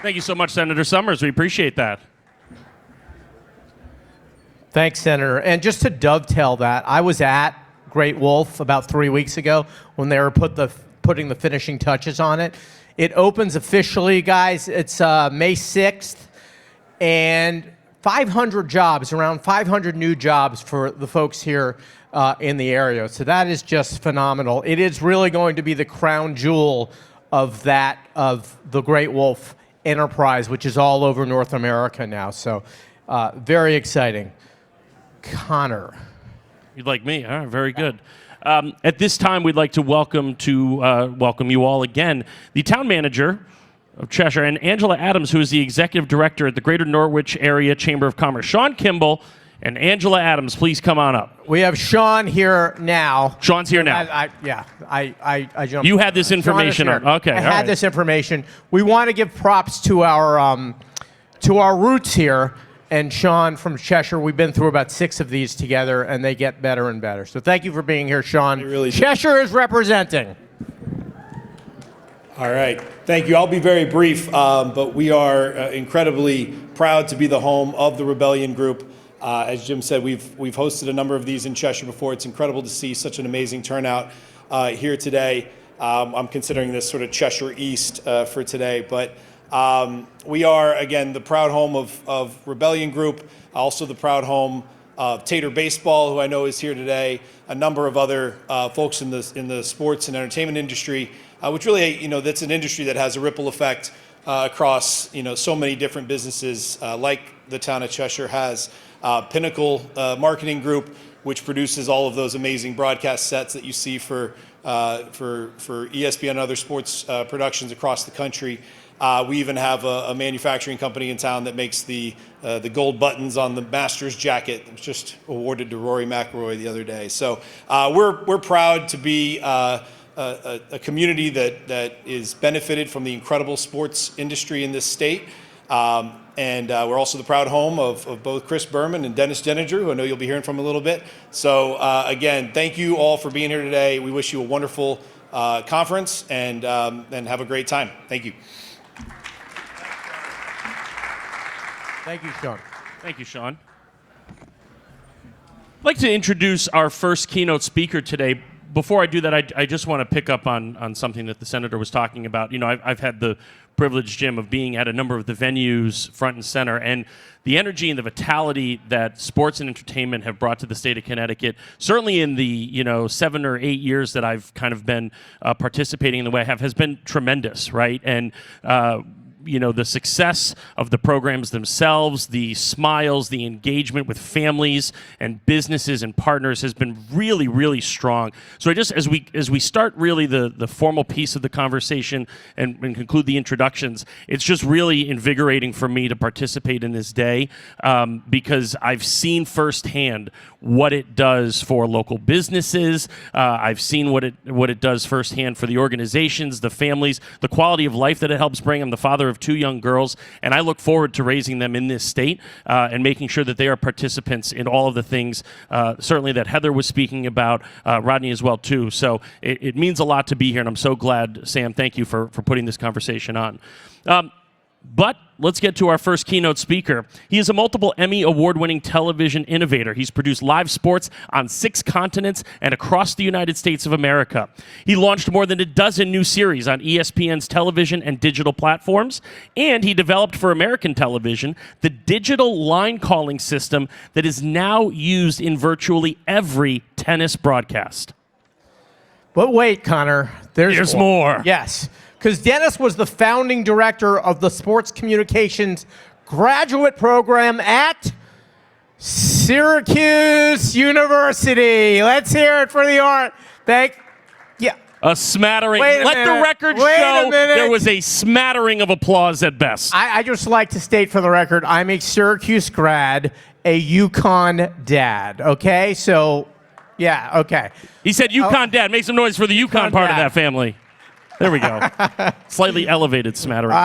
Speaker 8: Thank you so much, Senator Summers. We appreciate that.
Speaker 9: Thanks, Senator. And just to dovetail that, I was at Great Wolf about 3 weeks ago when they were putting the finishing touches on it. It opens officially, guys. It's May 6th, and 500 jobs, around 500 new jobs for the folks here in the area. So that is just phenomenal. It is really going to be the crown jewel of the Great Wolf enterprise, which is all over North America now. So very exciting. Connor.
Speaker 8: You'd like me? All right, very good. At this time, we'd like to welcome you all again, the town manager of Cheshire, and Angela Adams, who is the executive director at the Greater Norwich Area Chamber of Commerce. Sean Kimball and Angela Adams, please come on up.
Speaker 9: We have Sean here now.
Speaker 8: Sean's here now.
Speaker 9: I jumped.
Speaker 8: You had this information on. Okay,
Speaker 9: I had this information. We want to give props to our roots here. And Sean from Cheshire, we've been through about 6 of these together, and they get better and better. So thank you for being here, Sean.
Speaker 16: Really
Speaker 9: Cheshire is representing.
Speaker 16: All right. Thank you. I'll be very brief, but we are incredibly proud to be the home of the Rebellion Group. As Jim said, we've hosted a number of these in Cheshire before. It's incredible to see such an amazing turnout here today. I'm considering this sort of Cheshire East for today, but we are, again, the proud home of Rebellion Group, also the proud home of Tater Baseball, who I know is here today, a number of other folks in the sports and entertainment industry, which really, that's an industry that has a ripple effect across, so many different businesses, like the town of Cheshire has. Pinnacle Marketing Group, which produces all of those amazing broadcast sets that you see for ESPN and other sports productions across the country. We even have a manufacturing company in town that makes the gold buttons on the Masters jacket. It was just awarded to Rory McIlroy the other day. So we're proud to be a community that is benefited from the incredible sports industry in this state. And we're also the proud home of both Chris Berman and Dennis Denninger, who I know you'll be hearing from a little bit. So again, thank you all for being here today. We wish you a wonderful conference and have a great time. Thank you.
Speaker 9: Thank you, Sean.
Speaker 8: Thank you, Sean. I'd like to introduce our first keynote speaker today. Before I do that, I just want to pick up on something that the senator was talking about. I've had the privilege, Jim, of being at a number of the venues front and center, and the energy and the vitality that sports and entertainment have brought to the state of Connecticut, certainly in the 7 or 8 years that I've kind of been participating in the way I have, has been tremendous, right? And the success of the programs themselves, the smiles, the engagement with families and businesses and partners has been really, really strong. So as we start really the formal piece of the conversation and conclude the introductions, it's just really invigorating for me to participate in this day because I've seen firsthand what it does for local businesses. I've seen what it does firsthand for the organizations, the families, the quality of life that it helps bring. I'm the father of 2 young girls, and I look forward to raising them in this state and making sure that they are participants in all of the things, certainly that Heather was speaking about, Rodney as well too. So it means a lot to be here, and I'm so glad, Sam, thank you for putting this conversation on. But let's get to our first keynote speaker. He is a multiple Emmy award-winning television innovator. He's produced live sports on 6 continents and across the United States of America. He launched more than a dozen new series on ESPN's television and digital platforms, and he developed for American television the digital line calling system that is now used in virtually every tennis broadcast.
Speaker 9: But wait, Connor,
Speaker 8: there's more.
Speaker 9: Yes, because Dennis was the founding director of the Sports Communications graduate program at Syracuse University. Let's hear it for the art.
Speaker 8: A smattering.
Speaker 9: Wait a
Speaker 8: Let
Speaker 9: minute.
Speaker 8: the record
Speaker 9: Wait a
Speaker 8: show
Speaker 9: minute.
Speaker 8: there was a smattering of applause at best.
Speaker 9: I just like to state for the record, I'm a Syracuse grad, a UConn dad, okay? So, yeah, okay.
Speaker 8: He said UConn dad. Make some noise for the UConn part of that family. There we go. Slightly elevated smattering.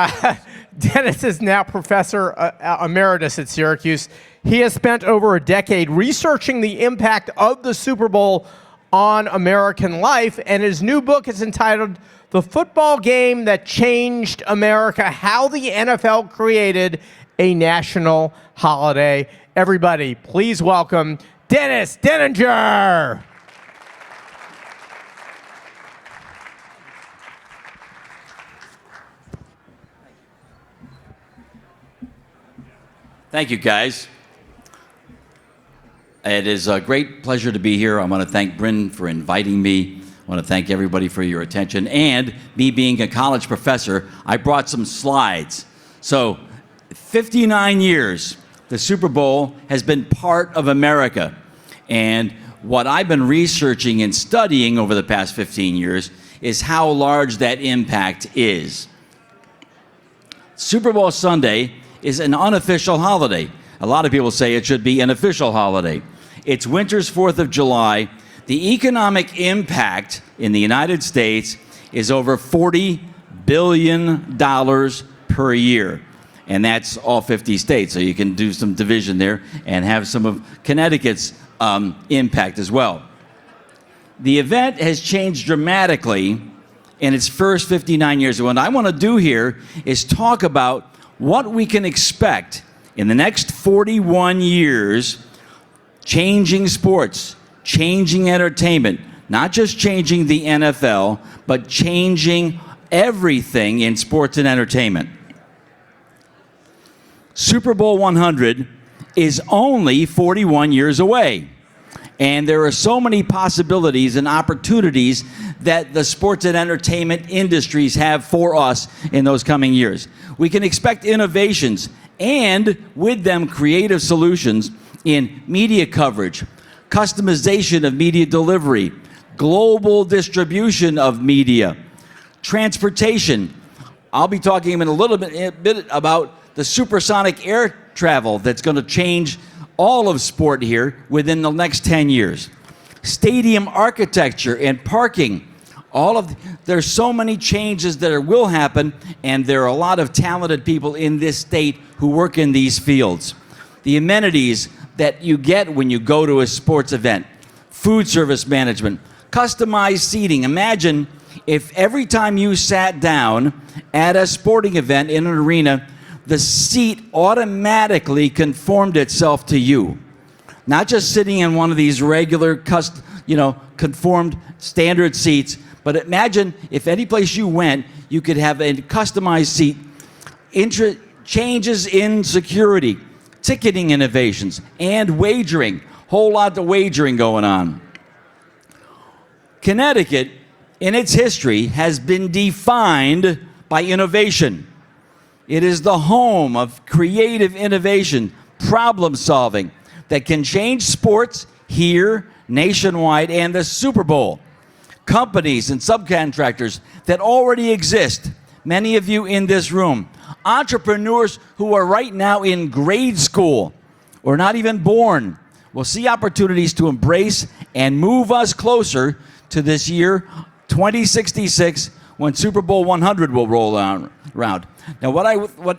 Speaker 9: Dennis is now professor emeritus at Syracuse. He has spent over a decade researching the impact of the Super Bowl on American life, and his new book is entitled The Football Game That Changed America, How the NFL Created a National Holiday. Everybody, please welcome Dennis Denninger.
Speaker 17: Thank you, guys. It is a great pleasure to be here. I want to thank Bryn for inviting me. I want to thank everybody for your attention. And me being a college professor, I brought some slides. So, 59 years, the Super Bowl has been part of America. And what I've been researching and studying over the past 15 years is how large that impact is. Super Bowl Sunday is an unofficial holiday. A lot of people say it should be an official holiday. It's winter's 4th of July. The economic impact in the United States is over $40 billion per year. And that's all 50 states. So you can do some division there and have some of Connecticut's impact as well. The event has changed dramatically in its first 59 years. And what I want to do here is talk about what we can expect in the next 41 years, changing sports, changing entertainment, not just changing the NFL, but changing everything in sports and entertainment. Super Bowl 100 is only 41 years away. And there are so many possibilities and opportunities that the sports and entertainment industries have for us in those coming years. We can expect innovations and with them creative solutions in media coverage, customization of media delivery, global distribution of media, transportation. I'll be talking in a bit about the supersonic air travel that's going to change all of sport here within the next 10 years. Stadium architecture and parking. There's so many changes that will happen, and there are a lot of talented people in this state who work in these fields. The amenities that you get when you go to a sports event, food service management, customized seating. Imagine if every time you sat down at a sporting event in an arena, the seat automatically conformed itself to you. Not just sitting in one of these regular, conformed standard seats, but imagine if any place you went, you could have a customized seat. Changes in security, ticketing innovations, and wagering. Whole lot of wagering going on. Connecticut, in its history, has been defined by innovation. It is the home of creative innovation, problem solving that can change sports here, nationwide, and the Super Bowl. Companies and subcontractors that already exist, many of you in this room, entrepreneurs who are right now in grade school or not even born, will see opportunities to embrace and move us closer to this year 2066 when Super Bowl 100 will roll around. Now, what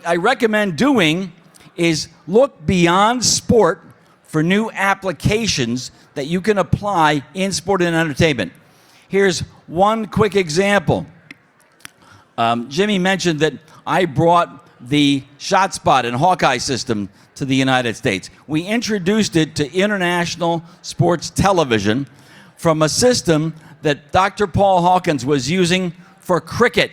Speaker 17: I recommend doing is look beyond sport for new applications that you can apply in sport and entertainment. Here's one quick example. Jimmy mentioned that I brought the shot spot and Hawkeye system to the United States. We introduced it to international sports television from a system that Dr. Paul Hawkins was using for cricket.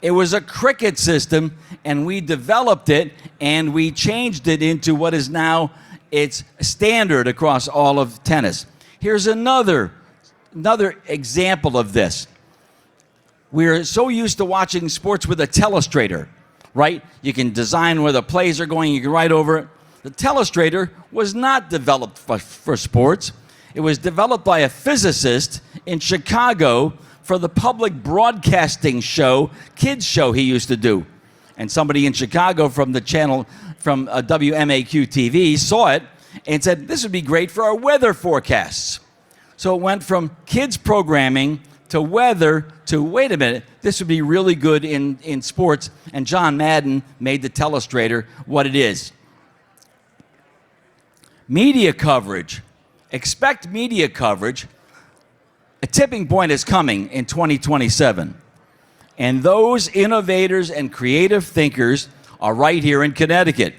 Speaker 17: It was a cricket system, and we developed it, and we changed it into what is now its standard across all of tennis. Here's another example of this. We're so used to watching sports with a telestrator, right? You can design where the plays are going, you can write over it. The telestrator was not developed for sports. It was developed by a physicist in Chicago for the public broadcasting show, kids show he used to do. And somebody in Chicago from the channel, from WMAQ TV, saw it and said, this would be great for our weather forecasts. So it went from kids programming to weather to, wait a minute, this would be really good in sports. And John Madden made the telestrator what it is. Media coverage. Expect media coverage. A tipping point is coming in 2027. And those innovators and creative thinkers are right here in Connecticut.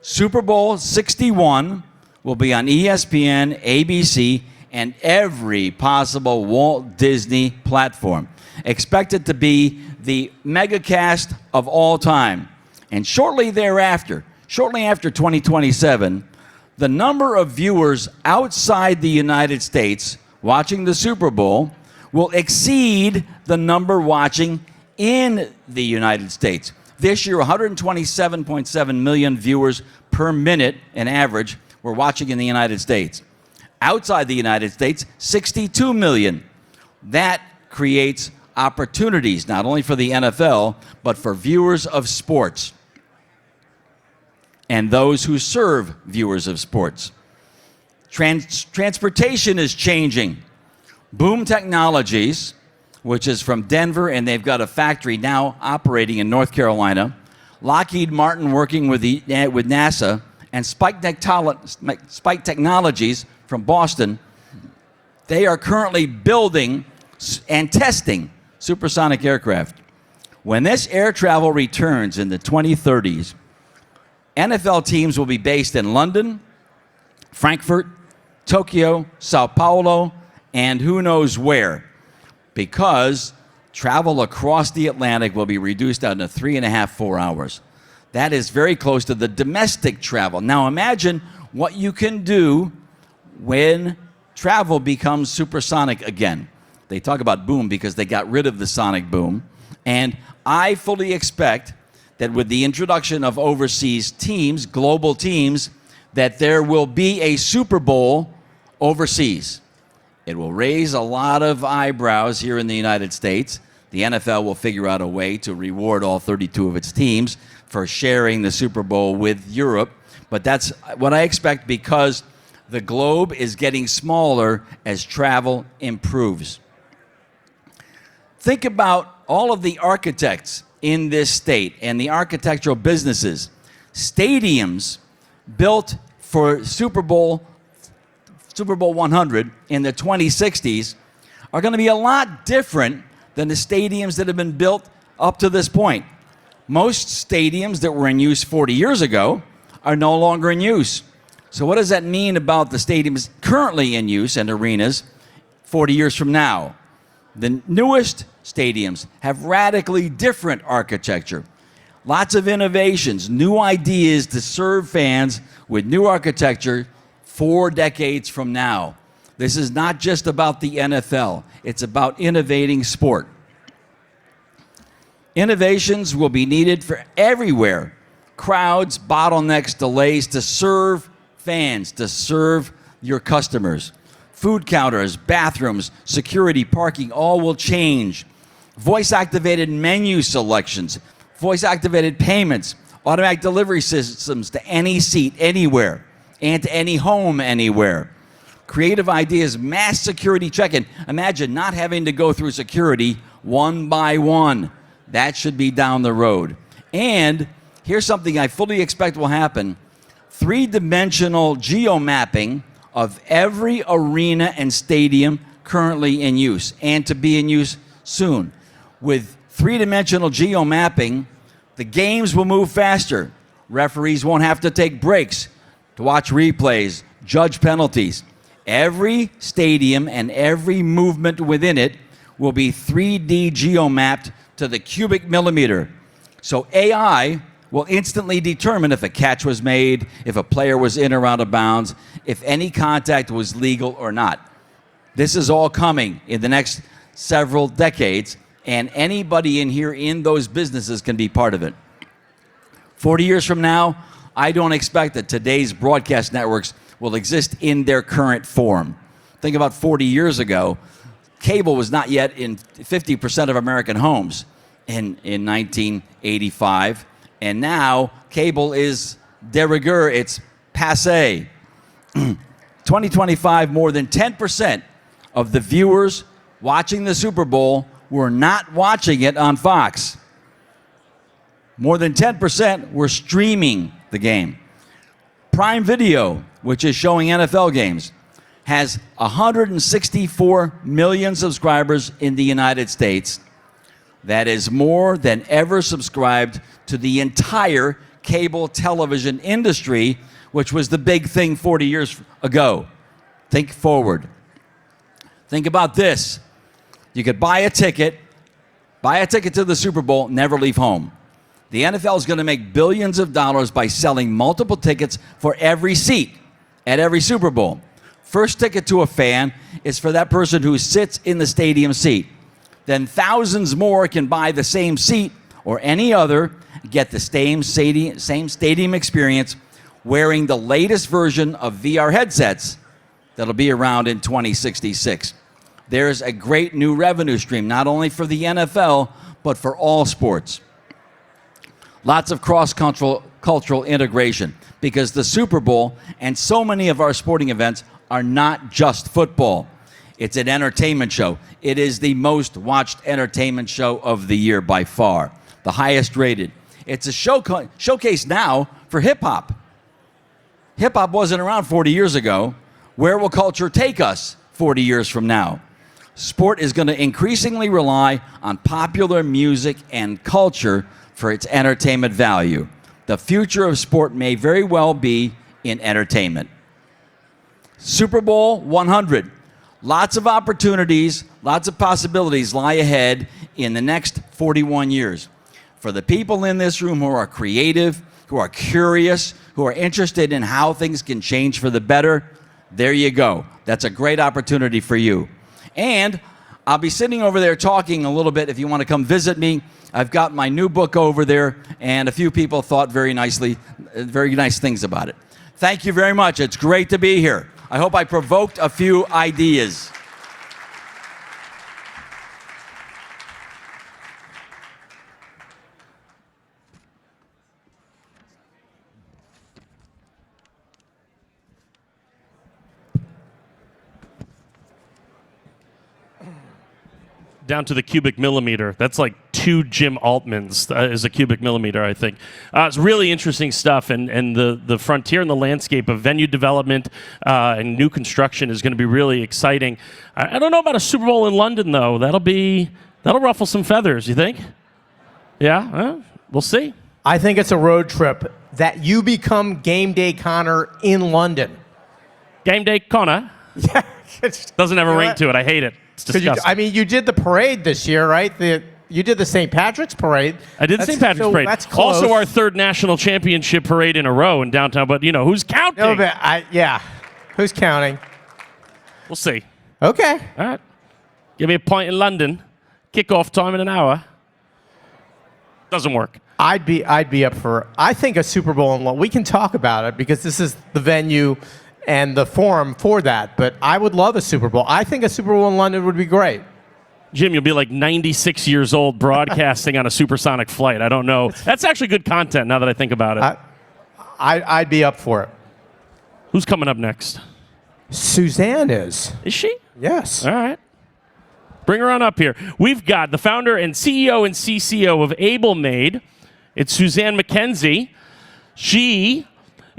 Speaker 17: Super Bowl 61 will be on ESPN, ABC, and every possible Walt Disney platform. Expect it to be the megacast of all time. And shortly thereafter, shortly after 2027, the number of viewers outside the United States watching the Super Bowl will exceed the number watching in the United States. This year, 127.7 million viewers per minute, an average, were watching in the United States. Outside the United States, 62 million. That creates opportunities, not only for the NFL, but for viewers of sports and those who serve viewers of sports. Transportation is changing. Boom Technologies, which is from Denver, and they've got a factory now operating in North Carolina. Lockheed Martin working with NASA, and Spike Technologies from Boston. They are currently building and testing supersonic aircraft. When this air travel returns in the 2030s, NFL teams will be based in London, Frankfurt, Tokyo, Sao Paulo, and who knows where, because travel across the Atlantic will be reduced down to 3.5–4 hours. That is very close to the domestic travel. Now imagine what you can do when travel becomes supersonic again. They talk about boom because they got rid of the sonic boom. And I fully expect that with the introduction of overseas teams, global teams, that there will be a Super Bowl overseas. It will raise a lot of eyebrows here in the United States. The NFL will figure out a way to reward all 32 of its teams for sharing the Super Bowl with Europe. But that's what I expect because the globe is getting smaller as travel improves. Think about all of the architects in this state and the architectural businesses. Stadiums built for Super Bowl 100 in the 2060s are going to be a lot different than the stadiums that have been built up to this point. Most stadiums that were in use 40 years ago are no longer in use. So what does that mean about the stadiums currently in use and arenas 40 years from now? The newest stadiums have radically different architecture. Lots of innovations, new ideas to serve fans with new architecture 4 decades from now. This is not just about the NFL. It's about innovating sport. Innovations will be needed for everywhere. Crowds, bottlenecks, delays to serve fans, to serve your customers. Food counters, bathrooms, security, parking, all will change. Voice-activated menu selections, voice-activated payments, automatic delivery systems to any seat, anywhere, and to any home, anywhere. Creative ideas, mass security check-in. Imagine not having to go through security one by one. That should be down the road. And here's something I fully expect will happen. 3-dimensional geomapping of every arena and stadium currently in use and to be in use soon. With 3-dimensional geomapping, The games will move faster. Referees won't have to take breaks to watch replays, judge penalties. Every stadium and every movement within it will be 3D geomapped to the cubic millimeter. So AI will instantly determine if a catch was made, if a player was in or out of bounds, if any contact was legal or not. This is all coming in the next several decades, and anybody in here in those businesses can be part of it. 40 years from now, I don't expect that today's broadcast networks will exist in their current form. Think about 40 years ago, cable was not yet in 50% of American homes in 1985, and now cable is de rigueur, it's passé. 2025, more than 10% of the viewers watching the Super Bowl were not watching it on Fox. More than 10% were streaming the game. Prime Video, which is showing NFL games, has 164 million subscribers in the United States. That is more than ever subscribed to the entire cable television industry, which was the big thing 40 years ago. Think forward. Think about this. You could buy a ticket to the Super Bowl, never leave home. The NFL is going to make billions of dollars by selling multiple tickets for every seat at every Super Bowl. First ticket to a fan is for that person who sits in the stadium seat. Then thousands more can buy the same seat or any other, get the same stadium experience wearing the latest version of VR headsets that'll be around in 2066. There's a great new revenue stream, not only for the NFL, but for all sports. Lots of cross-cultural integration, because the Super Bowl and so many of our sporting events are not just football. It's an entertainment show. It is the most watched entertainment show of the year by far, the highest rated. It's a showcase now for hip-hop. Hip-hop wasn't around 40 years ago. Where will culture take us 40 years from now? Sport is going to increasingly rely on popular music and culture for its entertainment value. The future of sport may very well be in entertainment. Super Bowl 100. Lots of opportunities, lots of possibilities lie ahead in the next 41 years. For the people in this room who are creative, who are curious, who are interested in how things can change for the better, there you go. That's a great opportunity for you. And I'll be sitting over there talking a little bit if you want to come visit me. I've got my new book over there, and a few people thought very nice things about it. Thank you very much. It's great to be here. I hope I provoked a few ideas.
Speaker 8: Down to the cubic millimeter. That's like 2 Jim Altmans is a cubic millimeter, I think. It's really interesting stuff, and the frontier and the landscape of venue development and new construction is going to be really exciting. I don't know about a Super Bowl in London, though. That'll ruffle some feathers, you think? Yeah? We'll see.
Speaker 9: I think it's a road trip that you become Game Day Connor in London.
Speaker 8: Game Day Connor?
Speaker 9: Yeah.
Speaker 8: Doesn't have a ring to it. I hate it. It's disgusting.
Speaker 9: You did the parade this year, right? You did the St. Patrick's parade.
Speaker 8: I did the St. Patrick's parade.
Speaker 9: That's close.
Speaker 8: Also our 3rd national championship parade in a row in downtown, but who's counting?
Speaker 9: No, but who's counting?
Speaker 8: We'll see.
Speaker 9: Okay.
Speaker 8: All right. Give me a point in London. Kickoff time in an hour. Doesn't work.
Speaker 9: I'd be up for, I think, a Super Bowl in London. We can talk about it because this is the venue and the forum for that, but I would love a Super Bowl. I think a Super Bowl in London would be great.
Speaker 8: Jim, you'll be like 96 years old broadcasting on a supersonic flight. I don't know. That's actually good content now that I think about it.
Speaker 9: I'd be up for it.
Speaker 8: Who's coming up next?
Speaker 9: Suzanne is.
Speaker 8: Is she?
Speaker 9: Yes.
Speaker 8: All right. Bring her on up here. We've got the founder and CEO and CCO of AbleMade. It's Suzanne McKenzie. She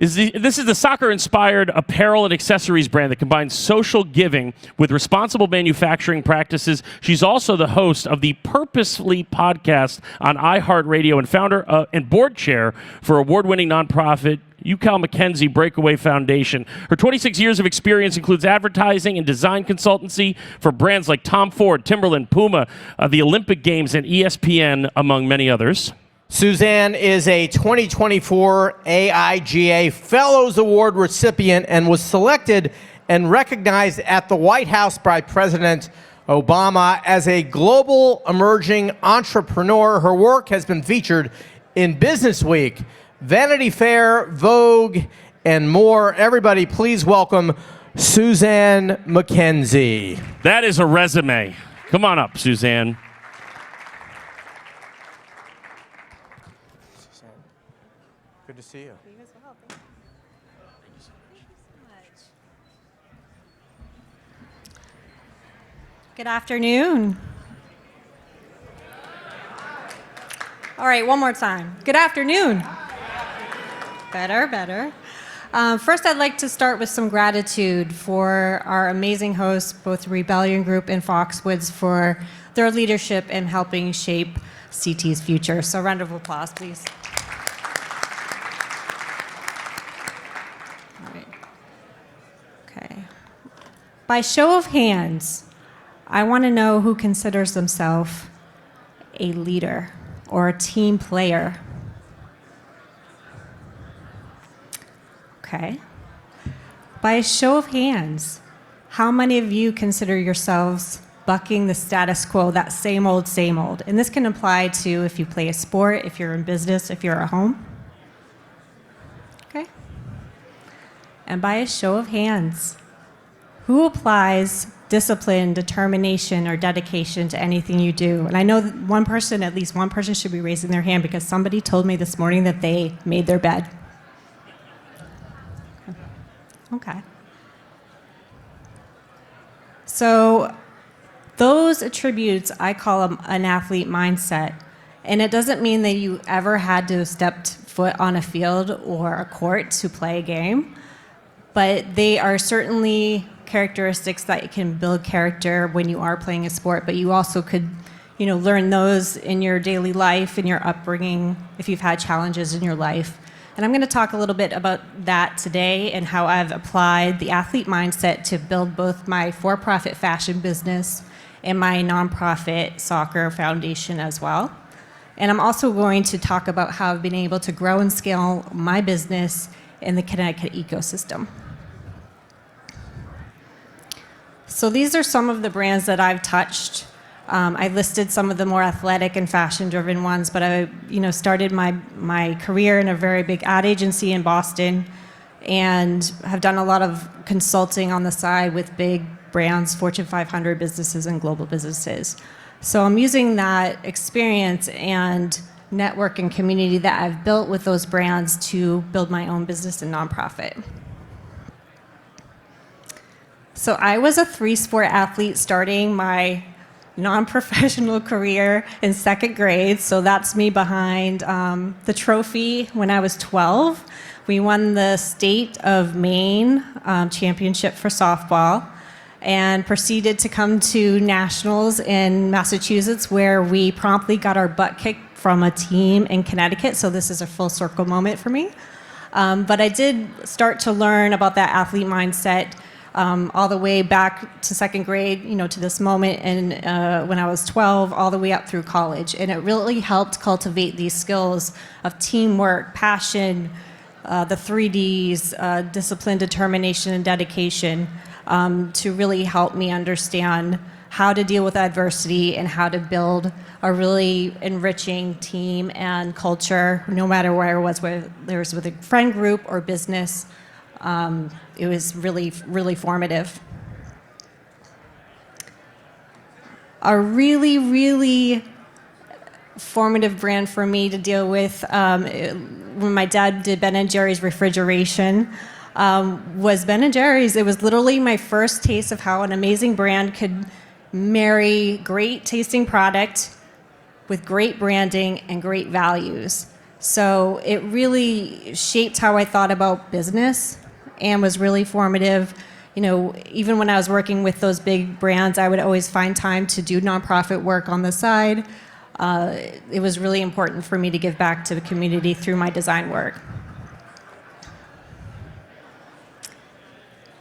Speaker 8: This is the soccer-inspired apparel and accessories brand that combines social giving with responsible manufacturing practices. She's also the host of the Purposefully podcast on iHeartRadio and founder and board chair for award-winning nonprofit UCal McKenzie Breakaway Foundation. Her 26 years of experience includes advertising and design consultancy for brands like Tom Ford, Timberland, Puma, the Olympic Games, and ESPN, among many others.
Speaker 9: Suzanne is a 2024 AIGA Fellows Award recipient and was selected and recognized at the White House by President Obama as a global emerging entrepreneur. Her work has been featured in Business Week, Vanity Fair, Vogue, and more. Everybody, please welcome Suzanne McKenzie.
Speaker 8: That is a resume. Come on up, Suzanne.
Speaker 9: Good to see you.
Speaker 18: Good afternoon. All right, one more time. Good afternoon. Better. First, I'd like to start with some gratitude for our amazing hosts, both Rebellion Group and Foxwoods, for their leadership in helping shape CT's future. So, a round of applause, please. All right. Okay. By show of hands, I want to know who considers themselves a leader or a team player. Okay. By a show of hands, how many of you consider yourselves bucking the status quo, that same old, same old? And this can apply to if you play a sport, if you're in business, if you're at home. Okay. And by a show of hands, who applies discipline, determination, or dedication to anything you do? And I know that one person, at least one person, should be raising their hand because somebody told me this morning that they made their bed. Okay. So those attributes, I call them an athlete mindset. And it doesn't mean that you ever had to have stepped foot on a field or a court to play a game, but they are certainly characteristics that can build character when you are playing a sport, but you also could, learn those in your daily life, in your upbringing, if you've had challenges in your life. And I'm going to talk a little bit about that today and how I've applied the athlete mindset to build both my for-profit fashion business and my nonprofit soccer foundation as well. And I'm also going to talk about how I've been able to grow and scale my business in the Connecticut ecosystem. So these are some of the brands that I've touched. I listed some of the more athletic and fashion-driven ones, but I, started my career in a very big ad agency in Boston and have done a lot of consulting on the side with big brands, Fortune 500 businesses and global businesses. So I'm using that experience and network and community that I've built with those brands to build my own business and nonprofit. So I was a 3-sport athlete starting my non-professional career in 2nd grade. So that's me behind the trophy when I was 12. We won the state of Maine championship for softball and proceeded to come to nationals in Massachusetts, where we promptly got our butt kicked from a team in Connecticut. So this is a full circle moment for me. But I did start to learn about that athlete mindset all the way back to 2nd grade, to this moment, and when I was 12, all the way up through college. And it really helped cultivate these skills of teamwork, passion, the 3Ds, discipline, determination, and dedication, to really help me understand how to deal with adversity and how to build a really enriching team and culture, no matter where I was, whether it was with a friend group or business. It was really, really formative. A really, really formative brand for me to deal with when my dad did Ben & Jerry's refrigeration was Ben & Jerry's. It was literally my first taste of how an amazing brand could marry great tasting product with great branding and great values. So it really shaped how I thought about business and was really formative. You know, even when I was working with those big brands, I would always find time to do nonprofit work on the side. It was really important for me to give back to the community through my design work.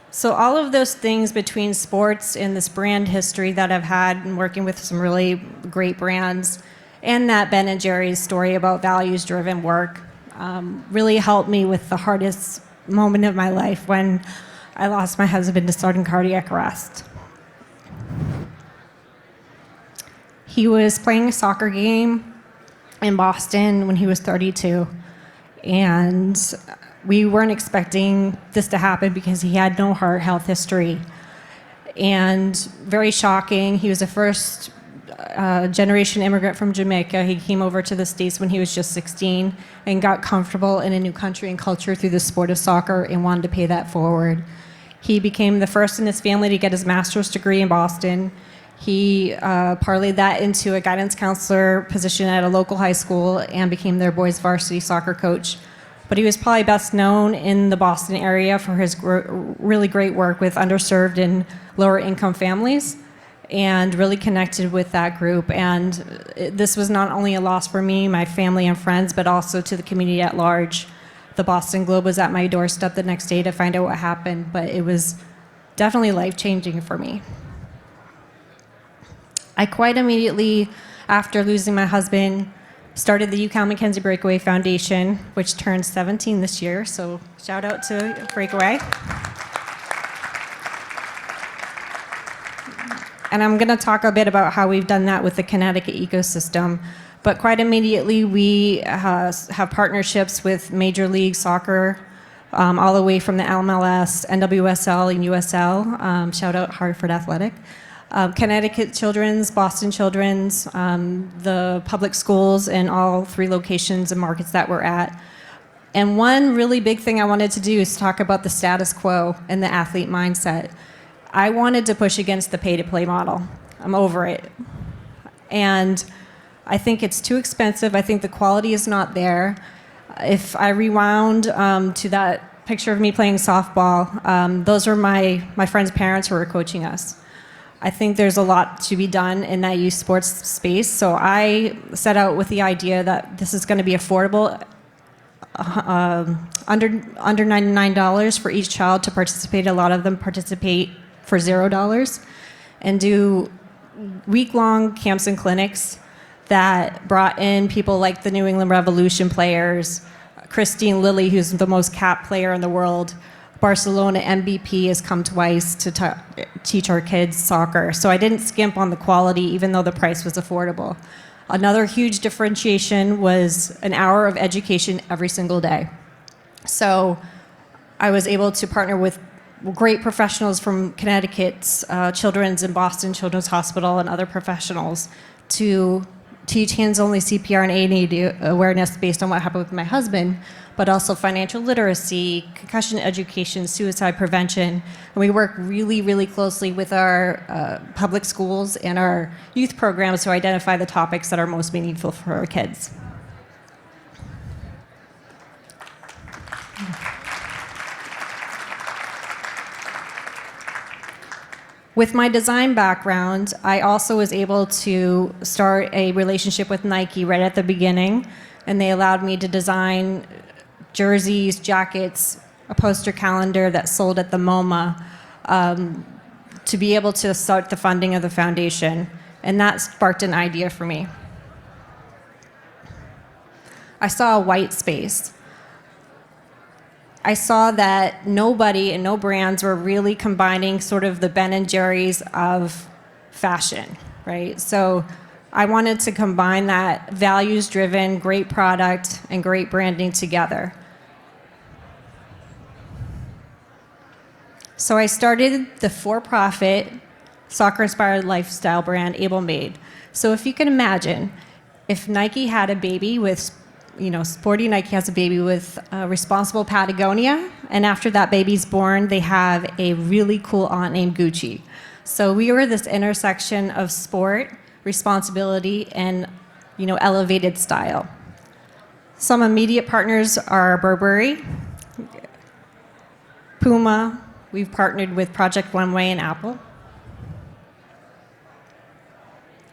Speaker 18: So all of those things between sports and this brand history that I've had and working with some really great brands, and that Ben & Jerry's story about values-driven work really helped me with the hardest moment of my life when I lost my husband to sudden cardiac arrest. He was playing a soccer game in Boston when he was 32, and we weren't expecting this to happen because he had no heart health history. And very shocking, he was a first generation immigrant from Jamaica. He came over to the States when he was just 16 and got comfortable in a new country and culture through the sport of soccer and wanted to pay that forward. He became the first in his family to get his master's degree in Boston. He parlayed that into a guidance counselor position at a local high school and became their boys varsity soccer coach. But he was probably best known in the Boston area for his really great work with underserved and lower income families, and really connected with that group. And this was not only a loss for me, my family and friends, but also to the community at large. The Boston Globe was at my doorstep the next day to find out what happened, but it was definitely life-changing for me. I quite immediately, after losing my husband, started the UCal Mackenzie Breakaway Foundation, which turned 17 this year, so shout out to Breakaway. And I'm going to talk a bit about how we've done that with the Connecticut ecosystem. But quite immediately, we have partnerships with Major League Soccer, all the way from the MLS, NWSL, and USL. Shout out Hartford Athletic. Connecticut Children's, Boston Children's, the public schools in all 3 locations and markets that we're at. And one really big thing I wanted to do is talk about the status quo and the athlete mindset. I wanted to push against the pay-to-play model. I'm over it. And I think it's too expensive. I think the quality is not there. If I rewound to that picture of me playing softball, those were my friends' parents who were coaching us. I think there's a lot to be done in that youth sports space. So I set out with the idea that this is going to be affordable, under $99 for each child to participate. A lot of them participate for $0, and do week-long camps and clinics that brought in people like the New England Revolution players, Christine Lilly, who's the most capped player in the world. Barcelona MVP has come twice to teach our kids soccer. So I didn't skimp on the quality, even though the price was affordable. Another huge differentiation was an hour of education every single day. So I was able to partner with great professionals from Connecticut's Children's and Boston Children's Hospital and other professionals to teach hands-only CPR and A&E awareness based on what happened with my husband, but also financial literacy, concussion education, suicide prevention. And we work really, really closely with our public schools and our youth programs to identify the topics that are most meaningful for our kids. With my design background, I also was able to start a relationship with Nike right at the beginning, and they allowed me to design jerseys, jackets, a poster calendar that sold at the MoMA, to be able to start the funding of the foundation, and that sparked an idea for me. I saw a white space. I saw that nobody and no brands were really combining sort of the Ben & Jerry's of fashion, right? So I wanted to combine that values-driven, great product and great branding together. So I started the for-profit, soccer-inspired lifestyle brand, Able Made. So if you can imagine, if Nike had a baby with Sporty Nike has a baby with Responsible Patagonia, and after that baby's born, they have a really cool aunt named Gucci. So we were this intersection of sport, responsibility, and elevated style. Some immediate partners are Burberry, Puma. We've partnered with Project One Way and Apple.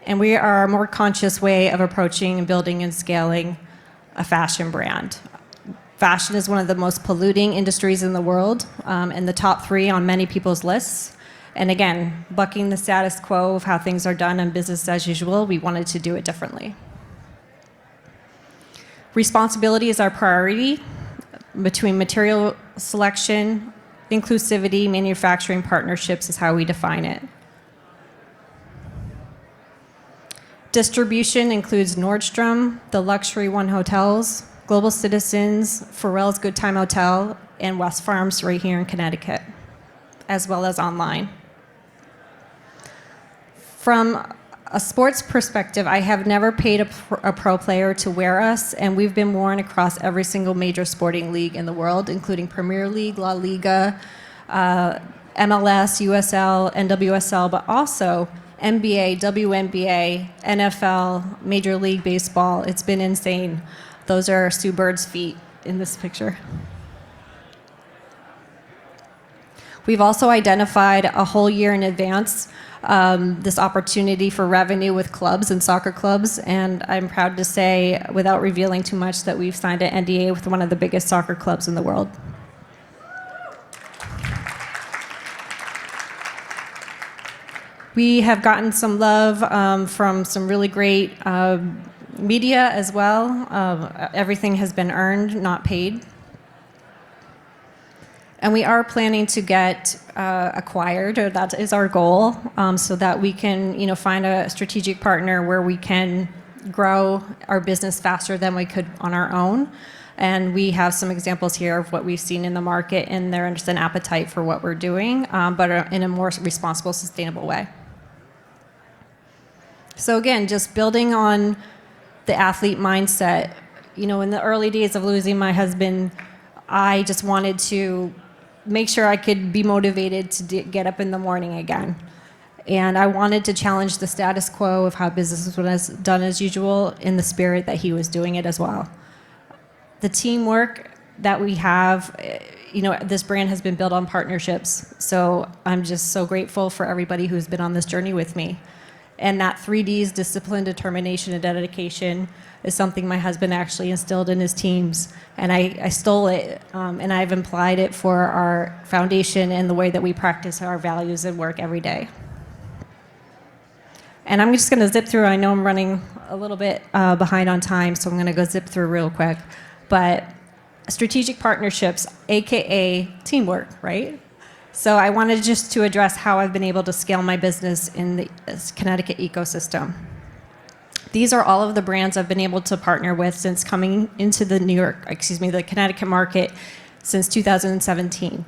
Speaker 18: And we are a more conscious way of approaching and building and scaling a fashion brand. Fashion is one of the most polluting industries in the world, and the top 3 on many people's lists. And again, bucking the status quo of how things are done in business as usual, we wanted to do it differently. Responsibility is our priority between material selection, inclusivity, manufacturing partnerships is how we define it. Distribution includes Nordstrom, the Luxury One Hotels, Global Citizens, Pharrell's Good Time Hotel, and West Farms right here in Connecticut, as well as online. From a sports perspective, I have never paid a pro player to wear us, and we've been worn across every single major sporting league in the world, including Premier League, La Liga, MLS, USL, NWSL, but also NBA, WNBA, NFL, Major League Baseball. It's been insane. Those are Sue Bird's feet in this picture. We've also identified a whole year in advance this opportunity for revenue with clubs and soccer clubs, and I'm proud to say, without revealing too much, that we've signed an NDA with one of the biggest soccer clubs in the world. We have gotten some love from some really great media as well. Everything has been earned, not paid. And we are planning to get acquired, or that is our goal, so that we can, find a strategic partner where we can grow our business faster than we could on our own. And we have some examples here of what we've seen in the market, and there's an appetite for what we're doing, but in a more responsible, sustainable way. So again, just building on the athlete mindset. In the early days of losing my husband, I just wanted to make sure I could be motivated to get up in the morning again. And I wanted to challenge the status quo of how business was done as usual in the spirit that he was doing it as well. The teamwork that we have, this brand has been built on partnerships. So I'm just so grateful for everybody who's been on this journey with me. And that 3Ds, discipline, determination, and dedication, is something my husband actually instilled in his teams. And I stole it, and I've applied it for our foundation and the way that we practice our values and work every day. And I'm just going to zip through. I know I'm running a little bit behind on time, so I'm going to go zip through real quick. But strategic partnerships, AKA teamwork, right? So I wanted just to address how I've been able to scale my business in the Connecticut ecosystem. These are all of the brands I've been able to partner with since coming into the the Connecticut market since 2017.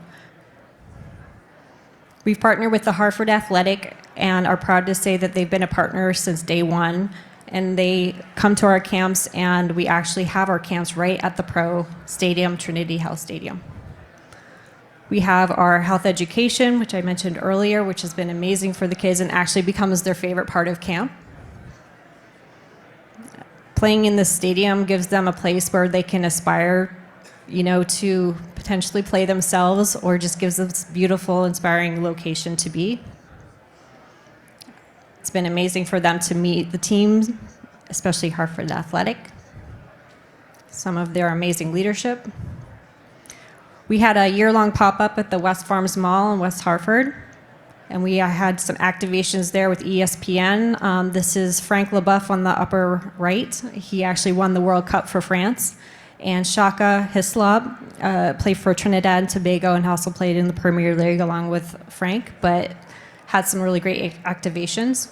Speaker 18: We've partnered with the Hartford Athletic and are proud to say that they've been a partner since day one. And they come to our camps, and we actually have our camps right at the Pro Stadium, Trinity Health Stadium. We have our health education, which I mentioned earlier, which has been amazing for the kids and actually becomes their favorite part of camp. Playing in the stadium gives them a place where they can aspire, to potentially play themselves, or just gives them this beautiful, inspiring location to be. It's been amazing for them to meet the teams, especially Hartford Athletic, some of their amazing leadership. We had a year-long pop-up at the West Farms Mall in West Hartford, and we had some activations there with ESPN. This is Frank Leboeuf on the upper right. He actually won the World Cup for France. And Shaka Hislop played for Trinidad and Tobago and also played in the Premier League along with Frank, but had some really great activations.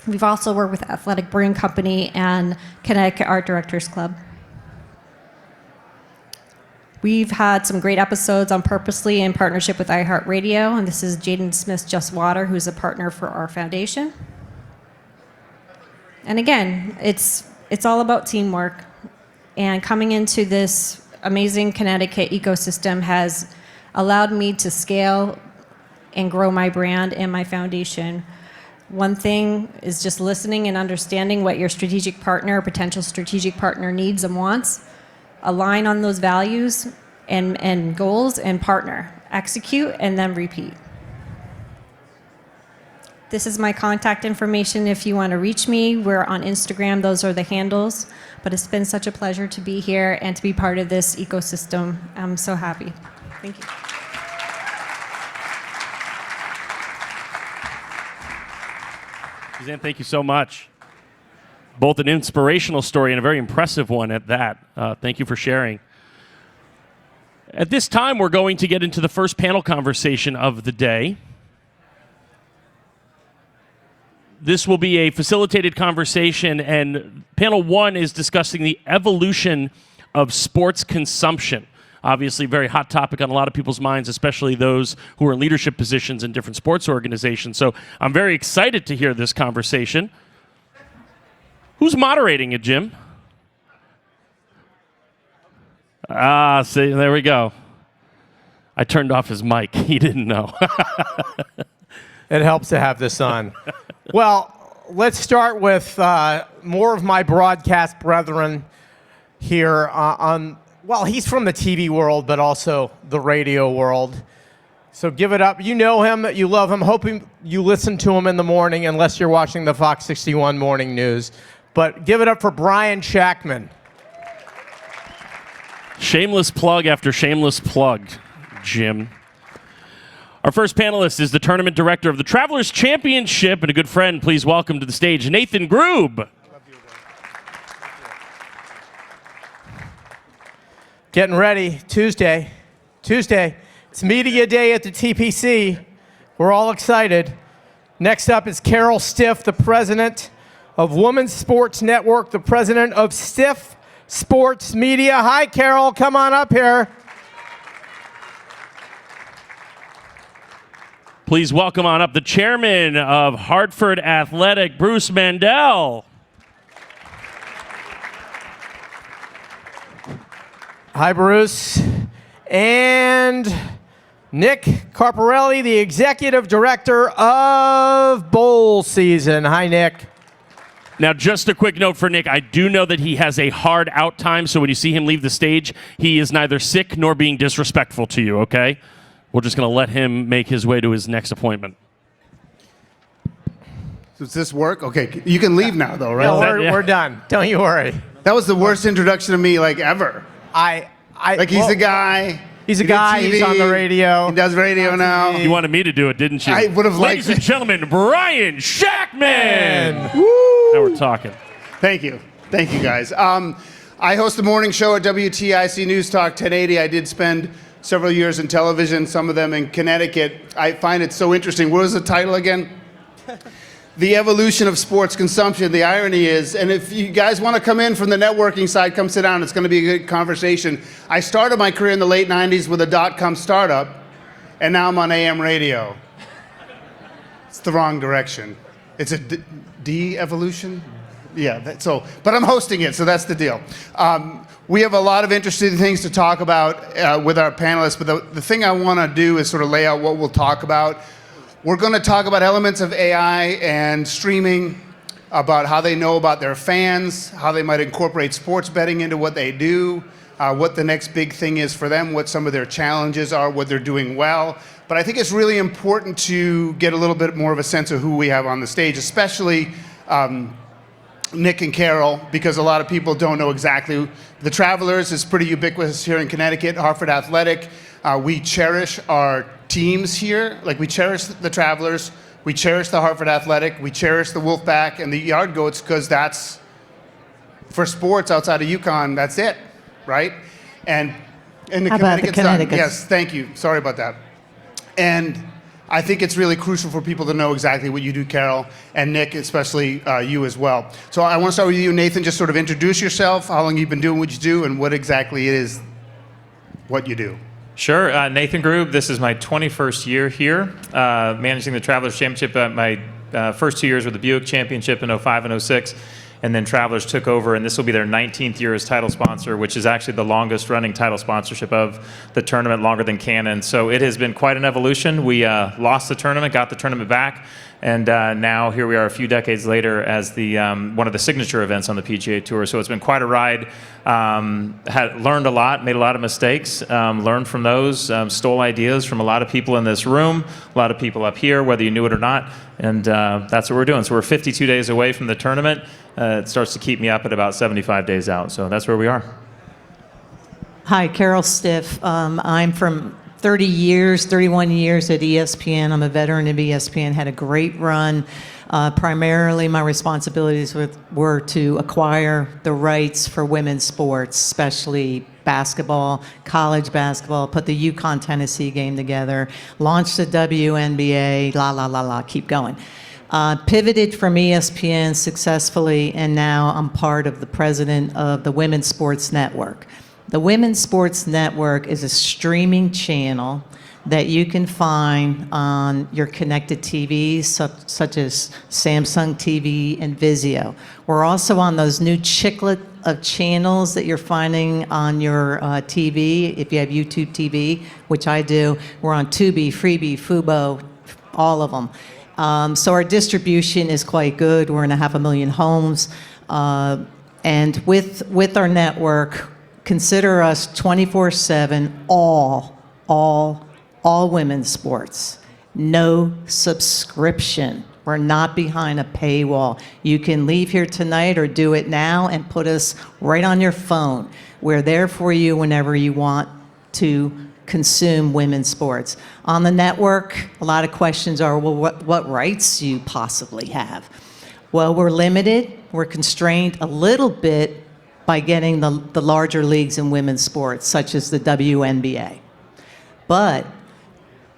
Speaker 18: We've also worked with Athletic Brewing Company and Connecticut Art Directors Club. We've had some great episodes on Purposely in partnership with iHeartRadio, and this is Jaden Smith's Just Water, who's a partner for our foundation. And again, it's all about teamwork. And coming into this amazing Connecticut ecosystem has allowed me to scale and grow my brand and my foundation. One thing is just listening and understanding what your strategic partner, potential strategic partner needs and wants. align on those values and goals and partner, execute, and then repeat. This is my contact information if you want to reach me. We're on Instagram. Those are the handles. But it's been such a pleasure to be here and to be part of this ecosystem. I'm so happy. Thank you.
Speaker 8: Suzanne, thank you so much. Both an inspirational story and a very impressive one at that. Thank you for sharing. At this time, we're going to get into the first panel conversation of the day. This will be a facilitated conversation, and panel one is discussing the evolution of sports consumption. Obviously, very hot topic on a lot of people's minds, especially those who are in leadership positions in different sports organizations. So I'm very excited to hear this conversation. Who's moderating it, Jim? See, there we go. I turned off his mic. He didn't know.
Speaker 9: It helps to have this on. Well, let's start with more of my broadcast brethren here well, he's from the TV world, but also the radio world. So give it up. You know him, you love him, hoping you listen to him in the morning, unless you're watching the Fox 61 morning news. But give it up for Brian Shackman.
Speaker 8: Shameless plug after shameless plug, Jim. Our first panelist is the tournament director of the Travelers Championship and a good friend. Please welcome to the stage Nathan Grube.
Speaker 9: Getting ready, Tuesday. It's media day at the TPC. We're all excited. Next up is Carol Stiff, the president of Women's Sports Network, the president of Stiff Sports Media. Hi, Carol, come on up here.
Speaker 8: Please welcome on up the chairman of Hartford Athletic, Bruce Mandel.
Speaker 9: Hi, Bruce. And Nick Carparelli, the executive director of Bowl Season. Hi, Nick.
Speaker 8: Now, just a quick note for Nick. I do know that he has a hard out time, so when you see him leave the stage, he is neither sick nor being disrespectful to you, okay? We're just going to let him make his way to his next appointment.
Speaker 19: Does this work? Okay, you can leave now, though, right?
Speaker 9: No, we're done. Don't you worry.
Speaker 19: That was the worst introduction to me, like, ever. He's a guy.
Speaker 9: He's a guy.
Speaker 19: TV,
Speaker 9: he's on the radio.
Speaker 19: He does radio now.
Speaker 8: You wanted me to do it, didn't you?
Speaker 19: I would have liked
Speaker 8: Ladies and gentlemen, Brian Shackman.
Speaker 19: Woo!
Speaker 8: Now we're talking.
Speaker 19: Thank you, guys. I host a morning show at WTIC News Talk 1080. I did spend several years in television, some of them in Connecticut. I find it so interesting. What was the title again? The evolution of sports consumption. The irony is, and if you guys want to come in from the networking side, come sit down. It's going to be a good conversation. I started my career in the late 90s with a dot-com startup, and now I'm on AM radio. It's the wrong direction. It's a de-evolution? Yeah, but I'm hosting it, so that's the deal. We have a lot of interesting things to talk about with our panelists, but the thing I want to do is sort of lay out what we'll talk about. We're going to talk about elements of AI and streaming, about how they know about their fans, how they might incorporate sports betting into what they do, what the next big thing is for them, what some of their challenges are, what they're doing well. But I think it's really important to get a little bit more of a sense of who we have on the stage, especially Nick and Carol, because a lot of people don't know exactly. The Travelers is pretty ubiquitous here in Connecticut. Hartford Athletic, we cherish our teams here. Like, we cherish the Travelers, we cherish the Hartford Athletic, we cherish the Wolfpack and the Yard Goats, because that's, for sports outside of UConn, that's it, right? And in the Connecticut side, yes, thank you. Sorry about that. And I think it's really crucial for people to know exactly what you do, Carol, and Nick, especially you as well. So I want to start with you, Nathan. Just sort of introduce yourself, how long you've been doing what you do, and what exactly it is what you do.
Speaker 20: Sure. Nathan Grube. This is my 21st year here, managing the Travelers Championship. My first 2 years were the Buick Championship in 05 and 06. and then Travelers took over, and this will be their 19th year as title sponsor, which is actually the longest running title sponsorship of the tournament, longer than Canon. So it has been quite an evolution. We lost the tournament, got the tournament back, and now here we are a few decades later as the one of the signature events on the PGA Tour. So it's been quite a ride. Had learned a lot, made a lot of mistakes, learned from those, stole ideas from a lot of people in this room, a lot of people up here, whether you knew it or not, and that's what we're doing. So we're 52 days away from the tournament. It starts to keep me up at about 75 days out. So that's where we are.
Speaker 21: Hi, Carol Stiff. I'm from 31 years at ESPN. I'm a veteran of ESPN, had a great run. Primarily, my responsibilities were to acquire the rights for women's sports, especially basketball, college basketball, put the UConn Tennessee game together, launched the WNBA, keep going. Pivoted from ESPN successfully, and now I'm part of the president of the Women's Sports Network. The Women's Sports Network is a streaming channel that you can find on your connected TVs, such as Samsung TV and Vizio. We're also on those new chiclet of channels that you're finding on your TV, if you have YouTube TV, which I do. We're on Tubi, Freebie, Fubo, all of them. So our distribution is quite good. We're in 500,000 homes. And with our network, consider us 24/7, all women's sports. No subscription. We're not behind a paywall. You can leave here tonight or do it now and put us right on your phone. We're there for you whenever you want to consume women's sports. On the network, a lot of questions are, well, what rights do you possibly have? Well, we're limited. We're constrained a little bit by getting the larger leagues in women's sports, such as the WNBA. But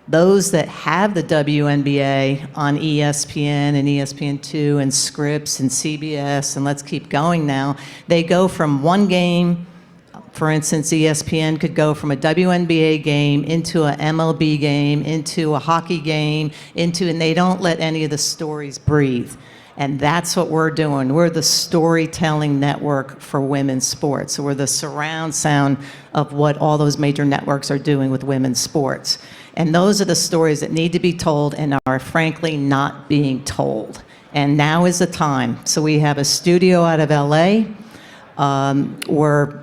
Speaker 21: those that have the WNBA on ESPN and ESPN2 and Scripps and CBS, and let's keep going now, they go from one game. For instance, ESPN could go from a WNBA game into a MLB game, into a hockey game, and they don't let any of the stories breathe. And that's what we're doing. We're the storytelling network for women's sports. So we're the surround sound of what all those major networks are doing with women's sports. And those are the stories that need to be told and are frankly not being told. And now is the time. So we have a studio out of LA. We're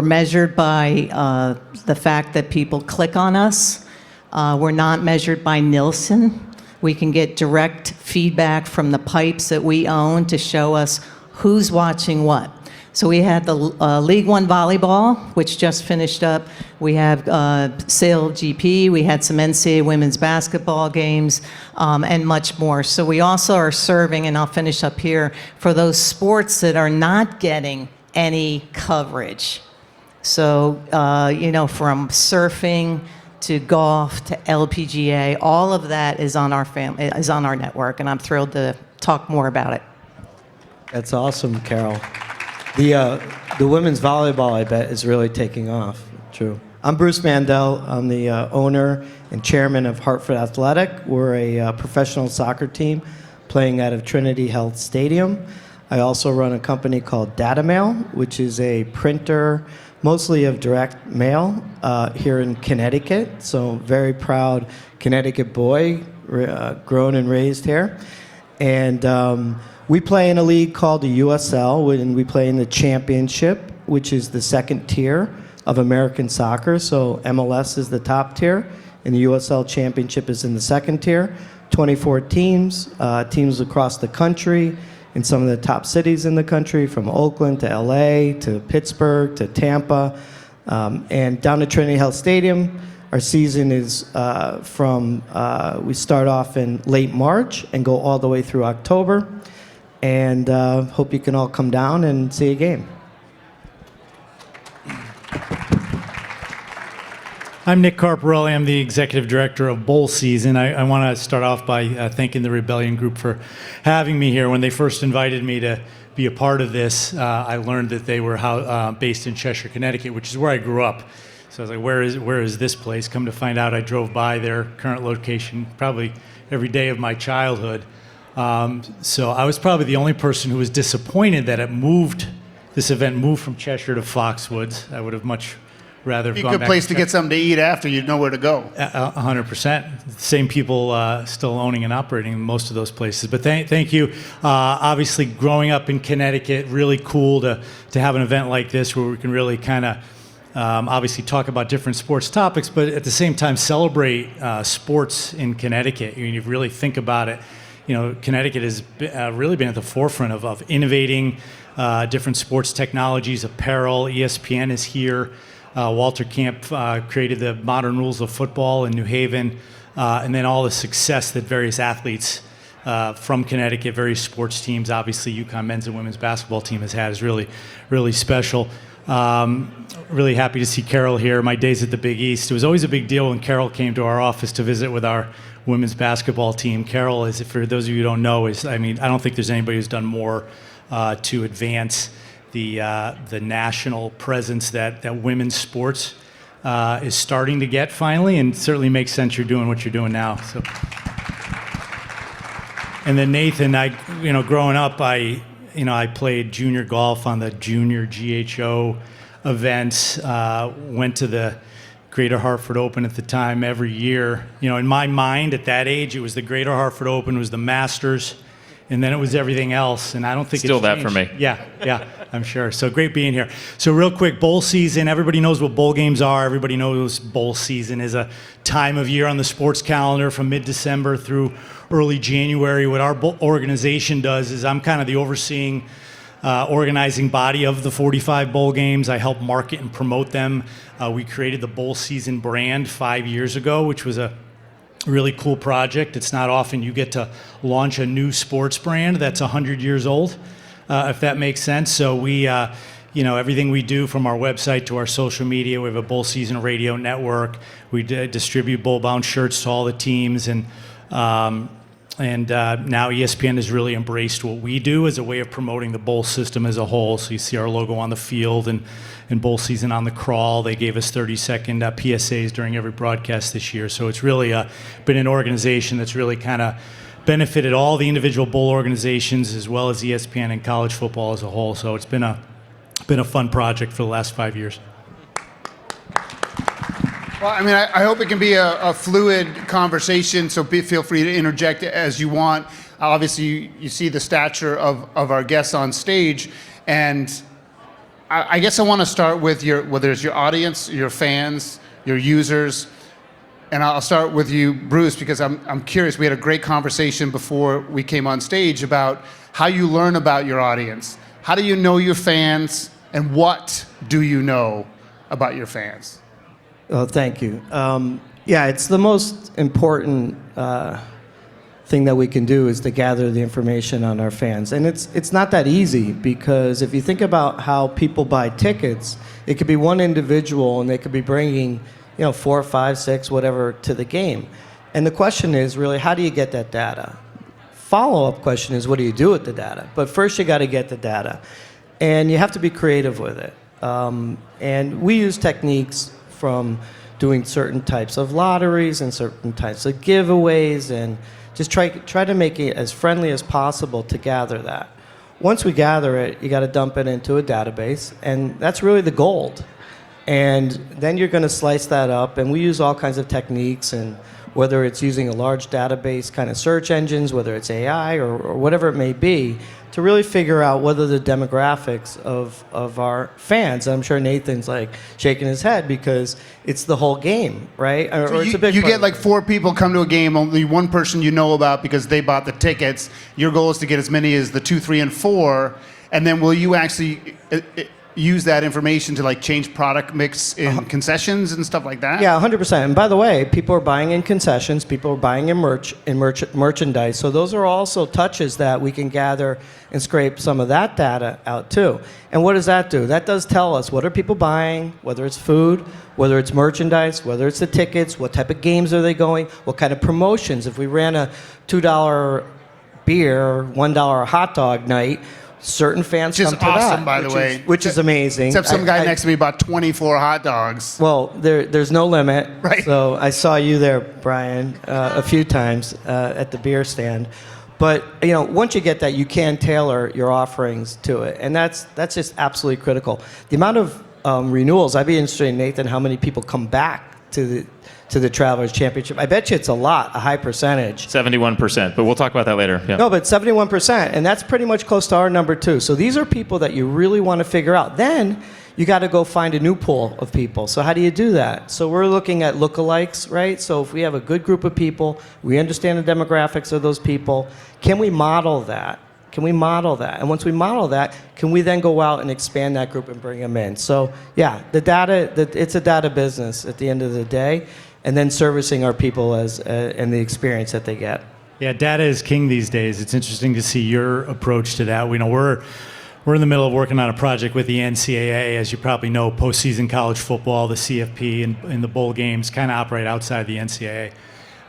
Speaker 21: measured by the fact that people click on us. We're not measured by Nielsen. We can get direct feedback from the pipes that we own to show us who's watching what. So we had the League One volleyball, which just finished up. We have Sail GP. We had some NCAA women's basketball games, and much more. So we also are serving, and I'll finish up here, for those sports that are not getting any coverage. So, from surfing to golf to LPGA, all of that is on our network, and I'm thrilled to talk more about it.
Speaker 22: That's awesome, Carol. The women's volleyball, I bet, is really taking off. True. I'm Bruce Mandel. I'm the owner and chairman of Hartford Athletic. We're a professional soccer team playing out of Trinity Health Stadium. I also run a company called DataMail, which is a printer mostly of direct mail here in Connecticut. So very proud Connecticut boy, grown and raised here. And we play in a league called the USL, and we play in the championship, which is the second tier of American soccer. So MLS is the top tier, and the USL championship is in the second tier. 24 teams, teams across the country, in some of the top cities in the country, from Oakland to LA to Pittsburgh to Tampa. And down at Trinity Health Stadium, our season is we start off in late March and go all the way through October. And hope you can all come down and see a game.
Speaker 3: I'm Nick Carparelli. I'm the executive director of Bowl Season. I want to start off by thanking the Rebellion Group for having me here. When they first invited me to be a part of this, I learned that they were based in Cheshire, Connecticut, which is where I grew up. So I was like, where is this place? Come to find out, I drove by their current location probably every day of my childhood. So I was probably the only person who was disappointed that this event moved from Cheshire to Foxwoods. I would have much rather have
Speaker 19: Be a
Speaker 3: gone
Speaker 19: good
Speaker 3: back
Speaker 19: place
Speaker 3: to
Speaker 19: to get something to eat after. You'd know where to go.
Speaker 3: 100%. Same people still owning and operating most of those places. But thank you. Obviously, growing up in Connecticut, really cool to have an event like this where we can really kind of obviously talk about different sports topics, but at the same time celebrate sports in Connecticut. You really think about it. Connecticut has really been at the forefront of innovating different sports technologies, apparel. ESPN is here. Walter Camp created the modern rules of football in New Haven, and then all the success that various athletes from Connecticut, various sports teams, obviously UConn men's and women's basketball team has had is really, really special. Really happy to see Carol here. My days at the Big East. It was always a big deal when Carol came to our office to visit with our women's basketball team. Carol is, for those of you who don't know, I don't think there's anybody who's done more to advance the national presence that women's sports is starting to get finally, and it certainly makes sense you're doing what you're doing now. So. And then Nathan, growing up, I played junior golf on the junior GHO events, went to the Greater Hartford Open at the time every year. In my mind at that age, it was the Greater Hartford Open, was the Masters, and then it was everything else. And I don't think
Speaker 20: Still
Speaker 3: it's
Speaker 20: that
Speaker 3: changed.
Speaker 20: for me.
Speaker 3: Yeah, I'm sure. So great being here. So real quick, bowl season. Everybody knows what bowl games are. Everybody knows bowl season is a time of year on the sports calendar from mid-December through early January. What our organization does is I'm kind of the overseeing organizing body of the 45 bowl games. I help market and promote them. We created the bowl season brand 5 years ago, which was a really cool project. It's not often you get to launch a new sports brand that's 100 years old, if that makes sense. So we, everything we do from our website to our social media, we have a bowl season radio network. We distribute bowl-bound shirts to all the teams, and now ESPN has really embraced what we do as a way of promoting the bowl system as a whole. So you see our logo on the field and bowl season on the crawl. They gave us 30-second PSAs during every broadcast this year. So it's really been an organization that's really kind of benefited all the individual bowl organizations as well as ESPN and college football as a whole. So it's been a fun project for the last 5 years.
Speaker 19: Well, I hope it can be a fluid conversation, so feel free to interject as you want. Obviously, you see the stature of our guests on stage, and I guess I want to start with whether it's your audience, your fans, your users, and I'll start with you, Bruce, because I'm curious. We had a great conversation before we came on stage about how you learn about your audience. How do you know your fans, and what do you know about your fans?
Speaker 22: Oh, thank you. It's the most important thing that we can do is to gather the information on our fans. And it's not that easy, because if you think about how people buy tickets, it could be one individual and they could be bringing 4, 5, 6, whatever to the game. And the question is really, how do you get that data? Follow-up question is, what do you do with the data? But first you got to get the data. And you have to be creative with it. And we use techniques from doing certain types of lotteries and certain types of giveaways, and just try to make it as friendly as possible to gather that. Once we gather it, you got to dump it into a database, and that's really the gold. And then you're going to slice that up, and we use all kinds of techniques, and whether it's using a large database kind of search engines, whether it's AI or whatever it may be, to really figure out whether the demographics of our fans. I'm sure Nathan's like shaking his head because it's the whole game, right?
Speaker 19: So it's a big. You get like 4 people come to a game, only one person you know about because they bought the tickets. Your goal is to get as many as the 2, 3, and 4, and then will you actually use that information to like change product mix in concessions and stuff like that?
Speaker 22: Yeah, 100%. And by the way, people are buying in concessions, people are buying in merchandise. So those are also touches that we can gather and scrape some of that data out too. And what does that do? That does tell us what are people buying, whether it's food, whether it's merchandise, whether it's the tickets, what type of games are they going, what kind of promotions. If we ran a $2 beer, $1 hot dog night, certain fans come to that.
Speaker 19: Which is awesome, by the way.
Speaker 22: Which is amazing.
Speaker 19: Except some guy next to me bought 24 hot dogs.
Speaker 22: Well, there's no limit.
Speaker 19: Right.
Speaker 22: So I saw you there, Brian, a few times at the beer stand. But once you get that, you can tailor your offerings to it, and that's just absolutely critical. The amount of renewals, I'd be interested in, Nathan, how many people come back to the Travelers Championship. I bet you it's a high percentage.
Speaker 20: 71%, but we'll talk about that later. Yeah.
Speaker 22: No, but 71%, and that's pretty much close to our number too. So these are people that you really want to figure out. Then you got to go find a new pool of people. So how do you do that? So we're looking at lookalikes, right? So if we have a good group of people, we understand the demographics of those people, can we model that? And once we model that, can we then go out and expand that group and bring them in? So yeah, it's a data business at the end of the day, and then servicing our people and the experience that they get.
Speaker 3: Yeah, data is king these days. It's interesting to see your approach to that. We're in the middle of working on a project with the NCAA. As you probably know, postseason college football, the CFP, and the bowl games kind of operate outside the NCAA.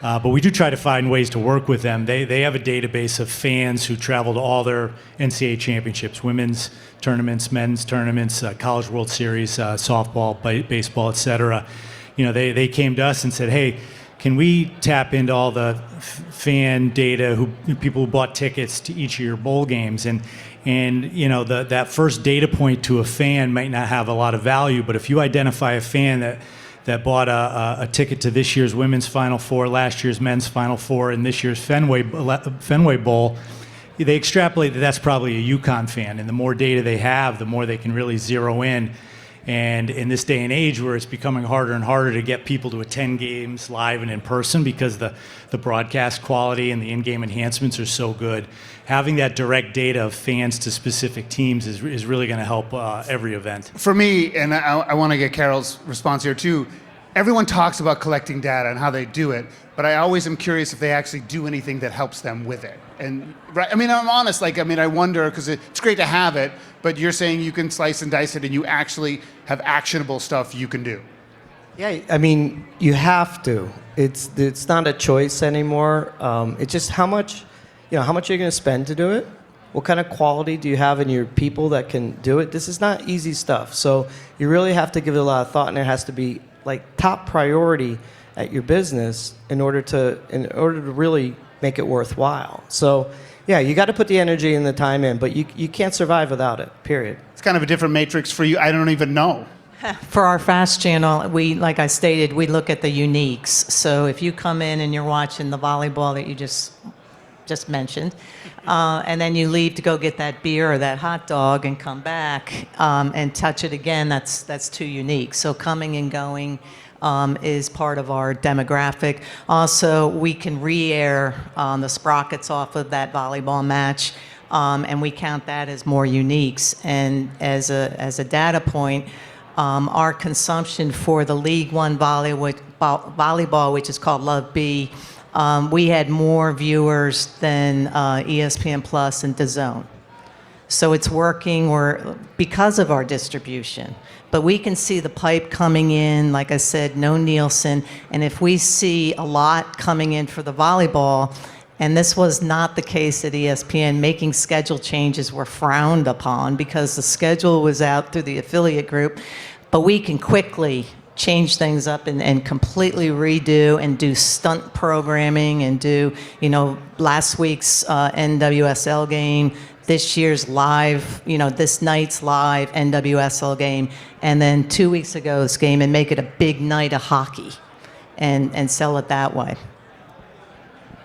Speaker 3: But we do try to find ways to work with them. They have a database of fans who travel to all their NCAA championships, women's tournaments, men's tournaments, College World Series, softball, baseball, et cetera. They came to us and said, hey, can we tap into all the fan data, people who bought tickets to each of your bowl games? And that first data point to a fan might not have a lot of value, but if you identify a fan that bought a ticket to this year's women's Final Four, last year's men's Final Four, and this year's Fenway Bowl, they extrapolate that's probably a UConn fan. And the more data they have, the more they can really zero in. And in this day and age where it's becoming harder and harder to get people to attend games live and in person because the broadcast quality and the in-game enhancements are so good, having that direct data of fans to specific teams is really going to help every event.
Speaker 19: For me, and I want to get Carol's response here too, everyone talks about collecting data and how they do it, but I always am curious if they actually do anything that helps them with it. And right, I'm honest, I wonder, because it's great to have it, but you're saying you can slice and dice it and you actually have actionable stuff you can do.
Speaker 22: Yeah, you have to. It's not a choice anymore. It's just how much you're going to spend to do it. What kind of quality do you have in your people that can do it? This is not easy stuff. So you really have to give it a lot of thought, and it has to be top priority at your business in order to really make it worthwhile. So yeah, you got to put the energy and the time in, but you can't survive without it, period.
Speaker 19: It's kind of a different matrix for you. I don't even know.
Speaker 21: For our Fast channel, like I stated, we look at the uniques. So if you come in and you're watching the volleyball that you just mentioned, and then you leave to go get that beer or that hot dog and come back and touch it again, that's too unique. So coming and going is part of our demographic. Also, we can re-air the sprockets off of that volleyball match, and we count that as more uniques. And as a data point, our consumption for the League One volleyball, which is called Love B, we had more viewers than ESPN Plus and DAZN. So it's working because of our distribution. But we can see the pipe coming in, like I said, no Nielsen. And if we see a lot coming in for the volleyball, and this was not the case at ESPN, making schedule changes were frowned upon because the schedule was out through the affiliate group. But we can quickly change things up and completely redo and do stunt programming and do, last week's NWSL game, this year's live, this night's live NWSL game, and then 2 weeks ago's game, and make it a big night of hockey and sell it that way.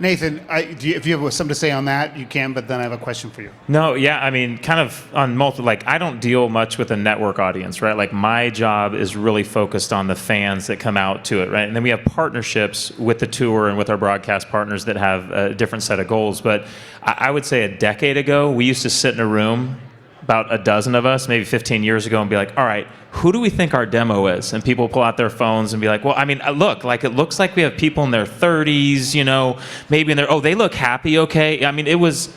Speaker 19: Nathan, if you have something to say on that, you can, but then I have a question for you.
Speaker 20: No, yeah, kind of on multiple, I don't deal much with a network audience, right? My job is really focused on the fans that come out to it, right? And then we have partnerships with the tour and with our broadcast partners that have a different set of goals. But I would say a decade ago, we used to sit in a room, about a dozen of us, maybe 15 years ago, and be like, all right, who do we think our demo is? And people pull out their phones and be like, well, look, it looks like we have people in their 30s, maybe in their, they look happy, okay. It was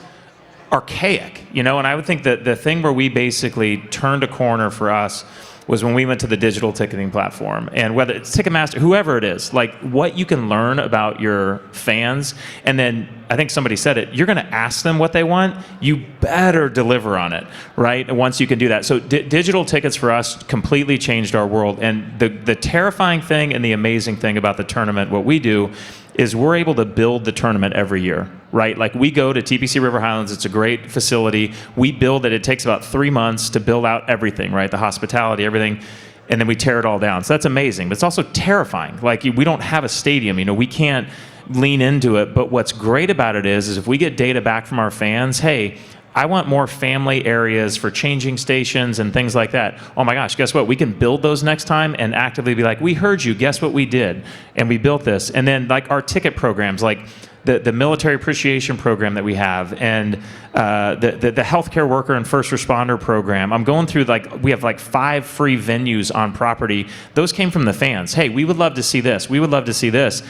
Speaker 20: archaic, and I would think that the thing where we basically turned a corner for us was when we went to the digital ticketing platform. And whether it's Ticketmaster, whoever it is, what you can learn about your fans, and then I think somebody said it, you're gonna ask them what they want, you better deliver on it, right? Once you can do that. So digital tickets for us completely changed our world. And the terrifying thing and the amazing thing about the tournament, what we do, is we're able to build the tournament every year. right? Like we go to TPC River Highlands, it's a great facility. We build it, it takes about 3 months to build out everything, right? The hospitality, everything, and then we tear it all down. So that's amazing, but it's also terrifying. Like we don't have a stadium, we can't lean into it, but what's great about it is if we get data back from our fans, hey, I want more family areas for changing stations and things like that. Oh my gosh, guess what? We can build those next time and actively be like, we heard you, guess what we did? And we built this. And then like our ticket programs, like the military appreciation program that we have, and the healthcare worker and first responder program. I'm going through we have 5 free venues on property. Those came from the fans. Hey, we would love to see this. We would love to see this.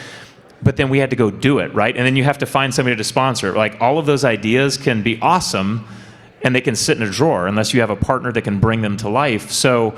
Speaker 20: But then we had to go do it, right? And then you have to find somebody to sponsor it. Like all of those ideas can be awesome, and they can sit in a drawer unless you have a partner that can bring them to life. So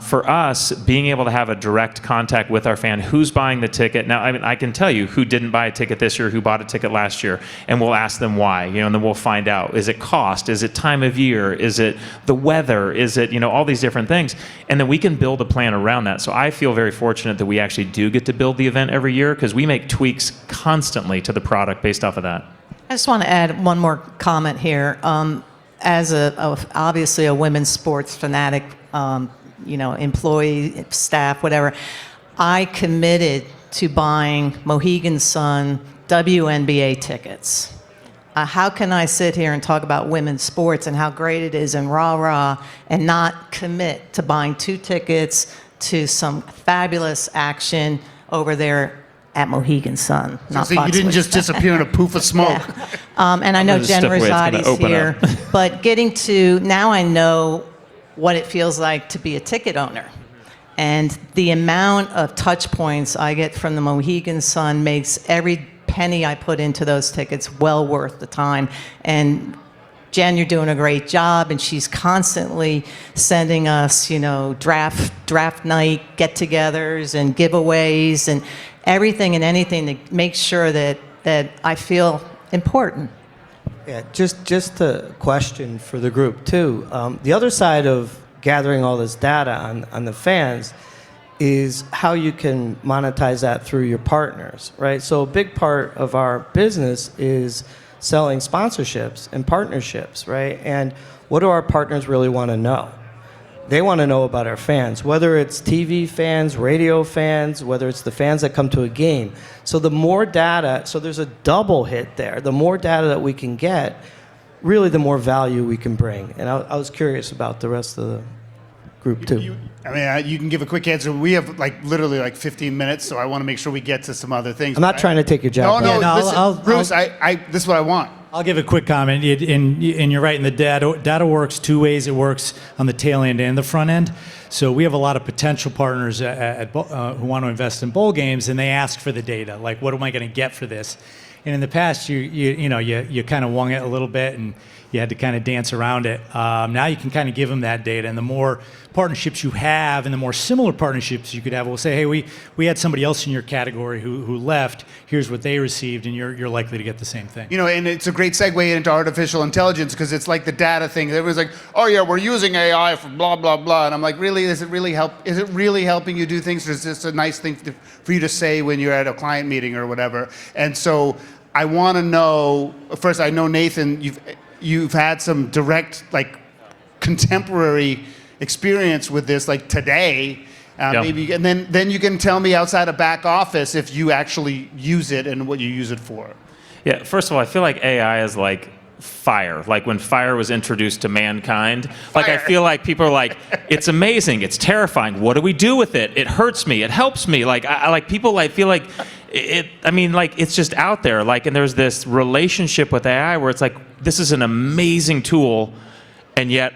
Speaker 20: for us, being able to have a direct contact with our fan, who's buying the ticket. Now, I can tell you who didn't buy a ticket this year, who bought a ticket last year, and we'll ask them why, and then we'll find out. Is it cost? Is it time of year? Is it the weather? Is it, all these different things? And then we can build a plan around that. So I feel very fortunate that we actually do get to build the event every year because we make tweaks constantly to the product based off of that.
Speaker 21: I just want to add one more comment here. As obviously a women's sports fanatic, employee, staff, whatever, I committed to buying Mohegan Sun WNBA tickets. How can I sit here and talk about women's sports and how great it is and rah-rah and not commit to buying 2 tickets to some fabulous action over there at Mohegan Sun?
Speaker 19: So you didn't just disappear in a poof of smoke.
Speaker 21: Yeah. And I know Jen Rosati's here, but getting to, now I know what it feels like to be a ticket owner. And the amount of touch points I get from the Mohegan Sun makes every penny I put into those tickets well worth the time. And Jen, you're doing a great job, and she's constantly sending us, draft night get-togethers and giveaways and everything and anything to make sure that I feel important.
Speaker 22: Yeah, just a question for the group too. The other side of gathering all this data on the fans is how you can monetize that through your partners, right? So a big part of our business is selling sponsorships and partnerships, right? And what do our partners really want to know? They want to know about our fans, whether it's TV fans, radio fans, whether it's the fans that come to a game. So the more data, so there's a double hit there. The more data that we can get, really the more value we can bring. And I was curious about the rest of the group too.
Speaker 19: You can give a quick answer. We have literally 15 minutes, so I want to make sure we get to some other things.
Speaker 22: I'm not trying to take your job.
Speaker 19: No, Bruce, this is what I want.
Speaker 3: I'll give a quick comment, and you're right. In the data works 2 ways. It works on the tail end and the front end. So we have a lot of potential partners who want to invest in bowl games, and they ask for the data. Like, what am I going to get for this? And in the past, you kind of wung it a little bit, and you had to kind of dance around it. Now you can kind of give them that data, and the more partnerships you have, and the more similar partnerships you could have, we'll say, hey, we had somebody else in your category who left. Here's what they received, and you're likely to get the same thing.
Speaker 19: And it's a great segue into artificial intelligence because it's like the data thing. Everyone's like, oh yeah, we're using AI for blah blah blah, and I'm like, really? Is it really helping you do things, or is this a nice thing for you to say when you're at a client meeting or whatever? And so I want to know. First, I know Nathan, you've had some direct contemporary experience with this today. Maybe, and then you can tell me outside of back office if you actually use it and what you use it for.
Speaker 20: Yeah, first of all, I feel like AI is like fire. Like when fire was introduced to mankind. I feel like people are like, it's amazing, it's terrifying. What do we do with it? It hurts me, it helps me. I feel like it's just out there. And there's this relationship with AI where it's like, this is an amazing tool. And yet,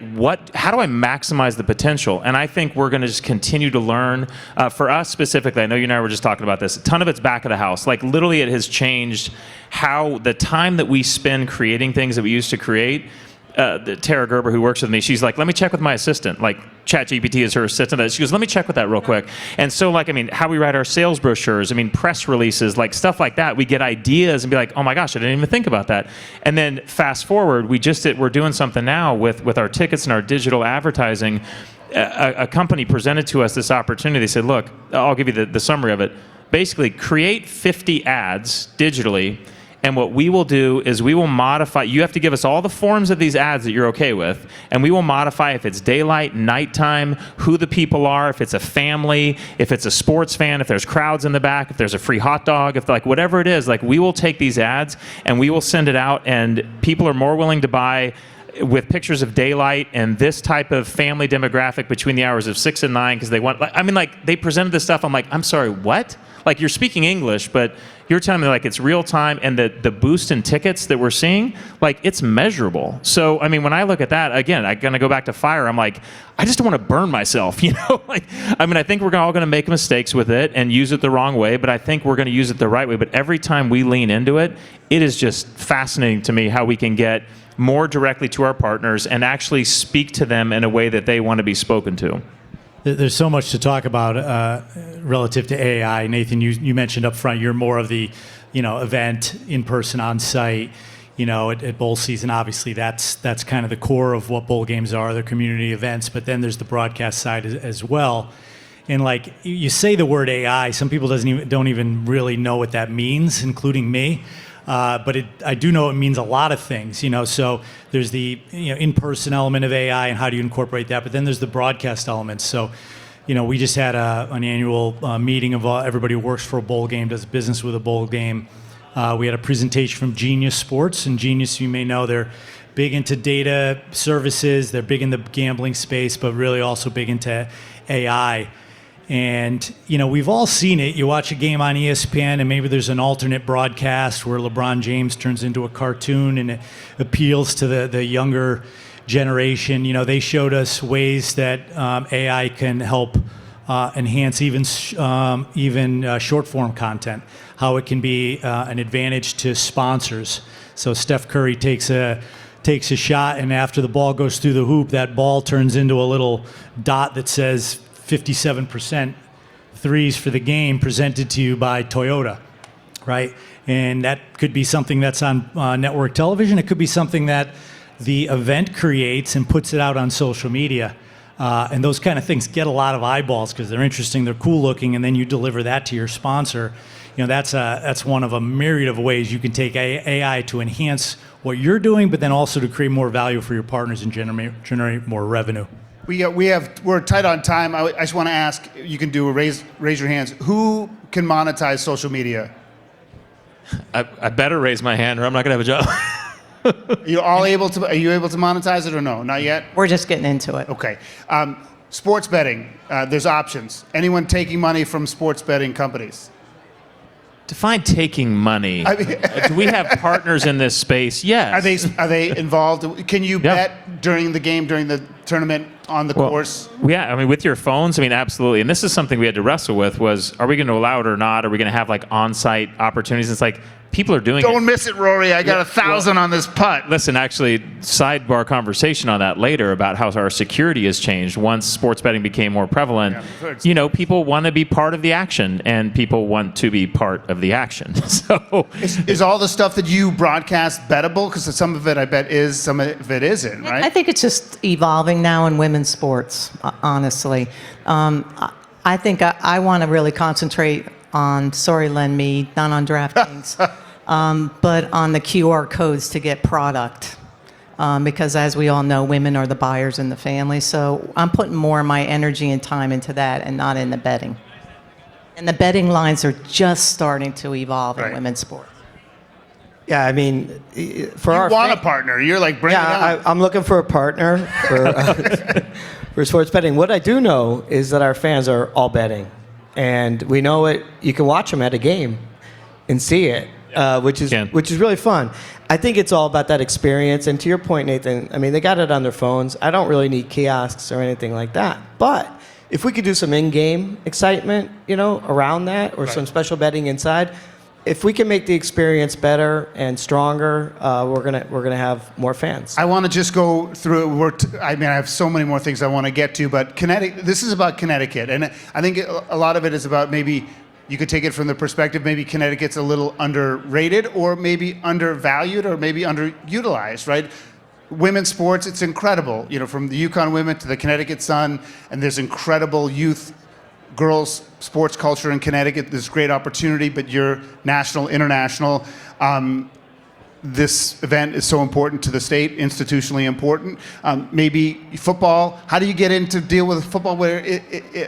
Speaker 20: how do I maximize the potential? And I think we're going to just continue to learn. For us specifically, I know you and I were just talking about this, a ton of it's back of the house. Literally, it has changed how the time that we spend creating things that we used to create. Tara Gerber, who works with me, she's like, let me check with my assistant. ChatGPT is her assistant. She goes, let me check with that real quick. And so, how we write our sales brochures, press releases, stuff like that. We get ideas and be like, oh my gosh, I didn't even think about that. And then fast forward, we're doing something now with our tickets and our digital advertising. A company presented to us this opportunity. They said, look, I'll give you the summary of it. Basically, create 50 ads digitally And what we will do is we will modify. You have to give us all the forms of these ads that you're okay with, and we will modify if it's daylight, nighttime, who the people are, if it's a family, if it's a sports fan, if there's crowds in the back, if there's a free hot dog, if like whatever it is, like we will take these ads and we will send it out, and people are more willing to buy with pictures of daylight and this type of family demographic between the hours of 6 and 9 because they want, I mean, like they presented this stuff. I'm like, I'm sorry, what? Like you're speaking English, but you're telling me like it's real time, and the boost in tickets that we're seeing, like it's measurable. So, I mean, when I look at that, again, I'm gonna go back to fire. I'm like, I just don't want to burn myself, you know? Like, I mean, I think we're all gonna make mistakes with it and use it the wrong way, but I think we're gonna use it the right way. But every time we lean into it, it is just fascinating to me how we can get more directly to our partners and actually speak to them in a way that they want to be spoken to.
Speaker 3: There's so much to talk about relative to AI. Nathan, you mentioned up front, you're more of the, event in person on site. At bowl season, obviously that's kind of the core of what bowl games are, they're community events. But then there's the broadcast side as well. And like you say the word AI, some people don't even really know what that means, including me. But I do know it means a lot of things, so there's the in-person element of AI and how do you incorporate that, but then there's the broadcast elements. So, we just had an annual meeting of everybody who works for a bowl game, does business with a bowl game. We had a presentation from Genius Sports, and Genius, you may know, they're big into data services, they're big in the gambling space, but really also big into AI. And, we've all seen it. You watch a game on ESPN and maybe there's an alternate broadcast where LeBron James turns into a cartoon and it appeals to the younger generation. They showed us ways that AI can help enhance even short form content, how it can be an advantage to sponsors. So Steph Curry takes a shot, and after the ball goes through the hoop, that ball turns into a little dot that says 57% threes for the game, presented to you by Toyota, right? And that could be something that's on network television. It could be something that the event creates and puts it out on social media. And those kind of things get a lot of eyeballs because they're interesting, they're cool looking, and then you deliver that to your sponsor. That's one of a myriad of ways you can take AI to enhance what you're doing, but then also to create more value for your partners and generate more revenue.
Speaker 19: We're tight on time. I just want to ask, you can do a raise your hands. Who can monetize social media?
Speaker 20: I better raise my hand or I'm not going to have a job.
Speaker 19: Are you able to monetize it or no? Not yet?
Speaker 21: We're just getting into it.
Speaker 19: Okay. Sports betting, there's options. Anyone taking money from sports betting companies?
Speaker 20: Define taking money. Do we have partners in this space? Yes.
Speaker 19: Are they involved? Can you bet during the game, during the tournament, on the course?
Speaker 20: Yeah, I mean, with your phones, I mean, absolutely. And this is something we had to wrestle with was, are we going to allow it or not? Are we going to have like on-site opportunities? It's like, people are doing it.
Speaker 19: Don't miss it, Rory. I got 1,000 on this putt.
Speaker 20: Listen, actually, sidebar conversation on that later about how our security has changed once sports betting became more prevalent. Yeah, people want to be part of the action, and people want to be part of the action. So,
Speaker 19: is all the stuff that you broadcast bettable? Because some of it, I bet, is. Some of it isn't, right?
Speaker 21: I think it's just evolving now in women's sports, honestly. I think I want to really concentrate on, sorry, Len Mead, not on DraftKings, but on the QR codes to get product. Because as we all know, women are the buyers in the family. So I'm putting more of my energy and time into that and not in the betting. And the betting lines are just starting to evolve in women's sports.
Speaker 22: Yeah, I mean, for
Speaker 19: you want a partner. You're like, bring it on.
Speaker 22: I'm looking for a partner for sports betting. What I do know is that our fans are all betting. And we know it. You can watch them at a game and see it, which is really fun. I think it's all about that experience. And to your point, Nathan, I mean, they got it on their phones. I don't really need kiosks or anything like that. But if we could do some in-game excitement, around that, or some special betting inside, if we can make the experience better and stronger, we're gonna have more fans.
Speaker 19: I want to just go through. I have so many more things I want to get to, but Connecticut. This is about Connecticut, and I think a lot of it is about maybe you could take it from the perspective maybe Connecticut's a little underrated, or maybe undervalued, or maybe underutilized. Right? Women's sports, it's incredible. From the UConn women to the Connecticut Sun, and there's incredible youth girls sports culture in Connecticut. There's great opportunity, but you're national, international. This event is so important to the state, institutionally important. Maybe football, how do you get in to deal with football where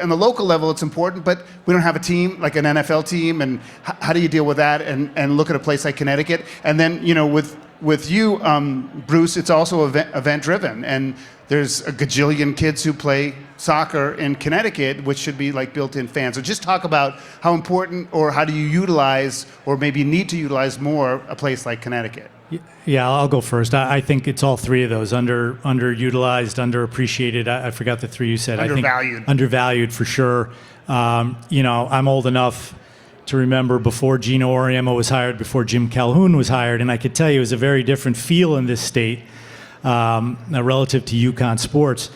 Speaker 19: on the local level it's important, but we don't have a team, like an NFL team, and how do you deal with that and look at a place like Connecticut? And then, with you, Bruce, it's also event driven, and there's a gajillion kids who play soccer in Connecticut, which should be like built-in fans. So just talk about how important, or how do you utilize, or maybe need to utilize more, a place like Connecticut?
Speaker 3: Yeah, I'll go first. I think it's all three of those: underutilized, underappreciated. I forgot the three you said.
Speaker 19: Undervalued.
Speaker 3: I think undervalued for sure. I'm old enough to remember before Gino Auriemma was hired, before Jim Calhoun was hired, and I could tell you it was a very different feel in this state relative to UConn sports.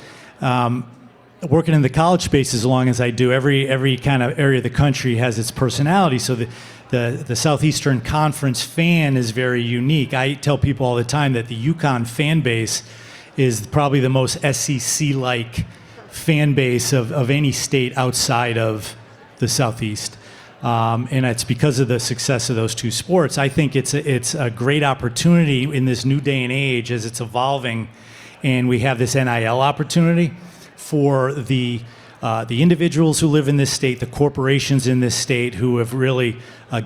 Speaker 3: Working in the college space as long as I do, every kind of area of the country has its personality. So the Southeastern Conference fan is very unique. I tell people all the time that the UConn fan base is probably the most SEC-like fan base of any state outside of the Southeast. And it's because of the success of those two sports. I think it's a great opportunity in this new day and age as it's evolving, and we have this NIL opportunity for the individuals who live in this state, the corporations in this state who have really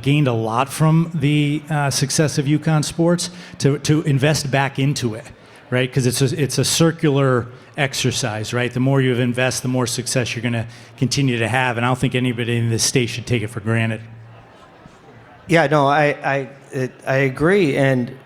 Speaker 3: gained a lot from the success of UConn sports to invest back into it, right? Because it's a circular exercise, right? The more you invest, the more success you're going to continue to have, and I don't think anybody in this state should take it for granted.
Speaker 22: Yeah, no, I agree, and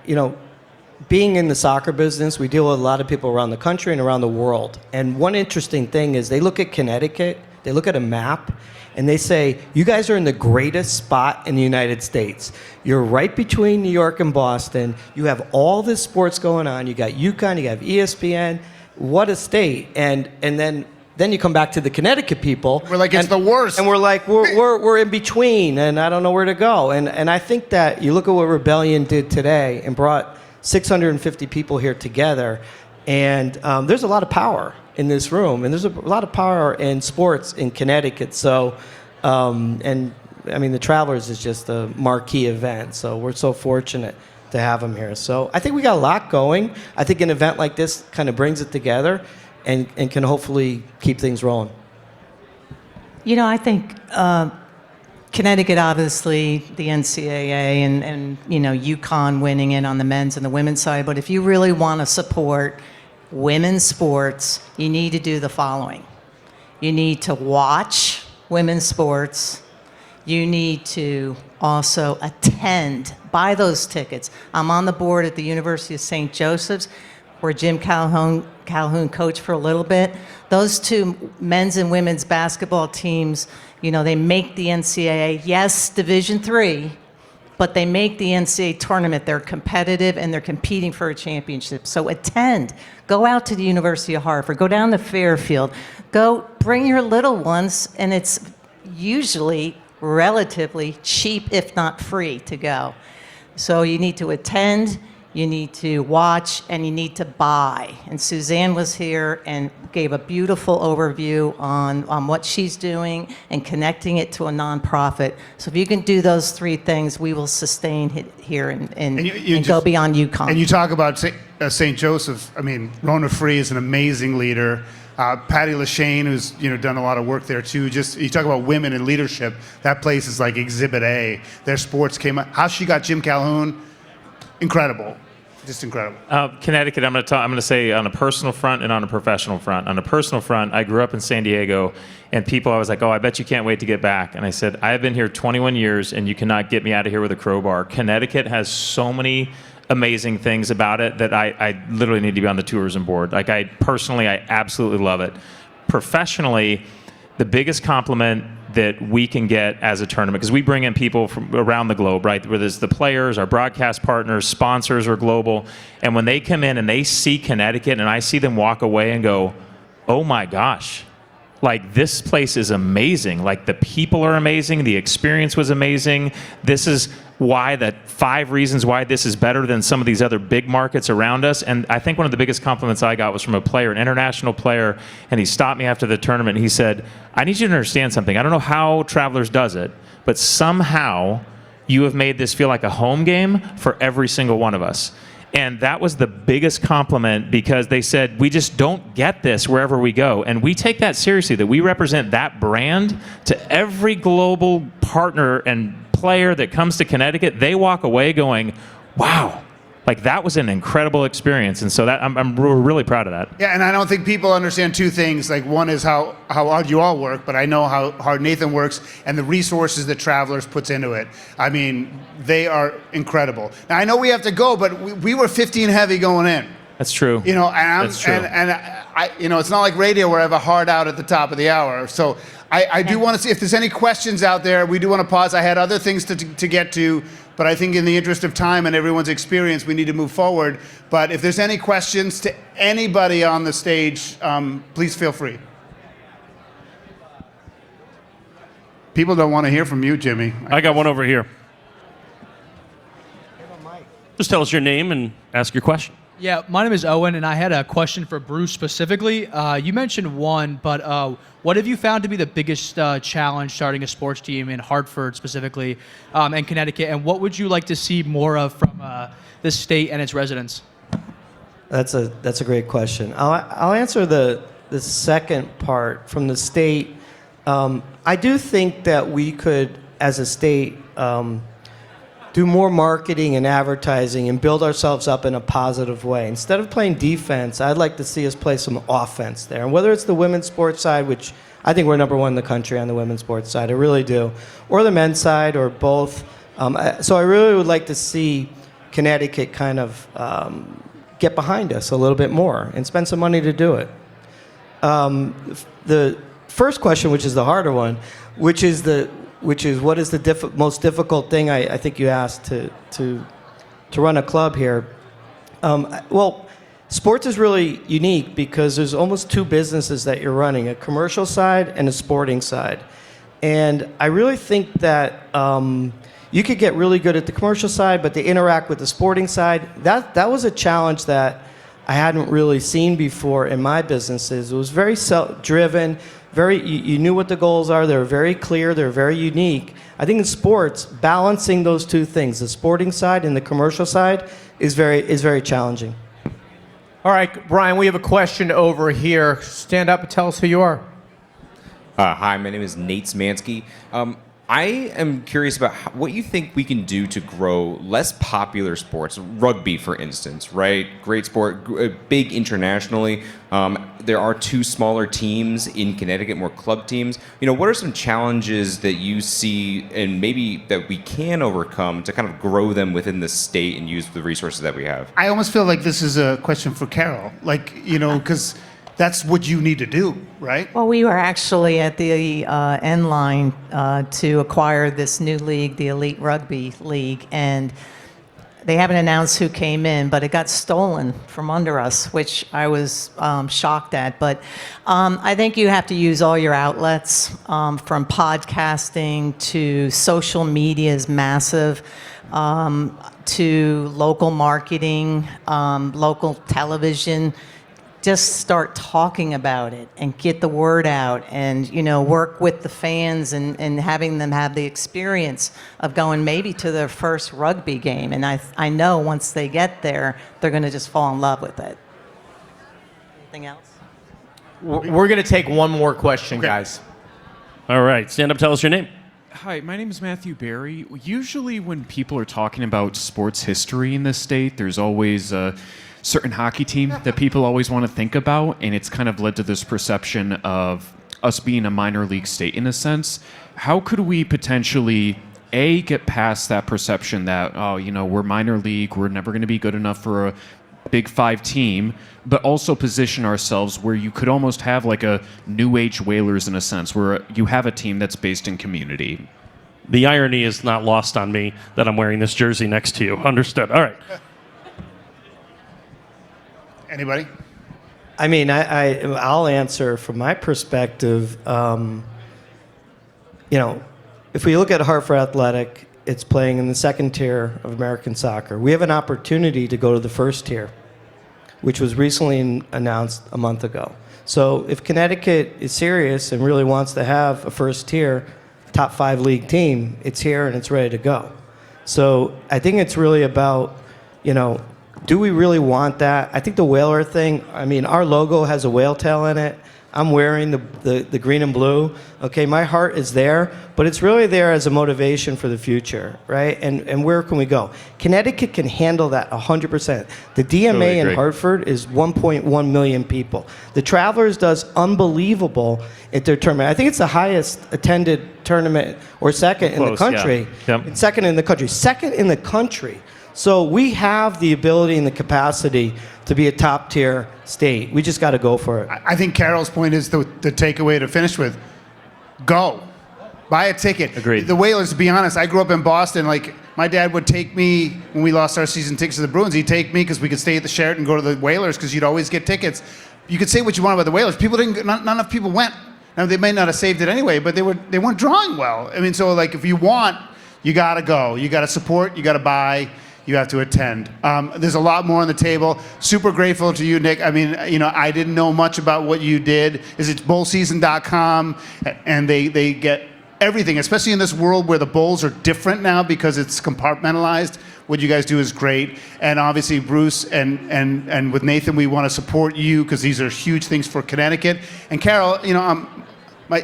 Speaker 22: being in the soccer business, we deal with a lot of people around the country and around the world. And one interesting thing is they look at Connecticut, they look at a map, and they say, you guys are in the greatest spot in the United States. You're right between New York and Boston. You have all this sports going on. You got UConn, you have ESPN. What a state. And then you come back to the Connecticut people.
Speaker 19: We're like, it's the worst.
Speaker 22: And we're like, we're in between, and I don't know where to go. And I think that you look at what Rebellion did today and brought 650 people here together, and there's a lot of power in this room, and there's a lot of power in sports in Connecticut. So, and I mean, the Travelers is just a marquee event, so we're so fortunate to have them here. So I think we got a lot going. I think an event like this kind of brings it together and can hopefully keep things rolling.
Speaker 21: I think Connecticut, obviously, the NCAA and UConn winning it on the men's and the women's side. But if you really want to support women's sports, you need to do the following. You need to watch women's sports. You need to also attend, buy those tickets. I'm on the board at the University of St. Joseph's, where Jim Calhoun coached for a little bit. Those two men's and women's basketball teams, they make the NCAA, yes, Division III, but they make the NCAA tournament. They're competitive and they're competing for a championship. So attend. Go out to the University of Hartford. Go down to Fairfield. Go bring your little ones, and it's usually relatively cheap, if not free, to go. So you need to attend, you need to watch, and you need to buy. And Suzanne was here and gave a beautiful overview on what she's doing and connecting it to a nonprofit. So if you can do those three things, we will sustain it here and go beyond UConn.
Speaker 19: And you talk about St. Joseph. I mean, Rona Free is an amazing leader. Patty LaShane, who's done a lot of work there too. Just you talk about women in leadership. That place is like Exhibit A. Their sports came out. How she got Jim Calhoun, incredible, just incredible.
Speaker 20: Connecticut, I'm going to say on a personal front and on a professional front. On a personal front, I grew up in San Diego, and people, I was like, oh, I bet you can't wait to get back. And I said, I have been here 21 years, and you cannot get me out of here with a crowbar. Connecticut has so many amazing things about it that I literally need to be on the tourism board. Like I absolutely love it. Professionally, the biggest compliment that we can get as a tournament, because we bring in people from around the globe, right? Whether it's the players, our broadcast partners, sponsors are global. And when they come in and they see Connecticut and I see them walk away and go, oh my gosh, like this place is amazing. Like the people are amazing. The experience was amazing. This is why, that 5 reasons why this is better than some of these other big markets around us. And I think one of the biggest compliments I got was from a player, an international player, and he stopped me after the tournament. And he said, I need you to understand something. I don't know how Travelers does it, but somehow you have made this feel like a home game for every single one of us. And that was the biggest compliment, because they said, we just don't get this wherever we go. And we take that seriously, that we represent that brand to every global partner and player that comes to Connecticut. They walk away going, wow, like that was an incredible experience. And so that I'm really proud of that.
Speaker 19: Yeah, and I don't think people understand 2 things. Like, one is how hard you all work, but I know how hard Nathan works and the resources that Travelers puts into it. I mean, they are incredible. Now, I know we have to go, but we were 15 heavy going in.
Speaker 20: That's true.
Speaker 19: You know, and
Speaker 20: That's true.
Speaker 19: And I, you know, it's not like radio where I have a hard out at the top of the hour. So I do want to see if there's any questions out there. We do want to pause. I had other things to get to, but I think in the interest of time and everyone's experience, we need to move forward. But if there's any questions to anybody on the stage, please feel free. People don't want to hear from you, Jimmy.
Speaker 8: I got one over here. Just tell us your name and ask your question.
Speaker 2: Yeah, my name is Owen, and I had a question for Bruce specifically. You mentioned one, but what have you found to be the biggest challenge starting a sports team in Hartford specifically, and Connecticut, and what would you like to see more of from the state and its residents?
Speaker 22: That's a great question. I'll answer the second part from the state. I do think that we could, as a state, do more marketing and advertising and build ourselves up in a positive way. Instead of playing defense, I'd like to see us play some offense there. And whether it's the women's sports side, which I think we're number 1 in the country on the women's sports side, I really do, or the men's side, or both. So I really would like to see Connecticut kind of get behind us a little bit more and spend some money to do it. The first question, which is the harder one, which is what is the most difficult thing I think you asked to run a club here. Well, sports is really unique because there's almost 2 businesses that you're running, a commercial side and a sporting side. And I really think that you could get really good at the commercial side, but to interact with the sporting side, that was a challenge that I hadn't really seen before in my businesses. It was very self-driven. You knew what the goals are. They were very clear. They were very unique. I think in sports, balancing those 2 things, the sporting side and the commercial side, is very challenging.
Speaker 9: All right, Brian, we have a question over here. Stand up and tell us who you are.
Speaker 5: Hi, my name is Nate Smansky. I am curious about what you think we can do to grow less popular sports, rugby, for instance, right? Great sport, big internationally. There are 2 smaller teams in Connecticut, more club teams. You know, what are some challenges that you see and maybe that we can overcome to kind of grow them within the state and use the resources that we have?
Speaker 19: I almost feel like this is a question for Carol, like, you know, because that's what you need to do, right?
Speaker 21: Well, we were actually at the end line to acquire this new league, the Elite Rugby League, and they haven't announced who came in, but it got stolen from under us, which I was shocked at. But I think you have to use all your outlets, from podcasting to social media is massive, to local marketing, local television. Just start talking about it and get the word out, and work with the fans and having them have the experience of going maybe to their first rugby game. And I know once they get there, they're going to just fall in love with it. Anything else?
Speaker 9: We're going to take one more question, guys.
Speaker 8: All right, stand up, tell us your name.
Speaker 23: Hi, my name is Matthew Barry. Usually when people are talking about sports history in this state, there's always a certain hockey team that people always want to think about, and it's kind of led to this perception of us being a minor league state in a sense. How could we potentially, A, get past that perception that, we're minor league, we're never going to be good enough for a Big 5 team, but also position ourselves where you could almost have like a new age Whalers in a sense, where you have a team that's based in community?
Speaker 8: The irony is not lost on me that I'm wearing this jersey next to you. Understood. All right.
Speaker 19: Anybody?
Speaker 22: I mean, I'll answer from my perspective. If we look at Hartford Athletic, it's playing in the second tier of American soccer. We have an opportunity to go to the first tier, which was recently announced a month ago. So if Connecticut is serious and really wants to have a first tier, top 5 league team, it's here and it's ready to go. So I think it's really about, do we really want that? I think the whaler thing, our logo has a whale tail in it. I'm wearing the green and blue. Okay, my heart is there, but it's really there as a motivation for the future, right? And where can we go? Connecticut can handle that 100%. The DMA
Speaker 8: Totally
Speaker 22: in
Speaker 8: agree.
Speaker 22: Hartford is 1.1 million people. The Travelers does unbelievable at their tournament. I think it's the highest attended tournament, or second in the
Speaker 20: Close, yeah.
Speaker 22: country.
Speaker 20: Yep.
Speaker 22: It's second in the country. Second in the country. So we have the ability and the capacity to be a top tier state. We just got to go for it.
Speaker 19: I think Carol's point is the takeaway to finish with. Go. Buy a ticket.
Speaker 20: Agreed.
Speaker 19: The Whalers, to be honest, I grew up in Boston. Like, my dad would take me, when we lost our season tickets to the Bruins, he'd take me because we could stay at the Sheraton and go to the Whalers because you'd always get tickets. You could say what you want about the Whalers. Not enough people went. Now, they may not have saved it anyway, but they weren't drawing well. So like, if you want, you got to go. You got to support. You got to buy. You have to attend. There's a lot more on the table. Super grateful to you, Nick. I didn't know much about what you did. It's bowlseason.com, and they get everything, especially in this world where the bowls are different now because it's compartmentalized. What you guys do is great. And obviously, Bruce and with Nathan, we want to support you because these are huge things for Connecticut. And Carol,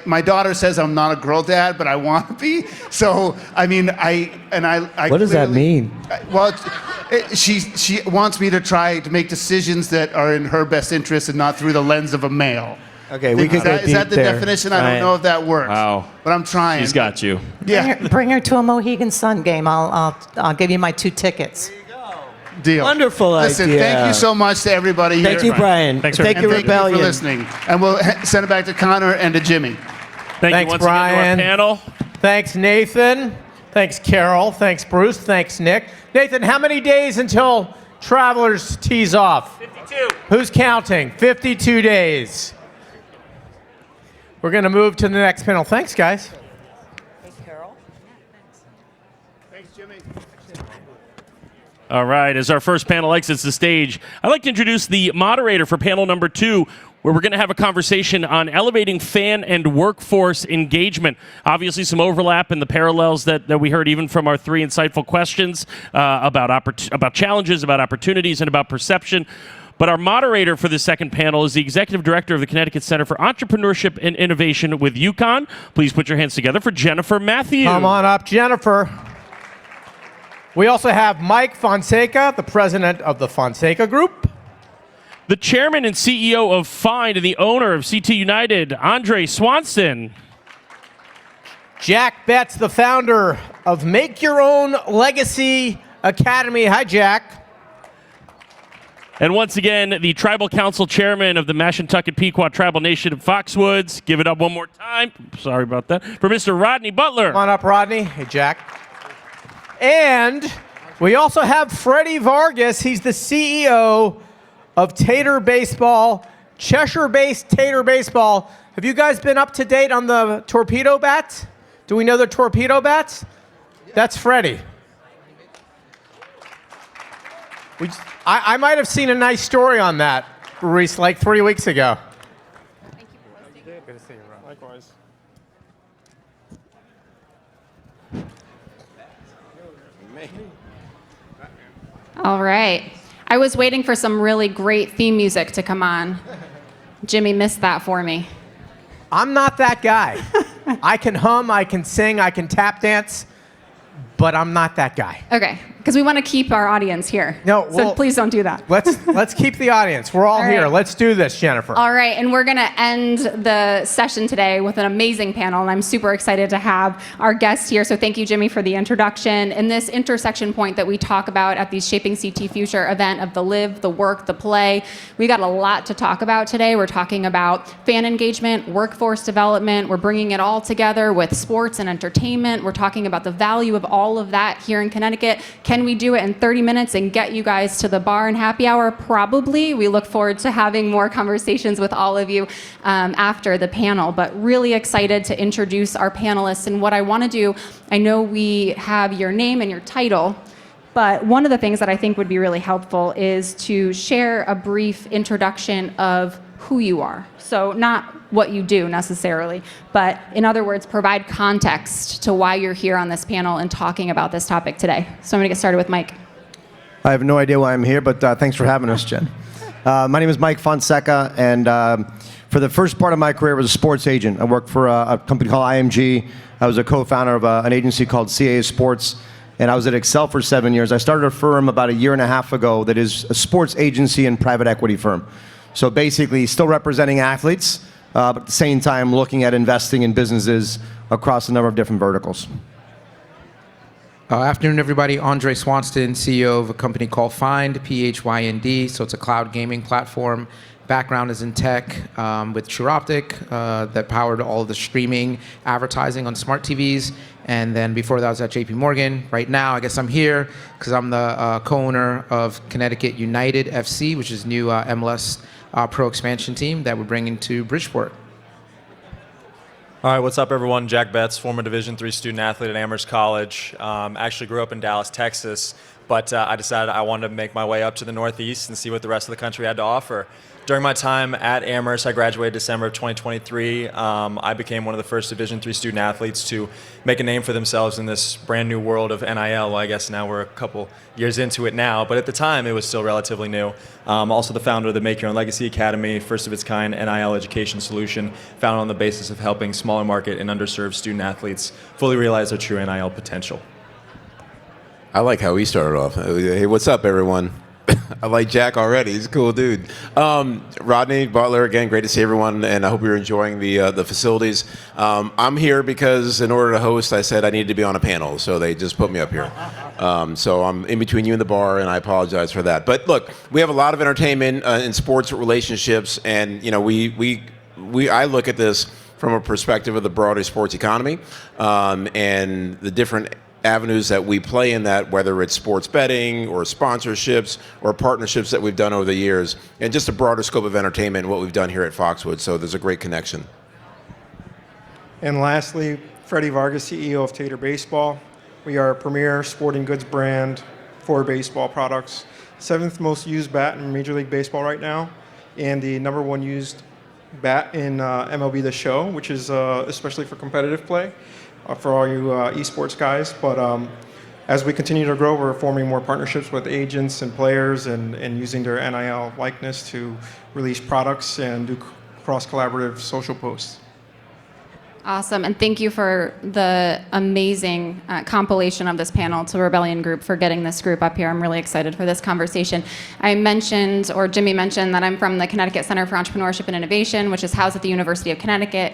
Speaker 19: my daughter says I'm not a girl dad, but I want to be. So,
Speaker 22: What does that mean?
Speaker 19: Well, she wants me to try to make decisions that are in her best interest and not through the lens of a male.
Speaker 22: Okay, we could go
Speaker 19: Is that
Speaker 22: deep
Speaker 19: the
Speaker 22: there.
Speaker 19: definition? I don't know if that works.
Speaker 5: Wow.
Speaker 19: But I'm trying.
Speaker 5: She's got you.
Speaker 19: Yeah.
Speaker 21: Bring her to a Mohegan Sun game. I'll give you my 2 tickets.
Speaker 19: Deal.
Speaker 22: Wonderful
Speaker 19: Listen,
Speaker 22: idea.
Speaker 19: thank you so much to everybody here.
Speaker 22: Thank you, Brian.
Speaker 20: Thanks
Speaker 22: Thank you,
Speaker 19: Thank you
Speaker 22: Rebellion.
Speaker 19: for listening. And we'll send it back to Connor and to Jimmy.
Speaker 8: Thank
Speaker 9: Thanks,
Speaker 8: you once
Speaker 9: Brian.
Speaker 8: again to our panel.
Speaker 9: Thanks, Nathan. Thanks, Carol. Thanks, Bruce. Thanks, Nick. Nathan, how many days until Travelers tees off?
Speaker 8: 52.
Speaker 9: Who's counting? 52 days. We're going to move to the next panel. Thanks, guys.
Speaker 19: Thanks, Jimmy.
Speaker 8: All right, as our first panel exits the stage, I'd like to introduce the moderator for panel number 2, where we're going to have a conversation on elevating fan and workforce engagement. Obviously, some overlap in the parallels that we heard even from our 3 insightful questions about challenges, about opportunities, and about perception. But our moderator for the second panel is the Executive Director of the Connecticut Center for Entrepreneurship and Innovation with UConn. Please put your hands together for Jennifer Matthew.
Speaker 9: Come on up, Jennifer. We also have Mike Fonseca, the president of the Fonseca Group.
Speaker 8: The chairman and CEO of Find and the owner of CT United, Andre Swanson.
Speaker 9: Jack Betts, the founder of Make Your Own Legacy Academy. Hi, Jack.
Speaker 8: And once again, the Tribal Council chairman of the Mashantucket Pequot Tribal Nation of Foxwoods. Give it up one more time. Sorry about that. For Mr. Rodney Butler.
Speaker 9: Come on up, Rodney. Hey, Jack. And we also have Freddie Vargas. He's the CEO of Tater Baseball, Cheshire-based Tater Baseball. Have you guys been up to date on the torpedo bats? Do we know the torpedo bats? That's Freddie. I might have seen a nice story on that, Reese, like 3 weeks ago.
Speaker 19: Thank you for listening.
Speaker 9: Good to see you, Ron.
Speaker 19: Likewise.
Speaker 1: All right. I was waiting for some really great theme music to come on. Jimmy missed that for me.
Speaker 9: I'm not that guy. I can hum, I can sing, I can tap dance, but I'm not that guy.
Speaker 1: Okay, because we want to keep our audience here.
Speaker 9: No,
Speaker 1: so
Speaker 9: well,
Speaker 1: please don't do that.
Speaker 9: Let's keep the audience. We're all
Speaker 1: All
Speaker 9: here.
Speaker 1: right.
Speaker 9: Let's do this, Jennifer.
Speaker 1: All right, and we're going to end the session today with an amazing panel, and I'm super excited to have our guests here. So thank you, Jimmy, for the introduction. And this intersection point that we talk about at the Shaping CT Future event of the live, the work, the play, we got a lot to talk about today. We're talking about fan engagement, workforce development. We're bringing it all together with sports and entertainment. We're talking about the value of all all of that here in Connecticut. Can we do it in 30 minutes and get you guys to the bar and happy hour? Probably. We look forward to having more conversations with all of you after the panel, but really excited to introduce our panelists. And what I want to do, I know we have your name and your title, but one of the things that I think would be really helpful is to share a brief introduction of who you are. So not what you do necessarily, but in other words, provide context to why you're here on this panel and talking about this topic today. So I'm going to get started with Mike.
Speaker 6: I have no idea why I'm here, but thanks for having us, Jen. My name is Mike Fonseca, and for the first part of my career, I was a sports agent. I worked for a company called IMG. I was a co-founder of an agency called CAA Sports, and I was at Excel for 7 years. I started a firm about 1.5 years ago that is a sports agency and private equity firm. So basically, still representing athletes, but at the same time looking at investing in businesses across a number of different verticals.
Speaker 7: Afternoon, everybody. Andre Swanston, CEO of a company called Find, PHYND. So it's a cloud gaming platform. Background is in tech with TrueOptic that powered all of the streaming advertising on smart TVs. And then before that, I was at JP Morgan. Right now, I guess I'm here because I'm the co-owner of Connecticut United FC, which is new MLS pro expansion team that we're bringing to Bridgeport.
Speaker 10: All right, what's up, everyone? Jack Betts, former Division III student athlete at Amherst College. Actually grew up in Dallas, Texas, but I decided I wanted to make my way up to the Northeast and see what the rest of the country had to offer. During my time at Amherst, I graduated December of 2023. I became one of the first Division III student athletes to make a name for themselves in this brand new world of NIL. Well, I guess now we're a couple years into it now, but at the time it was still relatively new. Also the founder of the Make Your Own Legacy Academy, first of its kind NIL education solution, founded on the basis of helping smaller market and underserved student athletes fully realize their true NIL potential.
Speaker 14: I like how he started off. Hey, what's up, everyone? I like Jack already. He's a cool dude. Rodney Butler, again, great to see everyone, and I hope you're enjoying the facilities. I'm here because in order to host, I said I needed to be on a panel, so they just put me up here. So I'm in between you and the bar, and I apologize for that. But look, we have a lot of entertainment and sports relationships, and you know, I look at this from a perspective of the broader sports economy and the different avenues that we play in that, whether it's sports betting or sponsorships or partnerships that we've done over the years, and just a broader scope of entertainment and what we've done here at Foxwood. So there's a great connection.
Speaker 24: And lastly, Freddie Vargas, CEO of Tater Baseball. We are a premier sporting goods brand for baseball products. 7th most used bat in Major League Baseball right now, and the #1 used bat in MLB The Show, which is especially for competitive play. For all you esports guys, but as we continue to grow, we're forming more partnerships with agents and players and using their NIL likeness to release products and do cross-collaborative social posts.
Speaker 1: Awesome, and thank you for the amazing compilation of this panel to Rebellion Group for getting this group up here. I'm really excited for this conversation. I mentioned, or Jimmy mentioned, that I'm from the Connecticut Center for Entrepreneurship and Innovation, which is housed at the University of Connecticut.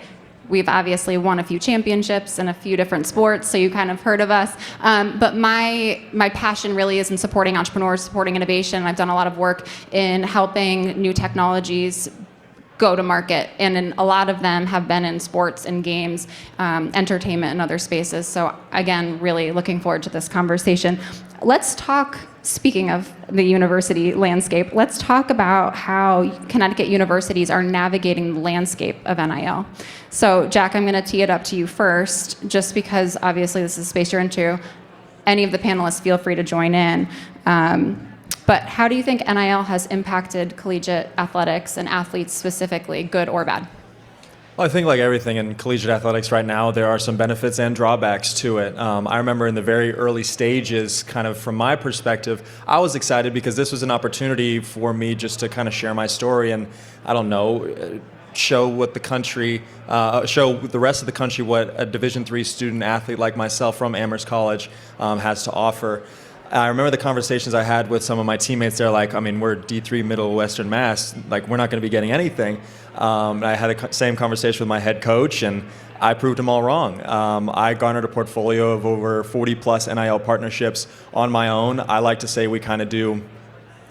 Speaker 1: We've obviously won a few championships in a few different sports, so you kind of heard of us. But my passion really is in supporting entrepreneurs, supporting innovation. I've done a lot of work in helping new technologies go to market, and a lot of them have been in sports and games, entertainment, and other spaces. So again, really looking forward to this conversation. Let's talk, speaking of the university landscape, let's talk about how Connecticut universities are navigating the landscape of NIL. So Jack, I'm going to tee it up to you first, just because obviously this is a space you're into. Any of the panelists, feel free to join in. But how do you think NIL has impacted collegiate athletics and athletes specifically, good or bad?
Speaker 10: Well, I think like everything in collegiate athletics right now, there are some benefits and drawbacks to it. I remember in the very early stages, kind of from my perspective, I was excited because this was an opportunity for me just to kind of share my story and, I don't know, show what the country, show the rest of the country what a Division III student athlete like myself from Amherst College has to offer. I remember the conversations I had with some of my teammates. They're like, I mean, we're D3 Middle Western Mass. Like, we're not going to be getting anything. I had the same conversation with my head coach, and I proved them all wrong. I garnered a portfolio of over 40 plus NIL partnerships on my own. I like to say we kind of do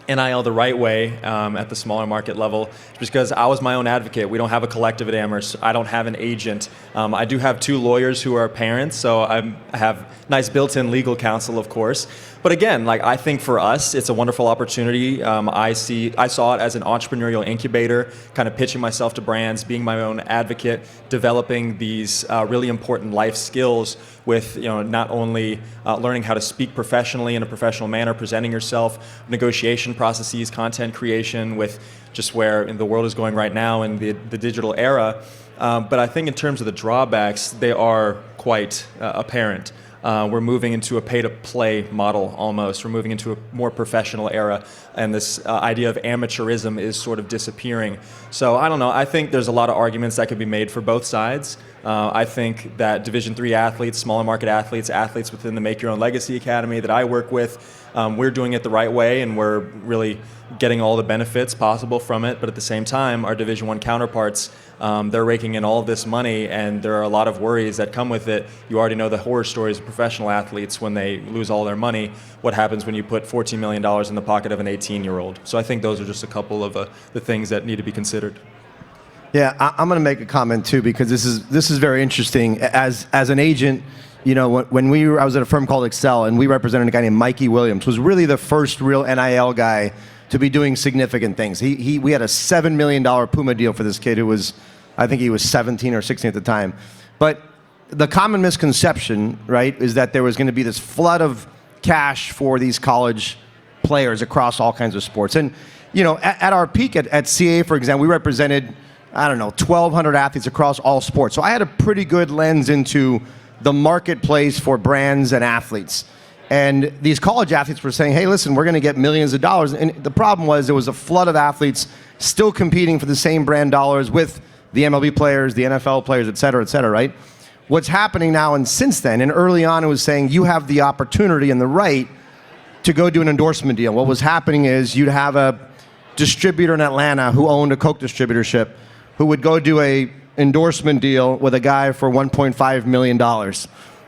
Speaker 10: NIL the right way at the smaller market level, just because I was my own advocate. We don't have a collective at Amherst. I don't have an agent. I do have 2 lawyers who are parents, so I have nice built-in legal counsel, of course. But again, like, I think for us, it's a wonderful opportunity. I saw it as an entrepreneurial incubator, kind of pitching myself to brands, being my own advocate, developing these really important life skills with, not only learning how to speak professionally in a professional manner, presenting yourself, negotiation processes, content creation, with just where the world is going right now in the digital era. But I think in terms of the drawbacks, they are quite apparent. We're moving into a pay-to-play model almost. We're moving into a more professional era, and this idea of amateurism is sort of disappearing. So I don't know. I think there's a lot of arguments that could be made for both sides. I think that Division III athletes, smaller market athletes, athletes within the Make Your Own Legacy Academy that I work with, we're doing it the right way, and we're really getting all the benefits possible from it. But at the same time, our Division I counterparts, they're raking in all of this money, and there are a lot of worries that come with it. You already know the horror stories of professional athletes when they lose all their money. What happens when you put $14 million in the pocket of an 18-year-old? So I think those are just a couple of the things that need to be considered.
Speaker 6: Yeah, I'm going to make a comment too, because this is very interesting. As an agent, when I was at a firm called Excel, and we represented a guy named Mikey Williams, who was really the first real NIL guy to be doing significant things. We had a $7 million Puma deal for this kid who was, I think he was 17 or 16 at the time. But the common misconception, right, is that there was going to be this flood of cash for these college players across all kinds of sports. And, at our peak at CA, for example, we represented, 1,200 athletes across all sports. So I had a pretty good lens into the marketplace for brands and athletes. And these college athletes were saying, hey, listen, we're going to get millions of dollars. And the problem was there was a flood of athletes still competing for the same brand dollars with the MLB players, the NFL players, et cetera, right? What's happening now and since then, and early on it was saying you have the opportunity and the right to go do an endorsement deal. What was happening is you'd have a distributor in Atlanta who owned a Coke distributorship who would go do a endorsement deal with a guy for $1.5 million.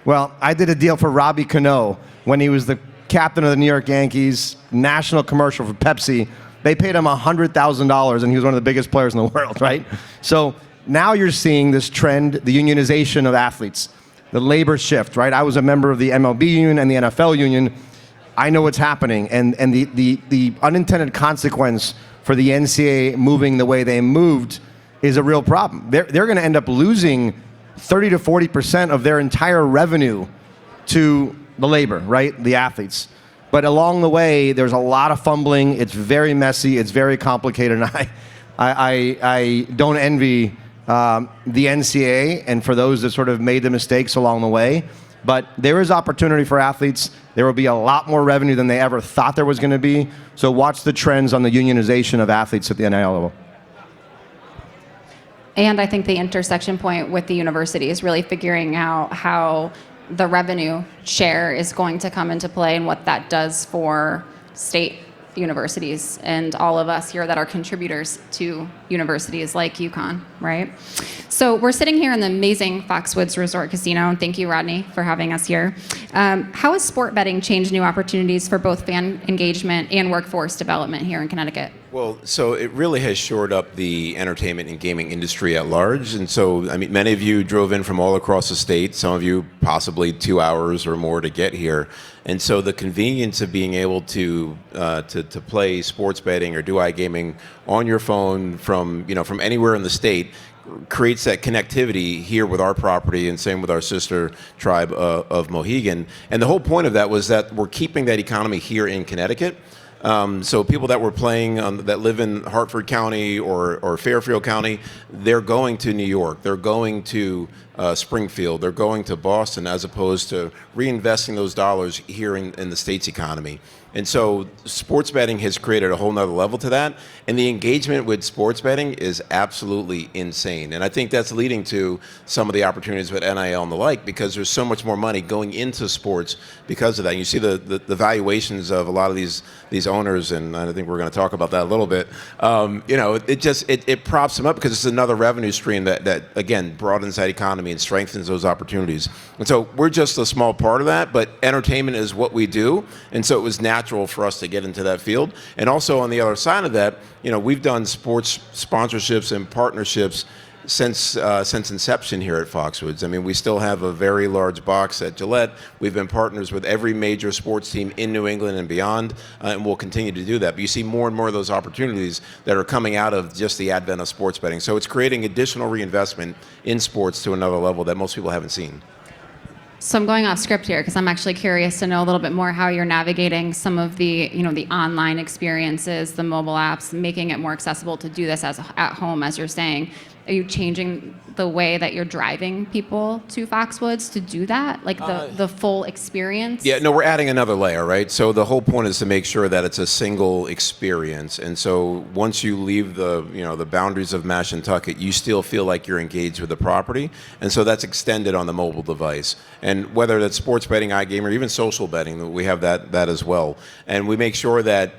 Speaker 6: Well, I did a deal for Robbie Cano when he was the captain of the New York Yankees, national commercial for Pepsi. They paid him $100,000, and he was one of the biggest players in the world, right? So now you're seeing this trend, the unionization of athletes, the labor shift, right? I was a member of the MLB union and the NFL union. I know what's happening, and the unintended consequence for the NCAA moving the way they moved is a real problem. They're going to end up losing 30 to 40% of their entire revenue to the labor, right? The athletes. But along the way, there's a lot of fumbling. It's very messy. It's very complicated. And I don't envy the NCAA and for those that sort of made the mistakes along the way. But there is opportunity for athletes. There will be a lot more revenue than they ever thought there was going to be. So watch the trends on the unionization of athletes at the NIL level.
Speaker 1: And I think the intersection point with the university is really figuring out how the revenue share is going to come into play and what that does for state universities and all of us here that are contributors to universities like UConn, right? So we're sitting here in the amazing Foxwoods Resort Casino, and thank you, Rodney, for having us here. How has sport betting changed new opportunities for both fan engagement and workforce development here in Connecticut?
Speaker 14: Well, so it really has shored up the entertainment and gaming industry at large. And so, I mean, many of you drove in from all across the state, some of you possibly 2 hours or more to get here. And so the convenience of being able to play sports betting or do iGaming on your phone from anywhere in the state creates that connectivity here with our property, and same with our sister tribe of Mohegan. And the whole point of that was that we're keeping that economy here in Connecticut. So people that were playing that live in Hartford County or Fairfield County, they're going to New York, they're going to Springfield, they're going to Boston, as opposed to reinvesting those dollars here in the state's economy. And so sports betting has created a whole nother level to that. And the engagement with sports betting is absolutely insane. And I think that's leading to some of the opportunities with NIL and the like, because there's so much more money going into sports because of that. And you see the valuations of a lot of these owners, and I think we're going to talk about that a little bit. It props them up because it's another revenue stream that again, broadens that economy and strengthens those opportunities. And so we're just a small part of that, but entertainment is what we do. And so it was natural natural for us to get into that field. And also on the other side of that, we've done sports sponsorships and partnerships since inception here at Foxwoods. I mean, we still have a very large box at Gillette. We've been partners with every major sports team in New England and beyond, and we'll continue to do that. But you see more and more of those opportunities that are coming out of just the advent of sports betting. So it's creating additional reinvestment in sports to another level that most people haven't seen.
Speaker 1: So I'm going off script here because I'm actually curious to know a little bit more how you're navigating some of the, the online experiences, the mobile apps, making it more accessible to do this at home, as you're saying. Are you changing the way that you're driving people to Foxwoods to do that, like the full experience?
Speaker 14: Yeah, no, we're adding another layer, right? So the whole point is to make sure that it's a single experience. And so once you leave the boundaries of Mashantucket, you still feel like you're engaged with the property. And so that's extended on the mobile device. And whether that's sports betting, iGaming, or even social betting, we have that as well. And we make sure that,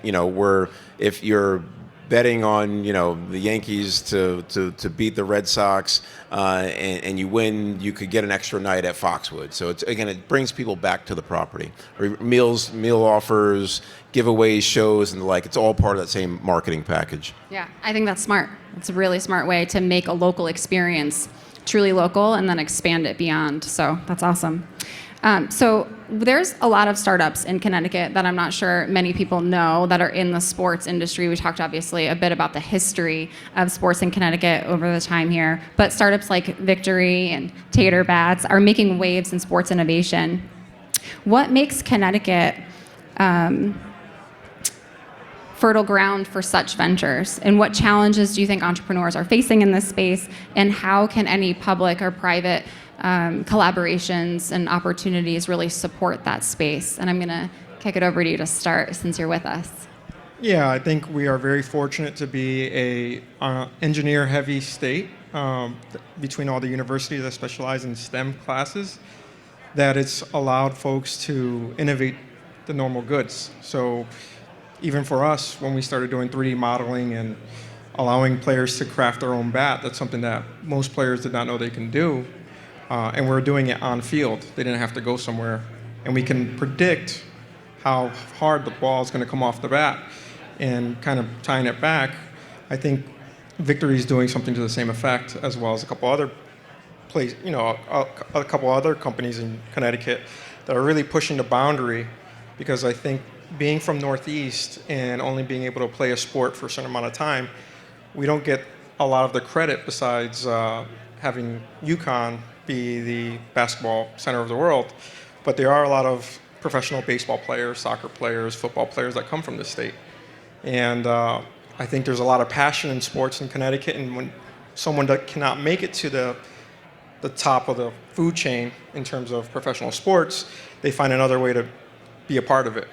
Speaker 14: if you're betting on the Yankees to beat the Red Sox and you win, you could get an extra night at Foxwoods. So it brings people back to the property. Meal offers, giveaways, shows, and the like. It's all part of that same marketing package.
Speaker 1: Yeah, I think that's smart. It's a really smart way to make a local experience truly local and then expand it beyond. So that's awesome. So there's a lot of startups in Connecticut that I'm not sure many people know that are in the sports industry. We talked obviously a bit about the history of sports in Connecticut over the time here, but startups like Victory and Tater Bats are making waves in sports innovation. What makes Connecticut fertile ground for such ventures? And what challenges do you think entrepreneurs are facing in this space? And how can any public or private collaborations and opportunities really support that space? And I'm going to kick it over to you to start since you're with us.
Speaker 24: Yeah, I think we are very fortunate to be a engineer-heavy state between all the universities that specialize in STEM classes, that it's allowed folks to innovate the normal goods. So even for us, when we started doing 3D modeling and allowing players to craft their own bat, that's something that most players did not know they can do. And we're doing it on field. They didn't have to go somewhere. And we can predict how hard the ball is going to come off the bat and kind of tying it back. I think Victory is doing something to the same effect, as well as a couple other a couple other companies in Connecticut that are really pushing the boundary, because I think being from Northeast and only being able to play a sport for a certain amount of time, we don't get a lot of the credit besides having UConn be the basketball center of the world. But there are a lot of professional baseball players, soccer players, football players that come from the state. And I think there's a lot of passion in sports in Connecticut, and when someone that cannot make it to the top of the food chain in terms of professional sports, they find another way to be a part of it,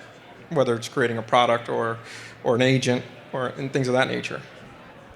Speaker 24: whether it's creating a product or an agent and things of that nature.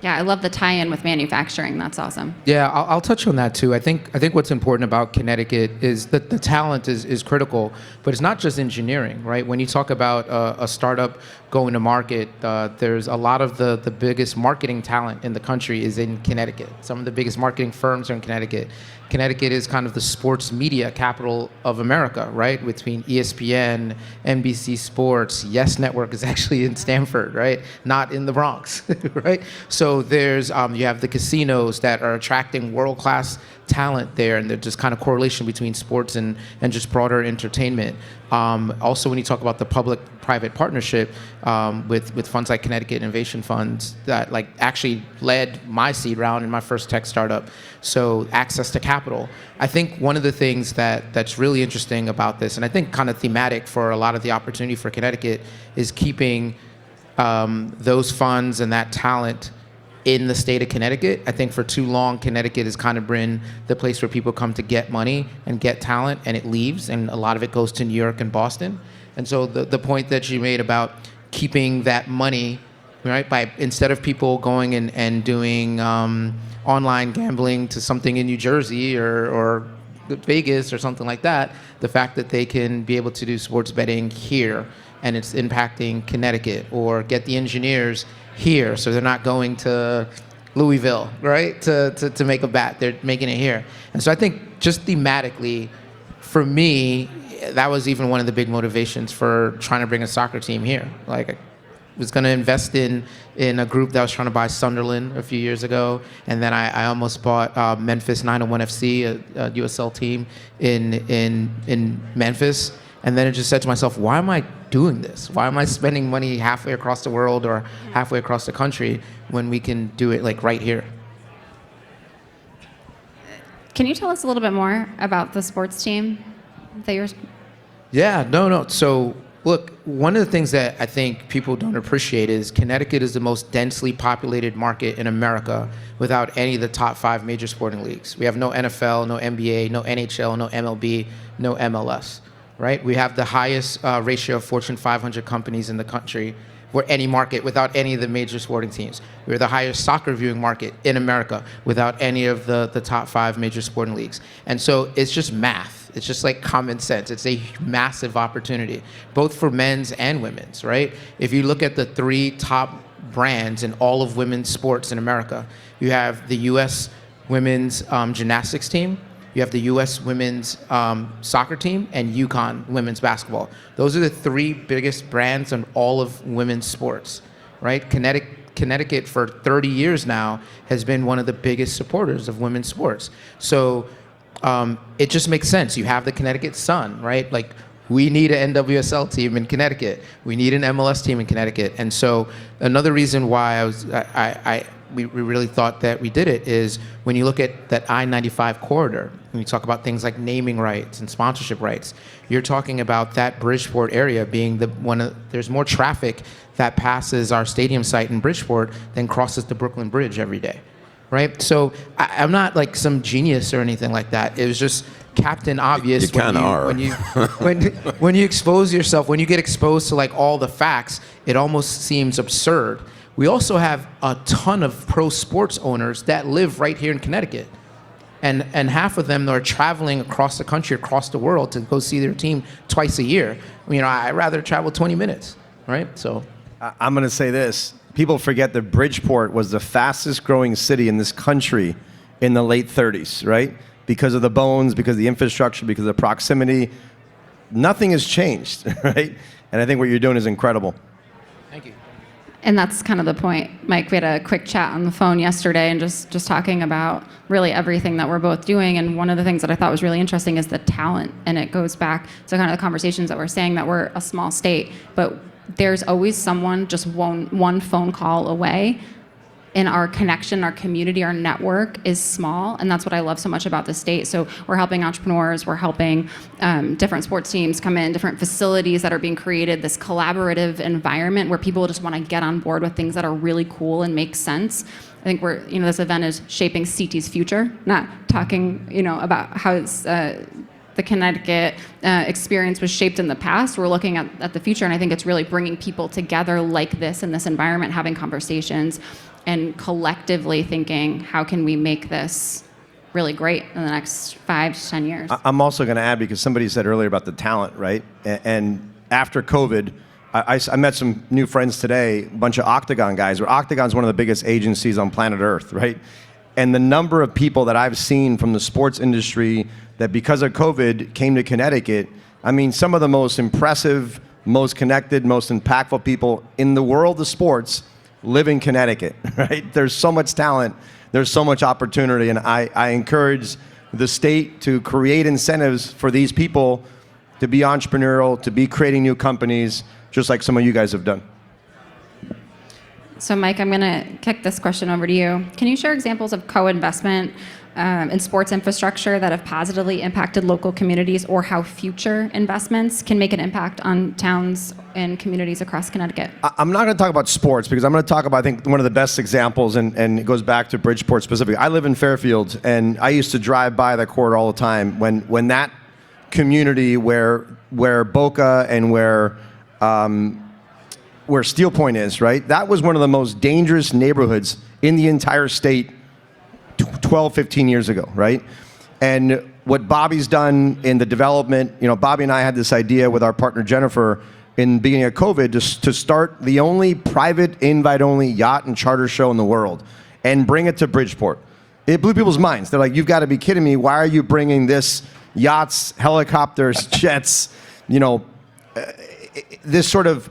Speaker 1: Yeah, I love the tie-in with manufacturing. That's awesome.
Speaker 7: Yeah, I'll touch on that too. I think what's important about Connecticut is that the talent is critical, but it's not just engineering, right? When you talk about a startup going to market, there's a lot of the biggest marketing talent in the country is in Connecticut. Some of the biggest marketing firms are in Connecticut. Connecticut is kind of the sports media capital of America, right? Between ESPN, NBC Sports, Yes Network is actually in Stamford, right? Not in the Bronx, right? So there's, you have the casinos that are attracting world-class talent there, and there's just kind of correlation between sports and just broader entertainment. Also, when you talk about the public-private partnership with funds like Connecticut Innovation Funds that actually led my seed round in my first tech startup, so access to capital. I think one of the things that's really interesting about this, and I think kind of thematic for a lot of the opportunity for Connecticut, is keeping those funds and that talent in the state of Connecticut. I think for too long, Connecticut has kind of been the place where people come to get money and get talent, and it leaves, and a lot of it goes to New York and Boston. And so the point that you made about keeping that money, right, by instead of people going and doing online gambling to something in New Jersey or Vegas or something like that, the fact that they can be able to do sports betting here, and it's impacting Connecticut, or get the engineers here, so they're not going to Louisville, right, to make a bat. They're making it here. And so I think just thematically, for me, that was even one of the big motivations for trying to bring a soccer team here. Like, I was going to invest in a group that was trying to buy Sunderland a few years ago, and then I almost bought Memphis 901 FC, a USL team in Memphis. And then I just said to myself, why am I doing this? Why am I spending money halfway across the world or halfway across the country when we can do it like right here?
Speaker 1: Can you tell us a little bit more about the sports team that you're?
Speaker 7: Yeah, no. So look, one of the things that I think people don't appreciate is Connecticut is the most densely populated market in America without any of the top 5 major sporting leagues. We have no NFL, no NBA, no NHL, no MLB, no MLS, right? We have the highest ratio of Fortune 500 companies in the country for any market without any of the major sporting teams. We're the highest soccer viewing market in America without any of the top 5 major sporting leagues. And so it's just math. It's just like common sense. It's a massive opportunity, both for men's and women's, right? If you look at the 3 top brands in all of women's sports in America, you have the U.S. women's gymnastics team, you have the U.S. women's soccer team, and UConn women's basketball. Those are the 3 biggest brands in all of women's sports, right? Connecticut for 30 years now has been one of the biggest supporters of women's sports. So it just makes sense. You have the Connecticut Sun, right? Like, we need an NWSL team in Connecticut. We need an MLS team in Connecticut. And so another reason why we really thought that we did it is when you look at that I-95 corridor, when you talk about things like naming rights and sponsorship rights, you're talking about that Bridgeport area being there's more traffic that passes our stadium site in Bridgeport than crosses the Brooklyn Bridge every day, right? So I'm not like some genius or anything like that. It was just Captain Obvious.
Speaker 14: You kind of are.
Speaker 7: When you expose yourself, when you get exposed to like all the facts, it almost seems absurd. We also have a ton of pro sports owners that live right here in Connecticut. And half of them are traveling across the country, across the world to go see their team twice a year. You know, I'd rather travel 20 minutes, right? So
Speaker 6: I'm going to say this. People forget that Bridgeport was the fastest growing city in this country in the late 30s, right? Because of the bones, because of the infrastructure, because of the proximity. Nothing has changed, right? And I think what you're doing is incredible.
Speaker 7: Thank you.
Speaker 1: And that's kind of the point, Mike. We had a quick chat on the phone yesterday and just talking about really everything that we're both doing. And one of the things that I thought was really interesting is the talent. And it goes back to kind of the conversations that we're saying that we're a small state, but there's always someone just one phone call away. And our connection, our community, our network is small, and that's what I love so much about the state. So we're helping entrepreneurs, we're helping different sports teams come in, different facilities that are being created, this collaborative environment where people just want to get on board with things that are really cool and make sense. I think this event is shaping CT's future, not talking, about how it's, the Connecticut experience was shaped in the past. We're looking at the future, and I think it's really bringing people together like this in this environment, having conversations, and collectively thinking, how can we make this really great in the next 5 to 10 years?
Speaker 6: I'm also going to add, because somebody said earlier about the talent, right? And after COVID, I met some new friends today, a bunch of Octagon guys, where Octagon's one of the biggest agencies on planet Earth, right? And the number of people that I've seen from the sports industry that because of COVID came to Connecticut, I mean, some of the most impressive, most connected, most impactful people in the world of sports live in Connecticut, right? There's so much talent, there's so much opportunity, and I encourage the state to create incentives for these people to be entrepreneurial, to be creating new companies, just like some of you guys have done.
Speaker 1: So Mike, I'm going to kick this question over to you. Can you share examples of co-investment in sports infrastructure that have positively impacted local communities, or how future investments can make an impact on towns and communities across Connecticut?
Speaker 6: I'm not going to talk about sports, because I'm going to talk about, I think, one of the best examples, and it goes back to Bridgeport specifically. I live in Fairfield, and I used to drive by the corridor all the time when that community where Boca and where Steel Point is, right? That was one of the most dangerous neighborhoods in the entire state 12, 15 years ago, right? And what Bobby's done in the development, Bobby and I had this idea with our partner Jennifer in the beginning of COVID to start the only private invite-only yacht and charter show in the world and bring it to Bridgeport. It blew people's minds. They're like, you've got to be kidding me. Why are you bringing this yachts, helicopters, jets, this sort of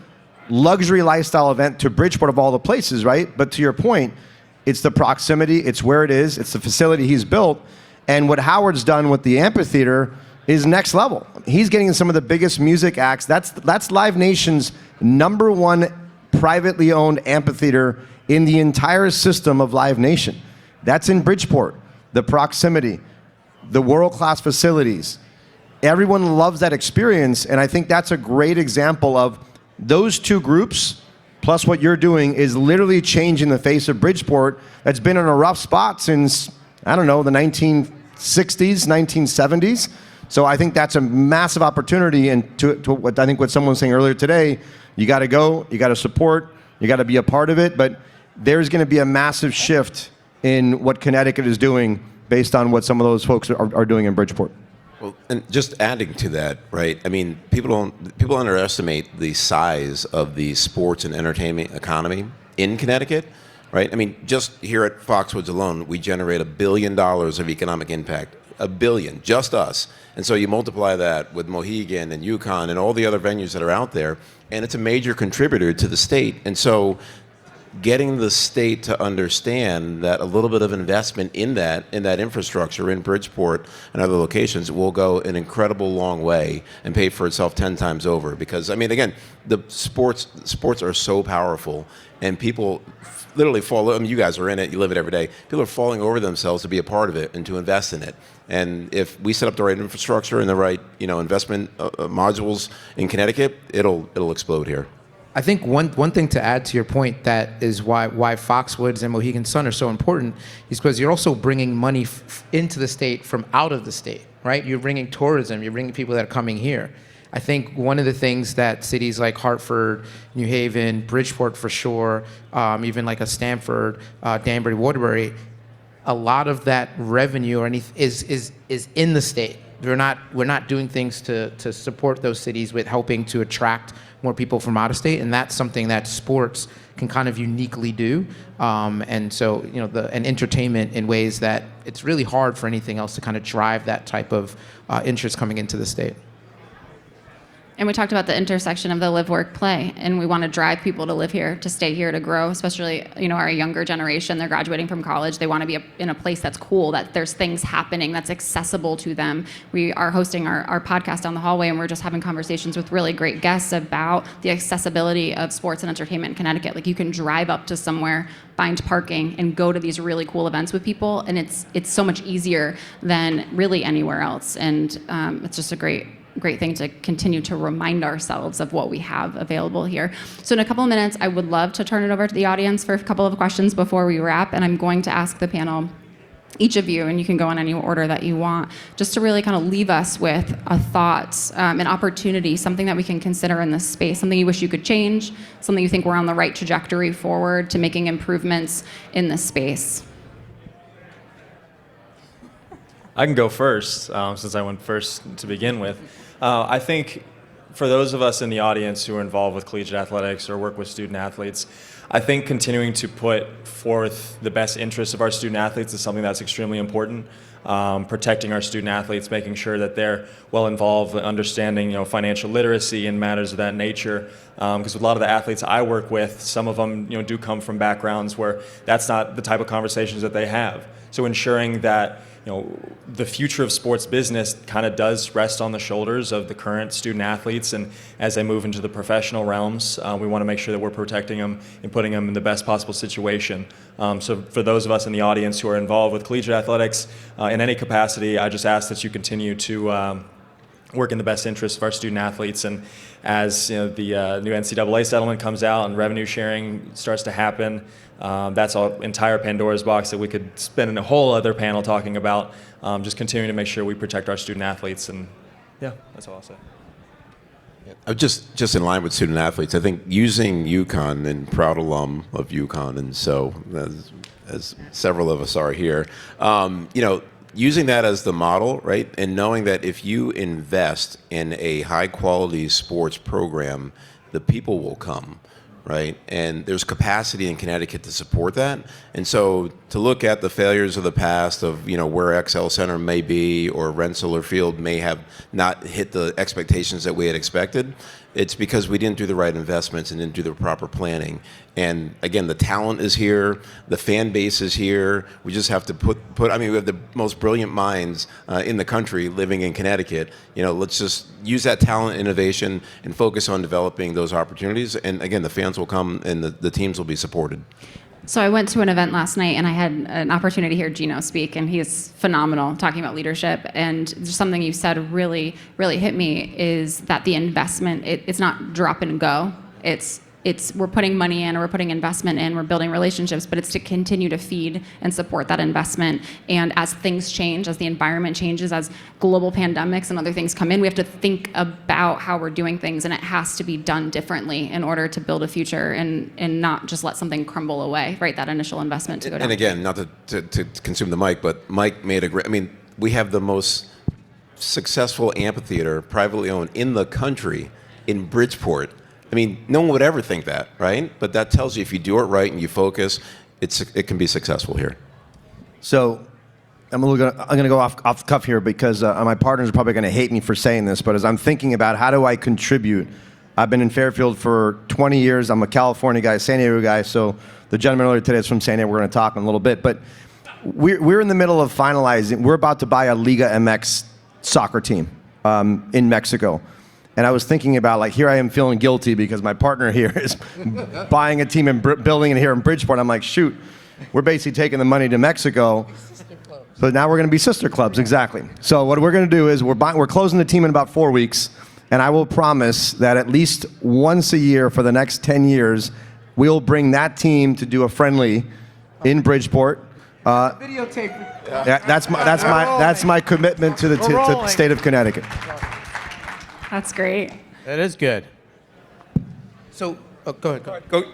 Speaker 6: luxury lifestyle event to Bridgeport of all the places, right? But to your point, it's the proximity, it's where it is, it's the facility he's built, and what Howard's done with the amphitheater is next level. He's getting some of the biggest music acts. That's Live Nation's #1 privately owned amphitheater in the entire system of Live Nation. That's in Bridgeport. The proximity, the world-class facilities. Everyone loves that experience, and I think that's a great example of those two groups, plus what you're doing, is literally changing the face of Bridgeport that's been in a rough spot since, I don't know, the 1960s, 1970s. So I think that's a massive opportunity, and to what I think what someone was saying earlier today, you got to go, you got to support, you got to be a part of it, but there's going to be a massive shift in what Connecticut is doing based on what some of those folks are doing in Bridgeport.
Speaker 14: Well, and just adding to that, right? I mean, people underestimate the size of the sports and entertainment economy in Connecticut, right? I mean, just here at Foxwoods alone, we generate $1 billion of economic impact. $1 billion, just us. And so you multiply that with Mohegan and UConn and all the other venues that are out there, and it's a major contributor to the state. And so getting the state to understand that a little bit of investment in that infrastructure in Bridgeport and other locations will go an incredible long way and pay for itself 10 times over. Because, I mean, again, the sports are so powerful, and people literally fall, I mean, you guys are in it, you live it every day. People are falling over themselves to be a part of it and to invest in it. And if we set up the right infrastructure and the right, investment modules in Connecticut, it'll explode here.
Speaker 7: I think one thing to add to your point that is why Foxwoods and Mohegan Sun are so important is because you're also bringing money into the state from out of the state, right? You're bringing tourism, you're bringing people that are coming here. I think one of the things that cities like Hartford, New Haven, Bridgeport for sure, even like a Stamford, Danbury, Waterbury, a lot of that revenue is in the state. We're not doing things to support those cities with helping to attract more people from out of state, and that's something that sports can kind of uniquely do. And so, and entertainment in ways that it's really hard for anything else to kind of drive that type of interest coming into the state.
Speaker 1: And we talked about the intersection of the live, work, play, and we want to drive people to live here, to stay here, to grow, especially, our younger generation. They're graduating from college. They want to be in a place that's cool, that there's things happening, that's accessible to them. We are hosting our podcast down the hallway, and we're just having conversations with really great guests about the accessibility of sports and entertainment in Connecticut. Like, you can drive up to somewhere, find parking, and go to these really cool events with people, and it's so much easier than really anywhere else. And it's just a great thing to continue to remind ourselves of what we have available here. So in a couple of minutes, I would love to turn it over to the audience for a couple of questions before we wrap, and I'm going to ask the panel, each of you, and you can go in any order that you want, just to really kind of leave us with a thought, an opportunity, something that we can consider in this space, something you wish you could change, something you think we're on the right trajectory forward to making improvements in this space.
Speaker 10: I can go first, since I went first to begin with. I think for those of us in the audience who are involved with collegiate athletics or work with student athletes, I think continuing to put forth the best interests of our student athletes is something that's extremely important. Protecting our student athletes, making sure that they're well involved, understanding financial literacy and matters of that nature. Because with a lot of the athletes I work with, some of them do come from backgrounds where that's not the type of conversations that they have. So ensuring that the future of sports business kind of does rest on the shoulders of the current student athletes, and as they move into the professional realms, we want to make sure that we're protecting them and putting them in the best possible situation. So for those of us in the audience who are involved with collegiate athletics in any capacity, I just ask that you continue to work in the best interest of our student athletes. And as the new NCAA settlement comes out and revenue sharing starts to happen, that's an entire Pandora's box that we could spend a whole other panel talking about. Just continuing to make sure we protect our student athletes, and yeah, that's all I'll say.
Speaker 14: Just in line with student athletes, I think using UConn, and proud alum of UConn, and so as several of us are here, using that as the model, right, and knowing that if you invest in a high-quality sports program, the people will come, right? And there's capacity in Connecticut to support that. And so to look at the failures of the past of, where XL Center may be or Rensselaer Field may have not hit the expectations that we had expected, it's because we didn't do the right investments and didn't do the proper planning. And again, the talent is here, the fan base is here. We just have to we have the most brilliant minds in the country living in Connecticut. Let's just use that talent, innovation, and focus on developing those opportunities. And again, the fans will come and the teams will be supported.
Speaker 1: So I went to an event last night and I had an opportunity to hear Gino speak, and he's phenomenal talking about leadership. And just something you said really, really hit me is that the investment, it's not drop and go. It's we're putting money in, or we're putting investment in, we're building relationships, but it's to continue to feed and support that investment. And as things change, as the environment changes, as global pandemics and other things come in, we have to think about how we're doing things, and it has to be done differently in order to build a future and not just let something crumble away, right? That initial investment to go down.
Speaker 14: And again, not to consume the mic, but Mike made a great, we have the most successful amphitheater, privately owned, in the country in Bridgeport. No one would ever think that, right? But that tells you if you do it right and you focus, it can be successful here.
Speaker 6: So I'm gonna go off the cuff here because my partners are probably gonna hate me for saying this, but as I'm thinking about how do I contribute, I've been in Fairfield for 20 years. I'm a California guy, San Diego guy. So the gentleman earlier today is from San Diego. We're gonna talk in a little bit, but we're in the middle of finalizing. We're about to buy a Liga MX soccer team in Mexico. And I was thinking about, here I am feeling guilty because my partner here is buying a team and building it here in Bridgeport. I'm like, shoot, we're basically taking the money to Mexico. So now we're going to be sister clubs, exactly. So what we're going to do is we're closing the team in about 4 weeks, and I will promise that at least once a year for the next 10 years, we'll bring that team to do a friendly in Bridgeport.
Speaker 9: Videotape.
Speaker 6: Yeah, that's my commitment to the state of Connecticut.
Speaker 1: That's great.
Speaker 7: That is good. So, go ahead. Go.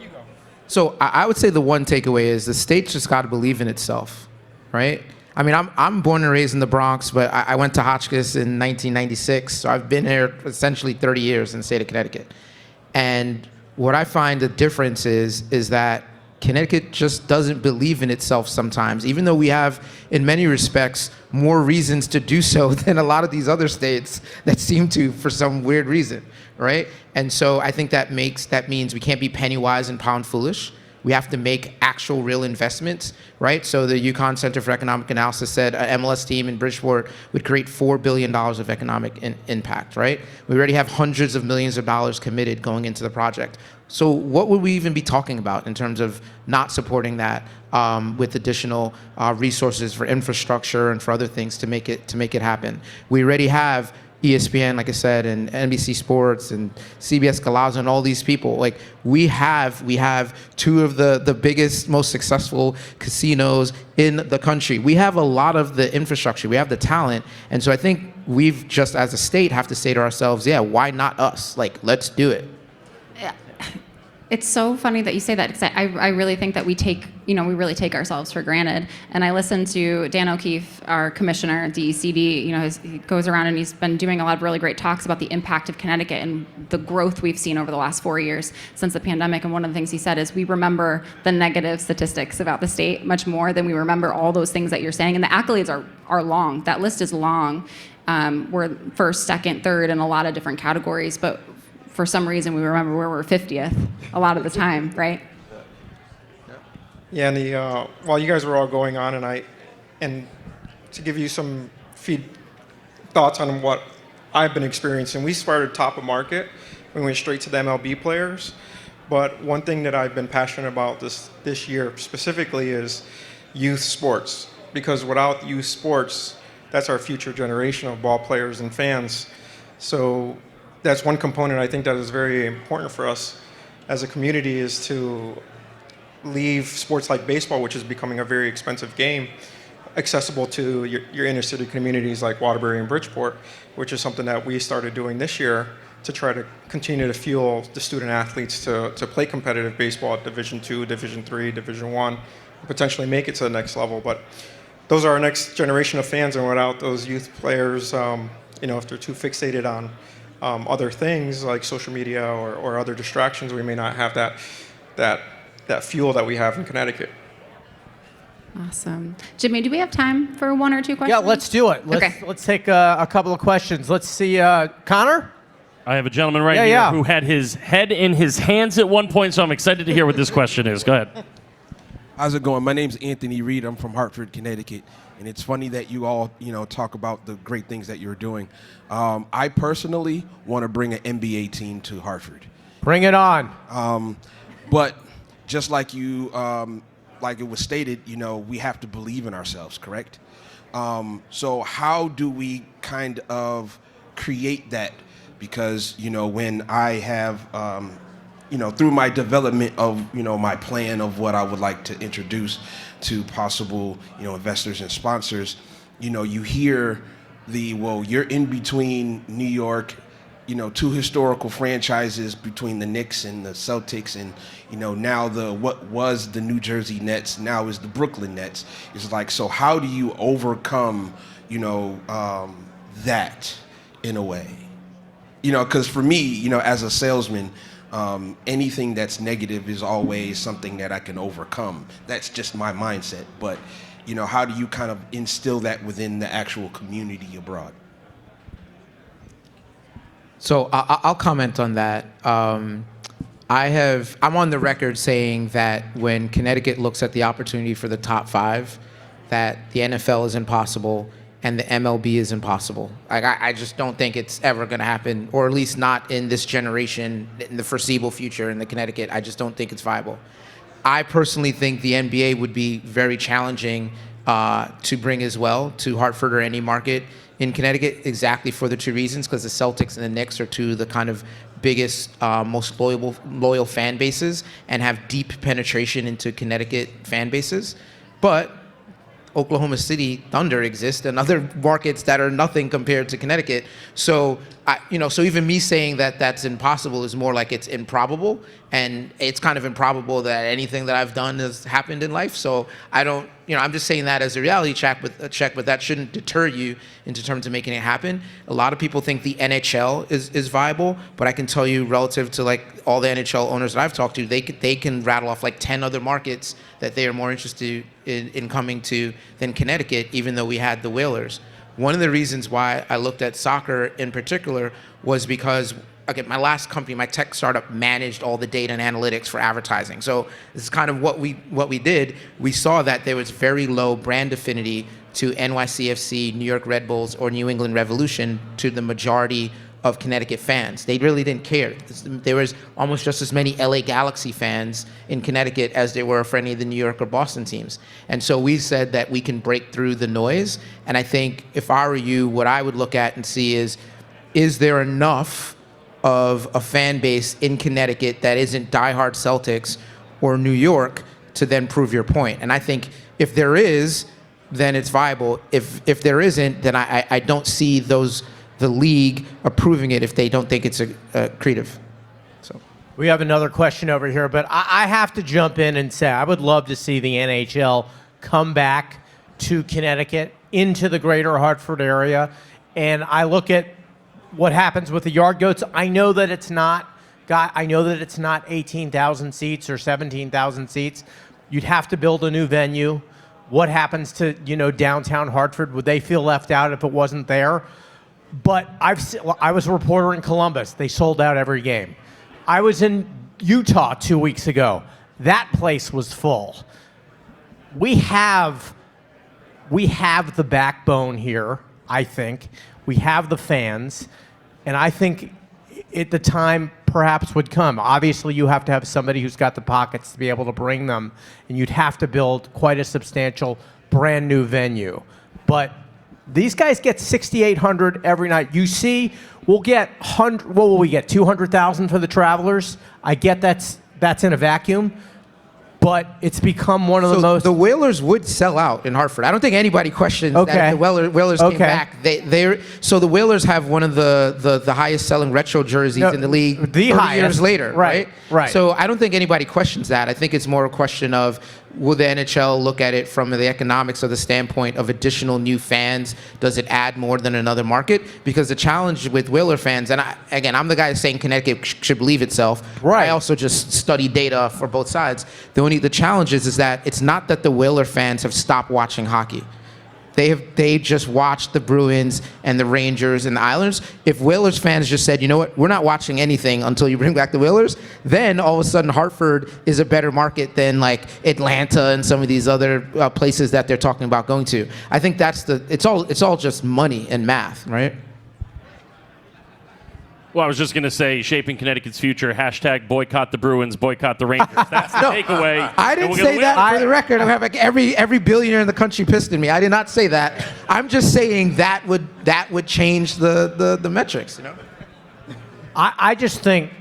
Speaker 7: So I would say the one takeaway is the state's just got to believe in itself, right? I'm born and raised in the Bronx, but I went to Hotchkiss in 1996, so I've been here essentially 30 years in the state of Connecticut. And what I find the difference is that Connecticut just doesn't believe in itself sometimes, even though we have, in many respects, more reasons to do so than a lot of these other states that seem to for some weird reason, right? And so I think that means we can't be penny wise and pound foolish. We have to make actual real investments, right? So the UConn Center for Economic Analysis said an MLS team in Bridgeport would create $4 billion of economic impact, right? We already have hundreds of millions of dollars committed going into the project. So what would we even be talking about in terms of not supporting that with additional resources for infrastructure and for other things to make it happen? We already have ESPN, like I said, and NBC Sports and CBS Galazo and all these people. We have two of the biggest, most successful casinos in the country. We have a lot of the infrastructure. We have the talent. And so I think we've just, as a state, have to say to ourselves, yeah, why not us? Let's do it.
Speaker 1: It's so funny that you say that, because I really think that we really take ourselves for granted. And I listened to Dan O'Keefe, our commissioner at DECD. He goes around and he's been doing a lot of really great talks about the impact of Connecticut and the growth we've seen over the last 4 years since the pandemic. And one of the things he said is we remember the negative statistics about the state much more than we remember all those things that you're saying. And the accolades are long. That list is long. We're first, second, third in a lot of different categories, but for some reason we remember where we're 50th a lot of the time, right?
Speaker 24: Yeah, and while you guys were all going on, and to give you some thoughts on what I've been experiencing, we started top of market. We went straight to the MLB players. But one thing that I've been passionate about this year specifically is youth sports, because without youth sports, that's our future generation of ball players and fans. So that's one component I think that is very important for us as a community, is to leave sports like baseball, which is becoming a very expensive game, accessible to your inner city communities like Waterbury and Bridgeport, which is something that we started doing this year to try to continue to fuel the student athletes to play competitive baseball at Division II, Division III, Division I, and potentially make it to the next level. But those are our next generation of fans, and without those youth players, if they're too fixated on other things like social media or other distractions, we may not have that fuel that we have in Connecticut.
Speaker 1: Awesome. Jimmy, do we have time for one or two questions?
Speaker 9: Yeah, let's do it. Let's take a couple of questions. Let's see, Connor?
Speaker 8: I have a gentleman right here who had his head in his hands at one point, so I'm excited to hear what this question is. Go ahead.
Speaker 4: How's it going? My name's Anthony Reed. I'm from Hartford, Connecticut. And it's funny that you all, talk about the great things that you're doing. I personally want to bring an NBA team to Hartford.
Speaker 9: Bring it on.
Speaker 4: But just like you, like it was stated, we have to believe in ourselves, correct? So how do we kind of create that? Because, when I have, through my development of, my plan of what I would like to introduce to possible, investors and sponsors, you hear you're in between New York, two historical franchises between the Knicks and the Celtics, and now what was the New Jersey Nets now is the Brooklyn Nets. It's like, so how do you overcome that in a way? Because for me, as a salesman, anything that's negative is always something that I can overcome. That's just my mindset. But how do you kind of instill that within the actual community abroad?
Speaker 7: So I'll comment on that. I'm on the record saying that when Connecticut looks at the opportunity for the top 5, that the NFL is impossible and the MLB is impossible. I just don't think it's ever going to happen, or at least not in this generation, in the foreseeable future in the Connecticut. I just don't think it's viable. I personally think the NBA would be very challenging to bring as well to Hartford or any market in Connecticut, exactly for the 2 reasons, because the Celtics and the Knicks are 2 of the kind of biggest, most loyal fan bases and have deep penetration into Connecticut fan bases. But Oklahoma City Thunder exist and other markets that are nothing compared to Connecticut. So, so even me saying that that's impossible is more like it's improbable, and it's kind of improbable that anything that I've done has happened in life. So I don't, I'm just saying that as a reality check, but that shouldn't deter you in terms of making it happen. A lot of people think the NHL is viable, but I can tell you, relative to like all the NHL owners that I've talked to, they can rattle off like 10 other markets that they are more interested in coming to than Connecticut, even though we had the Whalers. One of the reasons why I looked at soccer in particular was because, okay, my last company, my tech startup, managed all the data and analytics for advertising. So this is kind of what we did. We saw that there was very low brand affinity to NYCFC, New York Red Bulls, or New England Revolution to the majority of Connecticut fans. They really didn't care. There was almost just as many LA Galaxy fans in Connecticut as there were for any of the New York or Boston teams. And so we said that we can break through the noise. And I think if I were you, what I would look at and see is there enough of a fan base in Connecticut that isn't diehard Celtics or New York to then prove your point? And I think if there is, then it's viable. If there isn't, then I don't see the league approving it if they don't think it's creative. So
Speaker 9: we have another question over here, but I have to jump in and say I would love to see the NHL come back to Connecticut, into the greater Hartford area. And I look at what happens with the Yard Goats. I know that it's not 18,000 seats or 17,000 seats. You'd have to build a new venue. What happens to, downtown Hartford? Would they feel left out if it wasn't there? But I was a reporter in Columbus. They sold out every game. I was in Utah 2 weeks ago. That place was full. We have the backbone here, I think. We have the fans. And I think the time perhaps would come. Obviously, you have to have somebody who's got the pockets to be able to bring them. And you'd have to build quite a substantial brand new venue. But these guys get 6,800 every night. You see, we'll get what will we get? 200,000 for the Travelers. I get that's in a vacuum, but it's become one of the most.
Speaker 7: The Whalers would sell out in Hartford. I don't think anybody questions that if the Whalers came back. So the Whalers have one of the highest selling retro jerseys in the league. 30 years later, right?
Speaker 9: Right.
Speaker 7: So I don't think anybody questions that. I think it's more a question of will the NHL look at it from the economics of the standpoint of additional new fans? Does it add more than another market? Because the challenge with Whaler fans, and I'm the guy saying Connecticut should believe itself. Right. I also just study data for both sides. The challenge is that it's not that the Whaler fans have stopped watching hockey. They just watched the Bruins and the Rangers and the Islanders. If Whalers fans just said, you know what, we're not watching anything until you bring back the Whalers, then all of a sudden Hartford is a better market than like Atlanta and some of these other places that they're talking about going to. I think it's all just money and math, right?
Speaker 8: Well, I was just going to say, shaping Connecticut's future, hashtag boycott the Bruins, boycott the Rangers. That's the takeaway.
Speaker 7: I didn't say that for the record. I have like every billionaire in the country pissed at me. I did not say that. I'm just saying that would change the metrics. You know?
Speaker 9: I just think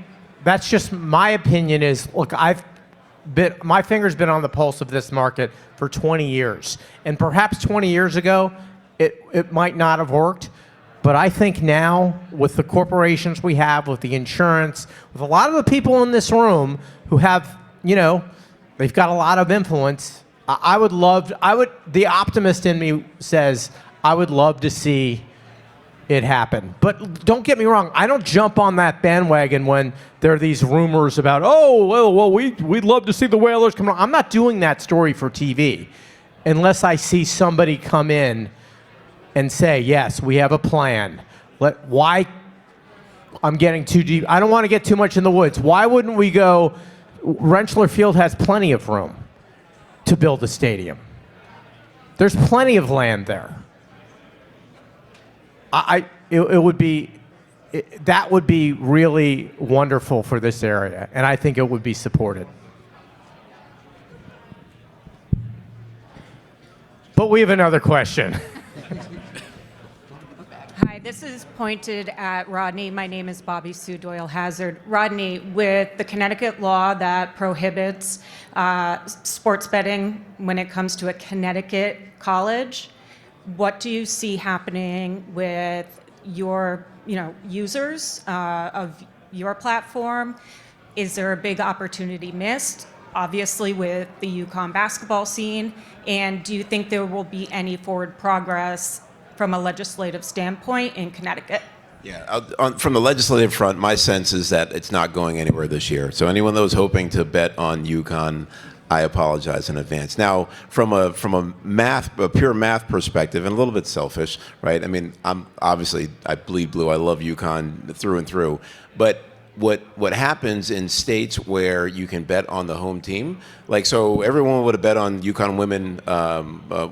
Speaker 9: that's just my opinion is, look, my finger's been on the pulse of this market for 20 years. And perhaps 20 years ago, it might not have worked. But I think now, with the corporations we have, with the insurance, with a lot of the people in this room who have, they've got a lot of influence, the optimist in me says, I would love to see it happen. But don't get me wrong, I don't jump on that bandwagon when there are these rumors about, we'd love to see the Whalers come on. I'm not doing that story for TV unless I see somebody come in and say, yes, we have a plan. Why? I'm getting too deep. I don't want to get too much in the woods. Why wouldn't we go? Rentschler Field has plenty of room to build a stadium. There's plenty of land there. That would be really wonderful for this area, and I think it would be supported. But we have another question.
Speaker 11: Hi, this is pointed at Rodney. My name is Bobby Sue Doyle Hazard. Rodney, with the Connecticut law that prohibits sports betting when it comes to a Connecticut college, what do you see happening with your users of your platform? Is there a big opportunity missed, obviously, with the UConn basketball scene? And do you think there will be any forward progress from a legislative standpoint in Connecticut?
Speaker 14: Yeah, from the legislative front, my sense is that it's not going anywhere this year. So anyone that was hoping to bet on UConn, I apologize in advance. Now, from a pure math perspective, and a little bit selfish, right? I mean, I bleed blue. I love UConn through and through. But what happens in states where you can bet on the home team, so everyone would have bet on UConn women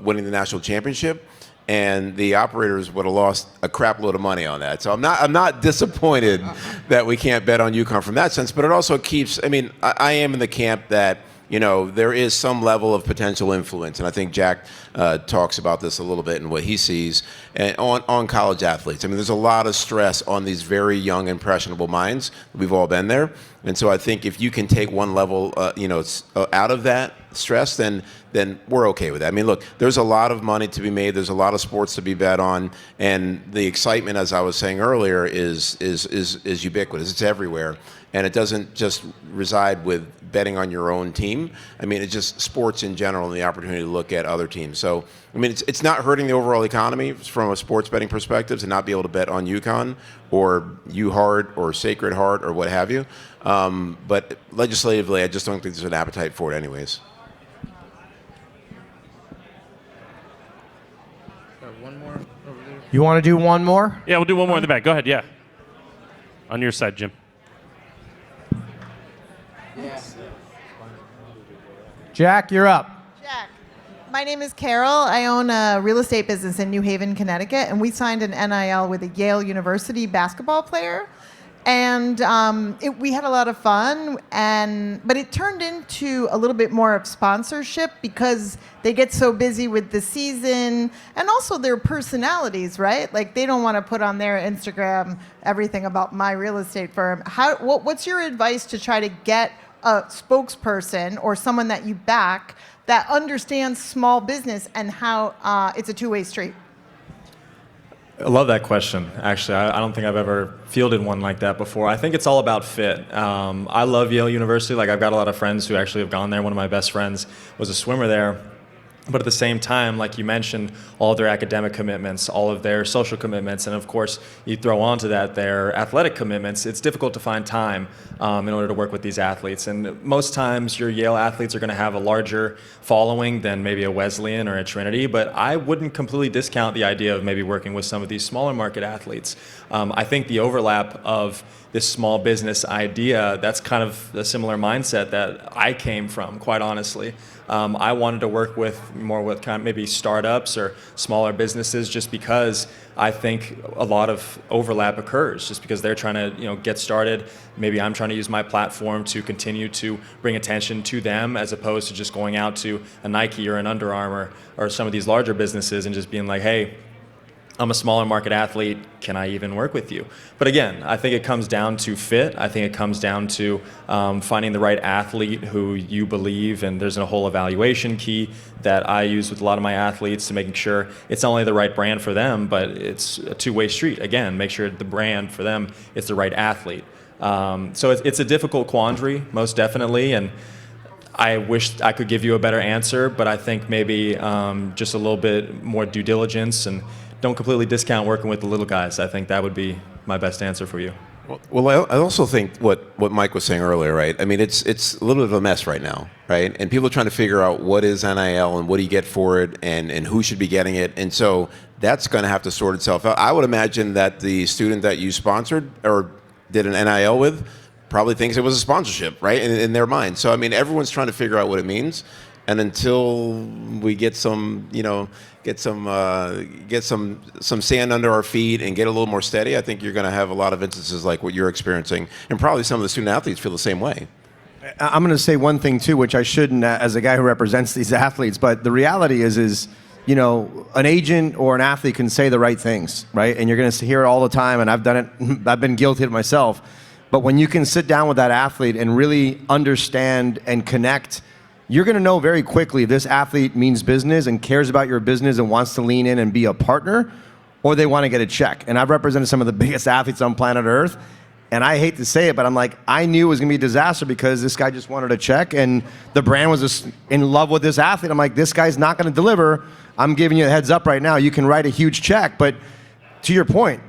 Speaker 14: winning the national championship, and the operators would have lost a crap load of money on that. So I'm not disappointed that we can't bet on UConn from that sense, but it also keeps, I am in the camp that, there is some level of potential influence, and I think Jack talks about this a little bit in what he sees on college athletes. There's a lot of stress on these very young, impressionable minds. We've all been there. And so I think if you can take one level, out of that stress, then we're okay with that. Look, there's a lot of money to be made. There's a lot of sports to be bet on, and the excitement, as I was saying earlier, is ubiquitous. It's everywhere, and it doesn't just reside with betting on your own team. It's just sports in general and the opportunity to look at other teams. So, it's not hurting the overall economy from a sports betting perspective to not be able to bet on UConn or UHeart or Sacred Heart or what have you. But legislatively, I just don't think there's an appetite for it anyways.
Speaker 7: One more over there.
Speaker 9: You want to do one more?
Speaker 8: Yeah, we'll do one more in the back. Go ahead, yeah. On your side, Jim.
Speaker 9: Jack, you're up.
Speaker 12: Jack, my name is Carol. I own a real estate business in New Haven, Connecticut, and we signed an NIL with a Yale University basketball player. And we had a lot of fun, but it turned into a little bit more of sponsorship because they get so busy with the season and also their personalities, right? Like they don't want to put on their Instagram everything about my real estate firm. What's your advice to try to get a spokesperson or someone that you back that understands small business and how it's a two-way street?
Speaker 10: I love that question. Actually, I don't think I've ever fielded one like that before. I think it's all about fit. I love Yale University. Like, I've got a lot of friends who actually have gone there. One of my best friends was a swimmer there. But at the same time, like you mentioned, all of their academic commitments, all of their social commitments, and of course, you throw onto that their athletic commitments, it's difficult to find time in order to work with these athletes. And most times, your Yale athletes are going to have a larger following than maybe a Wesleyan or a Trinity, but I wouldn't completely discount the idea of maybe working with some of these smaller market athletes. I think the overlap of this small business idea, that's kind of a similar mindset that I came from, quite honestly. I wanted to work with more with kind of maybe startups or smaller businesses, just because I think a lot of overlap occurs, just because they're trying to get started. Maybe I'm trying to use my platform to continue to bring attention to them, as opposed to just going out to a Nike or an Under Armour or some of these larger businesses and just being like, hey, I'm a smaller market athlete, can I even work with you? But again, I think it comes down to fit. I think it comes down to finding the right athlete who you believe, and there's a whole evaluation key that I use with a lot of my athletes to making sure it's not only the right brand for them, but it's a two-way street. Again, make sure the brand for them is the right athlete. So it's a difficult quandary, most definitely, and I wish I could give you a better answer, but I think maybe just a little bit more due diligence, and don't completely discount working with the little guys. I think that would be my best answer for you.
Speaker 14: Well, I also think what Mike was saying earlier, right? I mean, it's a little bit of a mess right now, right? And people are trying to figure out what is NIL and what do you get for it, and who should be getting it. And so that's going to have to sort itself out. I would imagine that the student that you sponsored or did an NIL with probably thinks it was a sponsorship, right? In their mind. So I mean, everyone's trying to figure out what it means. And until we get some, get some sand under our feet and get a little more steady, I think you're going to have a lot of instances like what you're experiencing, and probably some of the student athletes feel the same way.
Speaker 6: I'm going to say one thing too, which I shouldn't, as a guy who represents these athletes, but the reality is, an agent or an athlete can say the right things, right? And you're going to hear it all the time, and I've done it. I've been guilty of it myself. But when you can sit down with that athlete and really understand and connect, you're going to know very quickly if this athlete means business and cares about your business and wants to lean in and be a partner, or they want to get a check. And I've represented some of the biggest athletes on planet Earth, and I hate to say it, but I'm like, I knew it was going to be a disaster because this guy just wanted a check, and the brand was just in love with this athlete. I'm like, this guy's not going to deliver. I'm giving you a heads up right now. You can write a huge check. But to your point,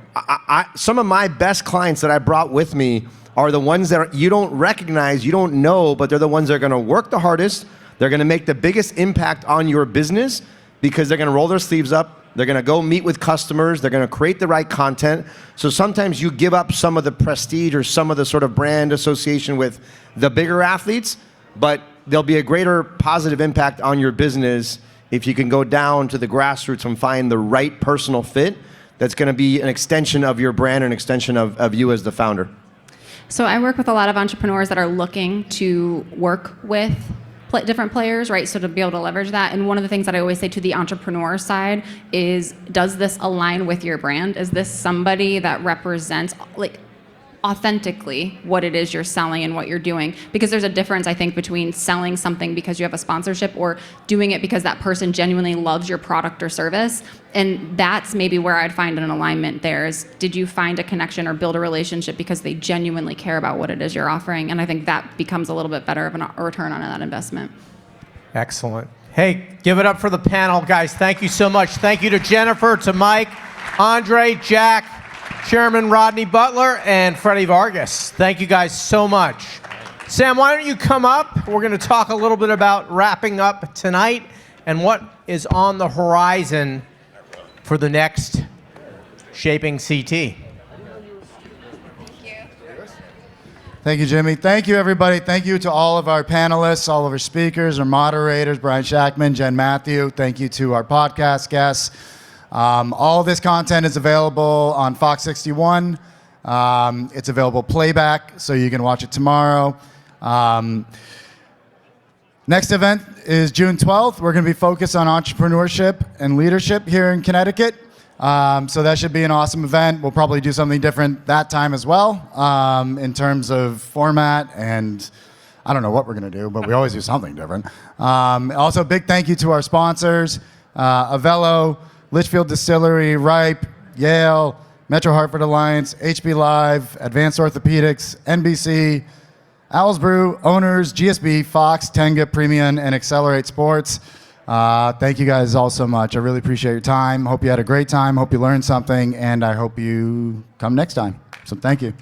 Speaker 6: some of my best clients that I brought with me are the ones that you don't recognize, you don't know, but they're the ones that are going to work the hardest. They're going to make the biggest impact on your business because they're going to roll their sleeves up. They're going to go meet with customers. They're going to create the right content. So sometimes you give up some of the prestige or some of the sort of brand association with the bigger athletes, but there'll be a greater positive impact on your business if you can go down to the grassroots and find the right personal fit that's going to be an extension of your brand, an extension of you as the founder.
Speaker 1: So I work with a lot of entrepreneurs that are looking to work with different players, right? So to be able to leverage that. And one of the things that I always say to the entrepreneur side is, does this align with your brand? Is this somebody that represents authentically what it is you're selling and what you're doing? Because there's a difference, I think, between selling something because you have a sponsorship or doing it because that person genuinely loves your product or service. And that's maybe where I'd find an alignment there is, did you find a connection or build a relationship because they genuinely care about what it is you're offering? And I think that becomes a little bit better of a return on that investment.
Speaker 9: Excellent. Hey, give it up for the panel, guys. Thank you so much. Thank you to Jennifer, to Mike, Andre, Jack, Chairman Rodney Butler, and Freddie Vargas. Thank you guys so much. Sam, why don't you come up? We're going to talk a little bit about wrapping up tonight and what is on the horizon for the next Shaping CT.
Speaker 13: Thank you, Jimmy. Thank you, everybody. Thank you to all of our panelists, all of our speakers, our moderators, Brian Shackman, Jen Matthew. Thank you to our podcast guests. All of this content is available on Fox 61. It's available playback, so you can watch it tomorrow. Next event is June 12th. We're going to be focused on entrepreneurship and leadership here in Connecticut. So that should be an awesome event. We'll probably do something different that time as well in terms of format, and I don't know what we're going to do, but we always do something different. Also, big thank you to our sponsors, Avello, Litchfield Distillery, Ripe, Yale, Metro Hartford Alliance, HB Live, Advanced Orthopedics, NBC, Owls Brew, Owners, GSB, Fox, Tenga, Premium, and Accelerate Sports. Thank you guys all so much. I really appreciate your time. Hope you had a great time. Hope you learned something, and I hope you come next time. So thank you.